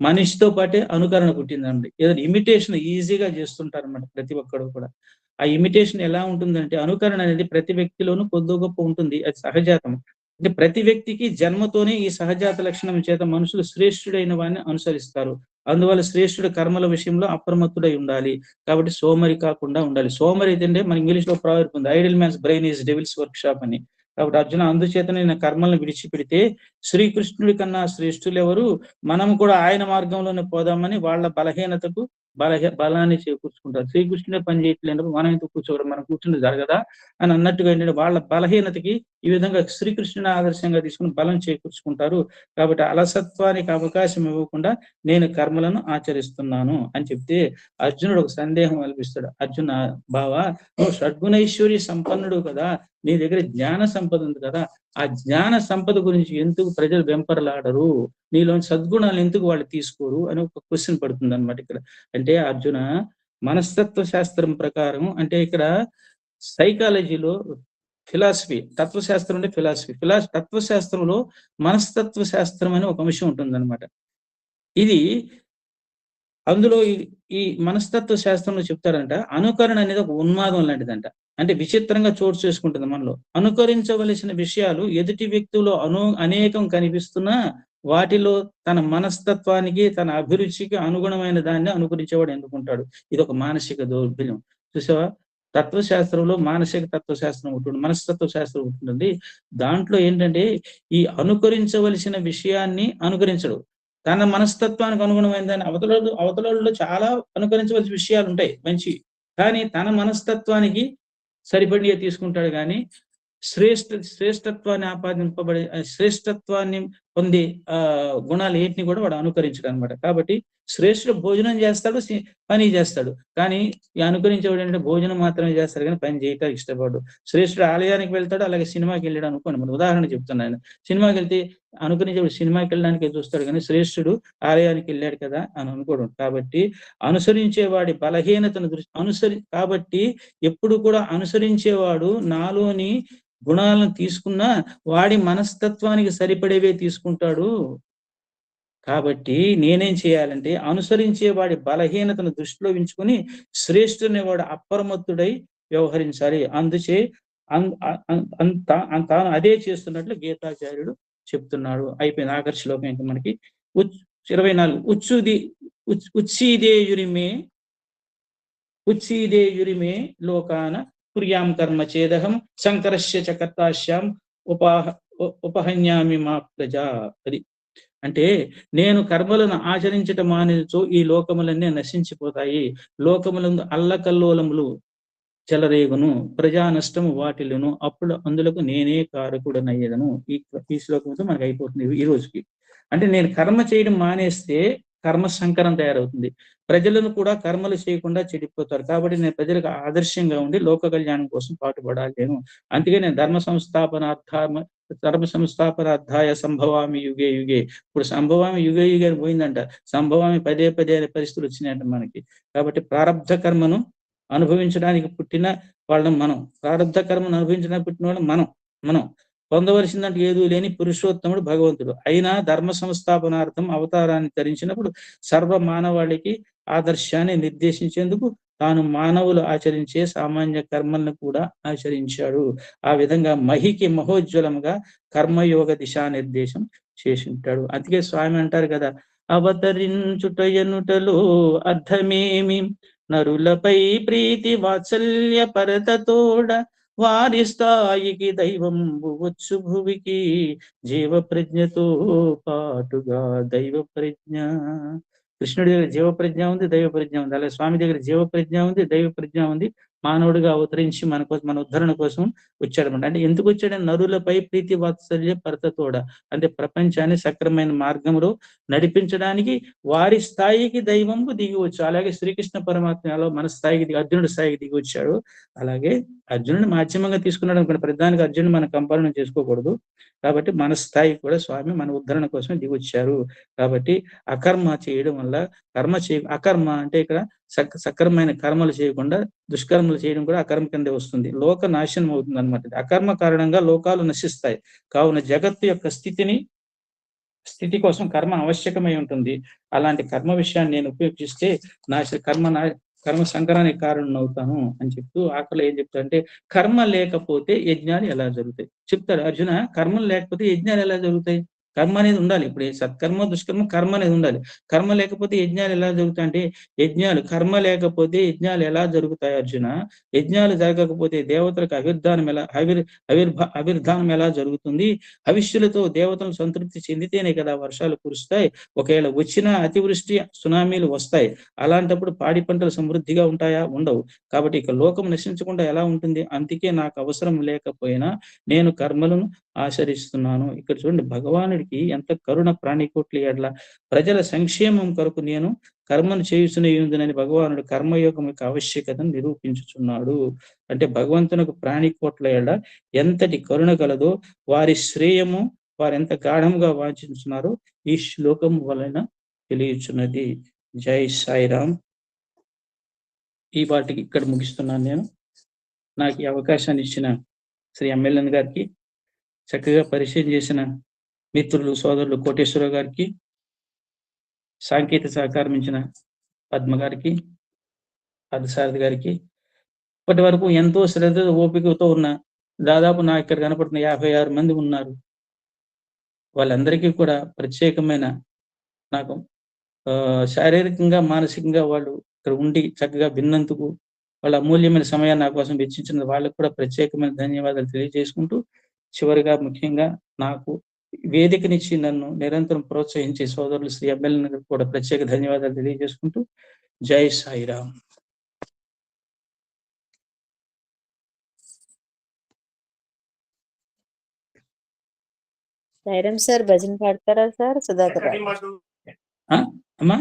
మనిషితో పాటే అనుకరణ పుట్టిందండి. ఏదైనా ఇమిటేషన్ ఈజీగా చేస్తుంటారు అన్నమాట ప్రతి ఒక్కడు కూడా. ఆ ఇమిటేషన్ ఎలా ఉంటుందంటే, అనుకరణ అనేది ప్రతి వ్యక్తిలోనూ కొద్దో గొప్ప ఉంటుంది. అది సహజాతం. అంటే ప్రతి వ్యక్తికి జన్మతోనే ఈ సహజాత లక్షణం చేత మనుషులు శ్రేష్ఠుడైన వాడిని అనుసరిస్తారు. అందువల్ల శ్రేష్ఠుడు కర్మల విషయంలో అప్రమత్తుడై ఉండాలి. కాబట్టి సోమరి కాకుండా ఉండాలి. సోమరి ఏంటంటే మన ఇంగ్లీష్‌లో ప్రావర్బ్ ఉంది. Idle man's brain is devil's workshop అని. కాబట్టి అర్జున అందుచేతనే నేను కర్మలను విడిచిపెడితే శ్రీకృష్ణుడి కన్నా శ్రేష్ఠులెవరు? మనం కూడా ఆయన మార్గంలోనే పోదామని వాళ్ళ బలహీనతకు బలాన్ని చేకూర్చుకుంటారు. శ్రీకృష్ణుడే పని చేయట్లేనప్పుడు మనం ఎందుకు కూర్చోవడం? మనం కూర్చుంటే జరగదా? అని అన్నట్టుగా ఏంటంటే వాళ్ళ బలహీనతకి ఈ విధంగా శ్రీకృష్ణుని ఆదర్శంగా తీసుకొని బలం చేకూర్చుకుంటారు. కాబట్టి అలసత్వానికి అవకాశం ఇవ్వకుండా నేను కర్మలను ఆచరిస్తున్నాను అని చెప్తే అర్జునుడు ఒక సందేహం కల్పిస్తాడు. అర్జున బావా, నువ్వు షడ్గుణైశ్వర్య సంపన్నుడు కదా, నీ దగ్గర జ్ఞాన సంపద ఉంది కదా, ఆ జ్ఞాన సంపద గురించి ఎందుకు ప్రజలు వెంపర్లాడరు? నీలోని సద్గుణాలు ఎందుకు వాళ్ళు తీసుకోరు అని ఒక క్వశ్చన్ పడుతుంది అనమాట ఇక్కడ. అంటే అర్జున, మనస్తత్వ శాస్త్రం ప్రకారం, అంటే ఇక్కడ సైకాలజీలో ఫిలాసఫీ, తత్వశాస్త్రం అంటే ఫిలాసఫీ, తత్వశాస్త్రంలో మనస్తత్వ శాస్త్రం అని ఒక అంశం ఉంటుందన్నమాట. ఇది అందులో ఈ మనస్తత్వ శాస్త్రంలో చెప్తారంట, అనుకరణ అనేది ఒక ఉన్మాదం లాంటిదంట. అంటే విచిత్రంగా చోటు చేసుకుంటుంది మనలో. అనుకరించవలసిన విషయాలు ఎదుటి వ్యక్తుల్లో అనేకం కనిపిస్తున్నా వాటిలో తన మనస్తత్వానికి, తన అభిరుచికి అనుగుణమైన దాన్ని అనుకరించేవాడు ఎందుకుంటాడు? ఇది ఒక మానసిక దౌర్బల్యం. చూసావా? తత్వశాస్త్రంలో మానసిక తత్వశాస్త్రం ఉంటుంది, మనస్తత్వ శాస్త్రం ఉంటుంది. దాంట్లో ఏంటంటే ఈ అనుకరించవలసిన విషయాన్ని అనుకరించడు. తన మనస్తత్వానికి అనుగుణమైన దాన్ని అవతలలో చాలా అనుకరించవలసిన విషయాలు ఉంటాయి మంచి, కానీ తన మనస్తత్వానికి సరిపడిగా తీసుకుంటాడు. కానీ శ్రేష్టత్వాన్ని ఆపాదింపబడే శ్రేష్టత్వాన్ని పొందే గుణాలు ఏంటిని కూడా వాడు అనుకరించడు అనమాట. కాబట్టి శ్రేష్ఠుడు భోజనం చేస్తాడు, పని చేస్తాడు. కానీ ఈ అనుకరించేవాడు ఏంటంటే భోజనం మాత్రమే చేస్తాడు కానీ పని చేయటానికి ఇష్టపడు. శ్రేష్ఠుడు ఆలయానికి వెళ్తాడు, అలాగే సినిమాకి వెళ్ళాడు అనుకోండి. మన ఉదాహరణ చెప్తున్నాను. సినిమాకి వెళ్తే అనుకరించేవాడు సినిమాకి వెళ్ళడానికి చూస్తాడు కానీ శ్రేష్ఠుడు ఆలయానికి వెళ్ళాడు కదా అని అనుకోవడం. కాబట్టి అనుసరించేవాడి బలహీనతను కాబట్టి ఎప్పుడు కూడా అనుసరించేవాడు నాలోని గుణాలను తీసుకున్నా వాడి మనస్తత్వానికి సరిపడేవే తీసుకుంటాడు. కాబట్టి నేనేం చేయాలంటే అనుసరించే వాడి బలహీనతను దృష్టిలో ఉంచుకొని శ్రేష్ఠుని వాడు అప్రమత్తుడై వ్యవహరించాలి. అందుచే తాను అదే చేస్తున్నట్లు గీతాచార్యుడు చెప్తున్నాడు. అయిపోయింది. ఆఖరి శ్లోకం ఇంకా మనకి 24. ఉత్సీదేయురిమే లోకాన కుర్యాం కర్మ చేదహం శంకరస్య చ కర్తాశ్యాం ఉపహన్యామి మా ప్రజా. అది అంటే నేను కర్మలను ఆచరించటం మానేచో ఈ లోకములన్నీ నశించిపోతాయి. లోకములందు అల్లకల్లోలములు చెలరేగును, ప్రజా నష్టము వాటిల్లును, అప్పుడు అందులకు నేనే కారకుడనయ్యేదను. ఈ శ్లోకంతో మనకు అయిపోతుంది ఈ రోజుకి. అంటే నేను కర్మ చేయడం మానేస్తే కర్మ సంకరం తయారవుతుంది. ప్రజలను కూడా కర్మలు చేయకుండా చెడిపోతారు. కాబట్టి నేను ప్రజలకు ఆదర్శంగా ఉండి లోక కళ్యాణం కోసం పాటుపడాలి నేను. అందుకే నేను ధర్మ సంస్థాపనార్థాయ సంభవామి యుగే యుగే. ఇప్పుడు సంభవామి యుగే యుగే పోయిందంట, సంభవామి పదే పదే అనే పరిస్థితులు వచ్చినాయంట మనకి. కాబట్టి ప్రారబ్ధ కర్మను అనుభవించడానికి పుట్టిన వాళ్ళం మనం. ప్రారబ్ధ కర్మను అనుభవించడానికి పుట్టిన వాళ్ళం మనం పొందవలసిందంటే ఏదూ లేని పురుషోత్తముడు భగవంతుడు. అయినా ధర్మ సంస్థాపనార్థం అవతారాన్ని ధరించినప్పుడు సర్వ మానవాళికి ఆదర్శాన్ని నిర్దేశించేందుకు తాను మానవులు ఆచరించే సామాన్య కర్మలను కూడా ఆచరించాడు. ఆ విధంగా మహికి మహోజ్వలంగా కర్మయోగ దిశానిర్దేశం చేసి ఉంటాడు. అందుకే స్వామి అంటారు కదా, అవతరించుటయనుటలో అర్థమేమి, నరులపై ప్రీతి వాత్సల్య పరతతోడ, వారి స్థాయికి దైవంబు వచ్చు భువికి, జీవ ప్రజ్ఞతో పాటుగా దైవ ప్రజ్ఞ. కృష్ణుడి దగ్గర జీవ ప్రజ్ఞ ఉంది, దైవ ప్రజ్ఞ ఉంది. అలాగే స్వామి దగ్గర జీవ ప్రజ్ఞ ఉంది, దైవ ప్రజ్ఞ ఉంది. మానవుడిగా అవతరించి మన ఉద్ధరణ కోసం వచ్చాడనమాట. అంటే ఎందుకు వచ్చాడని, నరులపై ప్రీతి వాత్సల్య పరతతోడ, అంటే ప్రపంచాన్ని సక్రమైన మార్గంలో నడిపించడానికి వారి స్థాయికి దైవంబు దిగివచ్చు. అలాగే శ్రీకృష్ణ పరమాత్మ మన స్థాయికి అర్జునుడి స్థాయికి దిగి వచ్చాడు. అలాగే అర్జునుడిని మాధ్యమంగా తీసుకున్నాడు అనుకోండి, ప్రధానికి అర్జునుడు మనం కంపారిజన్ చేసుకోకూడదు. కాబట్టి మన స్థాయి కూడా స్వామి మన ఉద్ధరణ కోసం దిగి వచ్చారు. కాబట్టి అకర్మ చేయడం వల్ల అకర్మ అంటే ఇక్కడ సక్రమైన కర్మలు చేయకుండా దుష్కర్మలు చేయడం కూడా అకర్మ కిందే వస్తుంది. లోక నాశనం అవుతుంది అనమాట. అకర్మ కారణంగా లోకాలు నశిస్తాయి. కావున జగత్తు యొక్క స్థితిని స్థితి కోసం కర్మ ఆవశ్యకమై ఉంటుంది. అలాంటి కర్మ విషయాన్ని నేను ఉపయోగిస్తే కర్మ సంకరానికి కారణం అవుతాను అని చెప్తూ ఆఖరిలో ఏం చెప్తాడంటే, కర్మ లేకపోతే యజ్ఞాలు ఎలా జరుగుతాయి చెప్తాడు. అర్జున, కర్మలు లేకపోతే యజ్ఞాలు ఎలా జరుగుతాయి? కర్మ అనేది ఉండాలి. ఇప్పుడు ఈ సత్కర్మ, దుష్కర్మ, కర్మ అనేది ఉండాలి. కర్మ లేకపోతే యజ్ఞాలు ఎలా జరుగుతాయంటే, కర్మ లేకపోతే యజ్ఞాలు ఎలా జరుగుతాయి అర్జున? యజ్ఞాలు జరగకపోతే దేవతలకు అవిర్ధానం ఎలా జరుగుతుంది? హవిష్యులతో దేవతలు సంతృప్తి చెందితేనే కదా వర్షాలు కురుస్తాయి. ఒకవేళ వచ్చిన అతివృష్టి, సునామీలు వస్తాయి. అలాంటప్పుడు పాడి పంటలు సమృద్ధిగా ఉంటాయా? ఉండవు. కాబట్టి ఇక లోకం నశించకుండా ఎలా ఉంటుంది? అందుకే నాకు అవసరం లేకపోయినా నేను కర్మలను ఆచరిస్తున్నాను. ఇక్కడ చూడండి, భగవానుడికి ఎంత కరుణ ప్రాణికోట్ల ఎడల. ప్రజల సంక్షేమం కొరకు నేను కర్మను చేయుచునని భగవానుడు కర్మయోగం యొక్క ఆవశ్యకతను నిరూపించుచున్నాడు. అంటే భగవంతునికి ప్రాణికోట్ల ఎడల ఎంతటి కరుణ కలదో, వారి శ్రేయము వారు ఎంత గాఢముగా వాంఛించున్నారో ఈ శ్లోకం వలన తెలియచున్నది. జై సాయిరామ్. ఈ పాటికి ఇక్కడ ముగిస్తున్నాను నేను. నాకు ఈ అవకాశాన్ని ఇచ్చిన శ్రీ ఎమ్మెల్యన్ గారికి, చక్కగా పరిచయం చేసిన మిత్రులు సోదరులు కోటేశ్వరరావు గారికి, సాంకేతిక సహకారం ఇచ్చిన పద్మ గారికి, పార్థసారథి గారికి, ఇప్పటి వరకు ఎంతో శ్రద్ధ ఓపికతో ఉన్న దాదాపు నా ఇక్కడ కనపడుతున్న 56 మంది ఉన్నారు. వాళ్ళందరికీ కూడా ప్రత్యేకమైన నాకు శారీరకంగా, మానసికంగా వాళ్ళు ఇక్కడ ఉండి చక్కగా విన్నందుకు, వాళ్ళ అమూల్యమైన సమయాన్ని నా కోసం వెచ్చించిన వాళ్ళకు కూడా ప్రత్యేకమైన ధన్యవాదాలు తెలియజేసుకుంటూ, చివరిగా ముఖ్యంగా నాకు వేదికనిచ్చి నన్ను నిరంతరం ప్రోత్సహించే సోదరులు శ్రీ ఎమ్మెల్యే కూడా ప్రత్యేక ధన్యవాదాలు తెలియజేసుకుంటూ, జై సాయిరామ్. సాయిరామ్ సార్, భజన పాడతారా సార్? సుధాకర్ అమ్మా,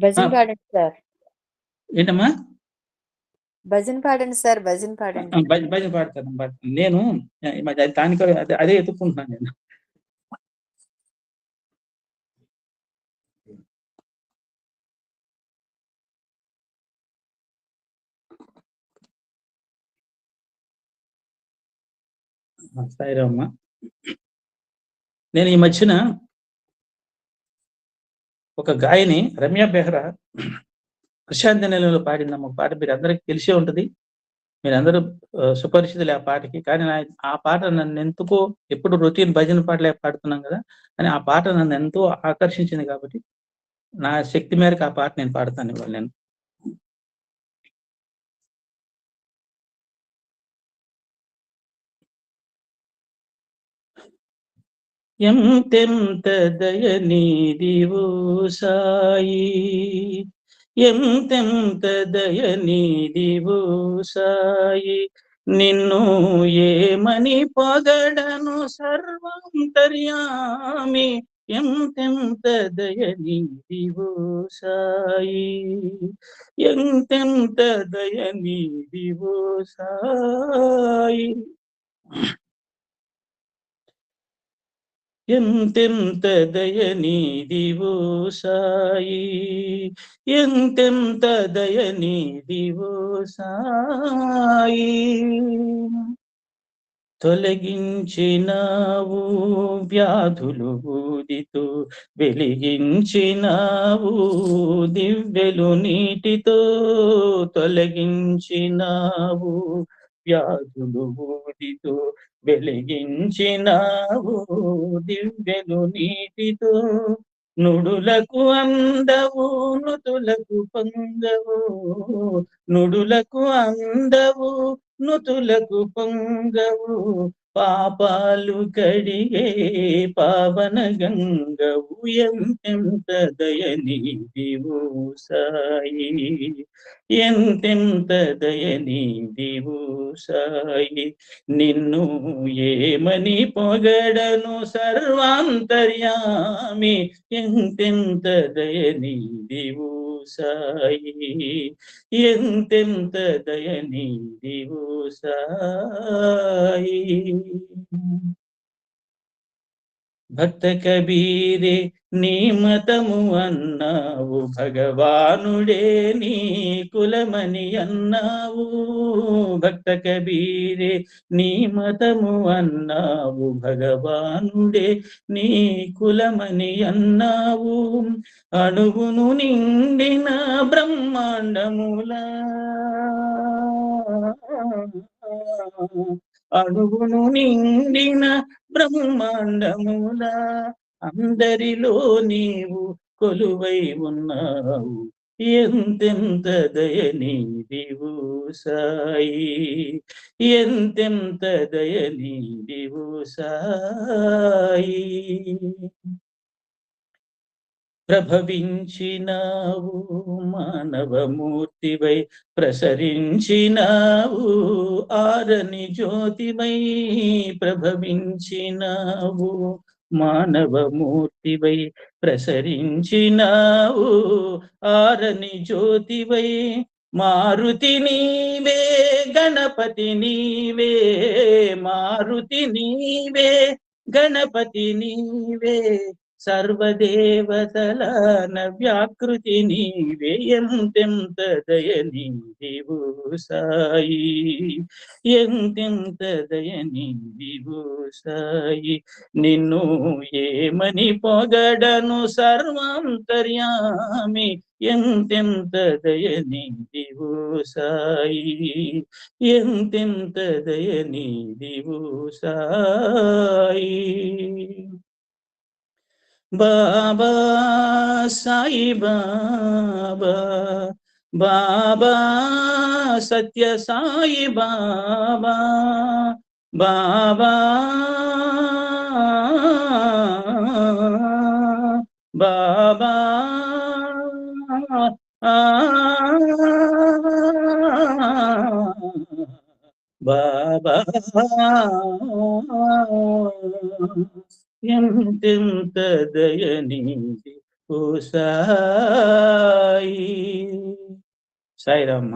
భజన పాడండి సార్. ఏంటమ్మా? భజన పాడండి సార్, భజన పాడండి. భజన పాడతాను. నేను దానికి అదే ఎత్తుకుంటున్నాను నేను. సాయిరామ్మ, నేను ఈ మధ్యన ఒక గాయని రమ్య బెహ్రా ప్రశాంతి నిలయంలో పాడిందమ్మ. ఒక పాట మీరు అందరికి తెలిసే ఉంటుంది, మీరందరూ సుపరిచితులే ఆ పాటకి. కానీ ఆ పాట నన్ను ఎందుకో, ఎప్పుడు రొటీన్ భజన పాటలే పాడుతున్నాం కదా, కానీ ఆ పాట నన్ను ఎంతో ఆకర్షించింది. కాబట్టి నా శక్తి మేరకు ఆ పాట నేను పాడతాను ఇవాళ నేను. ఎంతెంత దయనీదివో సాయి, ఎంతెంత దయనీదివో సాయి, నిన్ను ఏమని పొగడను సర్వాంతర్యామి, ఎంతెంత దయనీదివో సాయి, ఎంతెంత దయనీదివో సాయి, ఎంతెంత దయనీదివో సాయి, ఎంతెంత దయనీదివో సాయి, తొలగించినావు వ్యాధులు ఊదితో, వెలిగించినావు దివ్యలు నీటితో, తొలగించినావు వ్యాధులు ఊదితో, వెలిగించినావు దివ్యలు నీటితో, నుడులకు అందవు నుతులకు పొంగవు, నుడులకు అందవు నుతులకు పొంగవు, పాపాలు కడిగే పావన గంగవు, ఎంతెంత దయనీదివో సాయి, ఎంతెంత దయనీదివో సాయి, నిన్ను ఏమని పొగడను సర్వాంతర్యామి, ఎంతెంత దయనీదివో సాయి, ఎంతెంత దయనీదివో సాయి. భక్త కబీరే నీ మతము అన్నావు, భగవానుడే నీ కులమని అన్నావు. భక్త కబీరే నీ మతము అన్నావు, భగవానుడే నీ కులమని అన్నావు. అణువును నిండిన బ్రహ్మాండములా, అణువును నిండిన బ్రహ్మాండముల అందరిలో నీవు కొలువై ఉన్నావు. ఎంతెంత దయనీదివు సాయి, ఎంతెంత దయనీదివు సాయి. ప్రభవించినావు మానవమూర్తివై, ప్రసరించినావు ఆరని జ్యోతివై. ప్రభవించినావు మానవమూర్తివై, ప్రసరించినావు ఆరని జ్యోతివై. మారుతి నీవే గణపతి నీవే, మారుతి నీవే గణపతి నీవే. సర్వదేవతల నవ్యాకృతి నీవే. ఎంతెంత దయనీదివు సాయి, ఎంతెంత దయనీదివు సాయి. నిన్ను ఏమని పొగడను సర్వాంతర్యామి, ఎంతెంత దయనీదివు సాయి, ఎంతెంత దయనీదివు సాయి. బాబా సాయి బాబా, బాబా సత్య సాయి బాబా, బాబా బాబా బాబా. ఎంతెంత దయనీది ఓ సాయి. సాయిరామ్మ.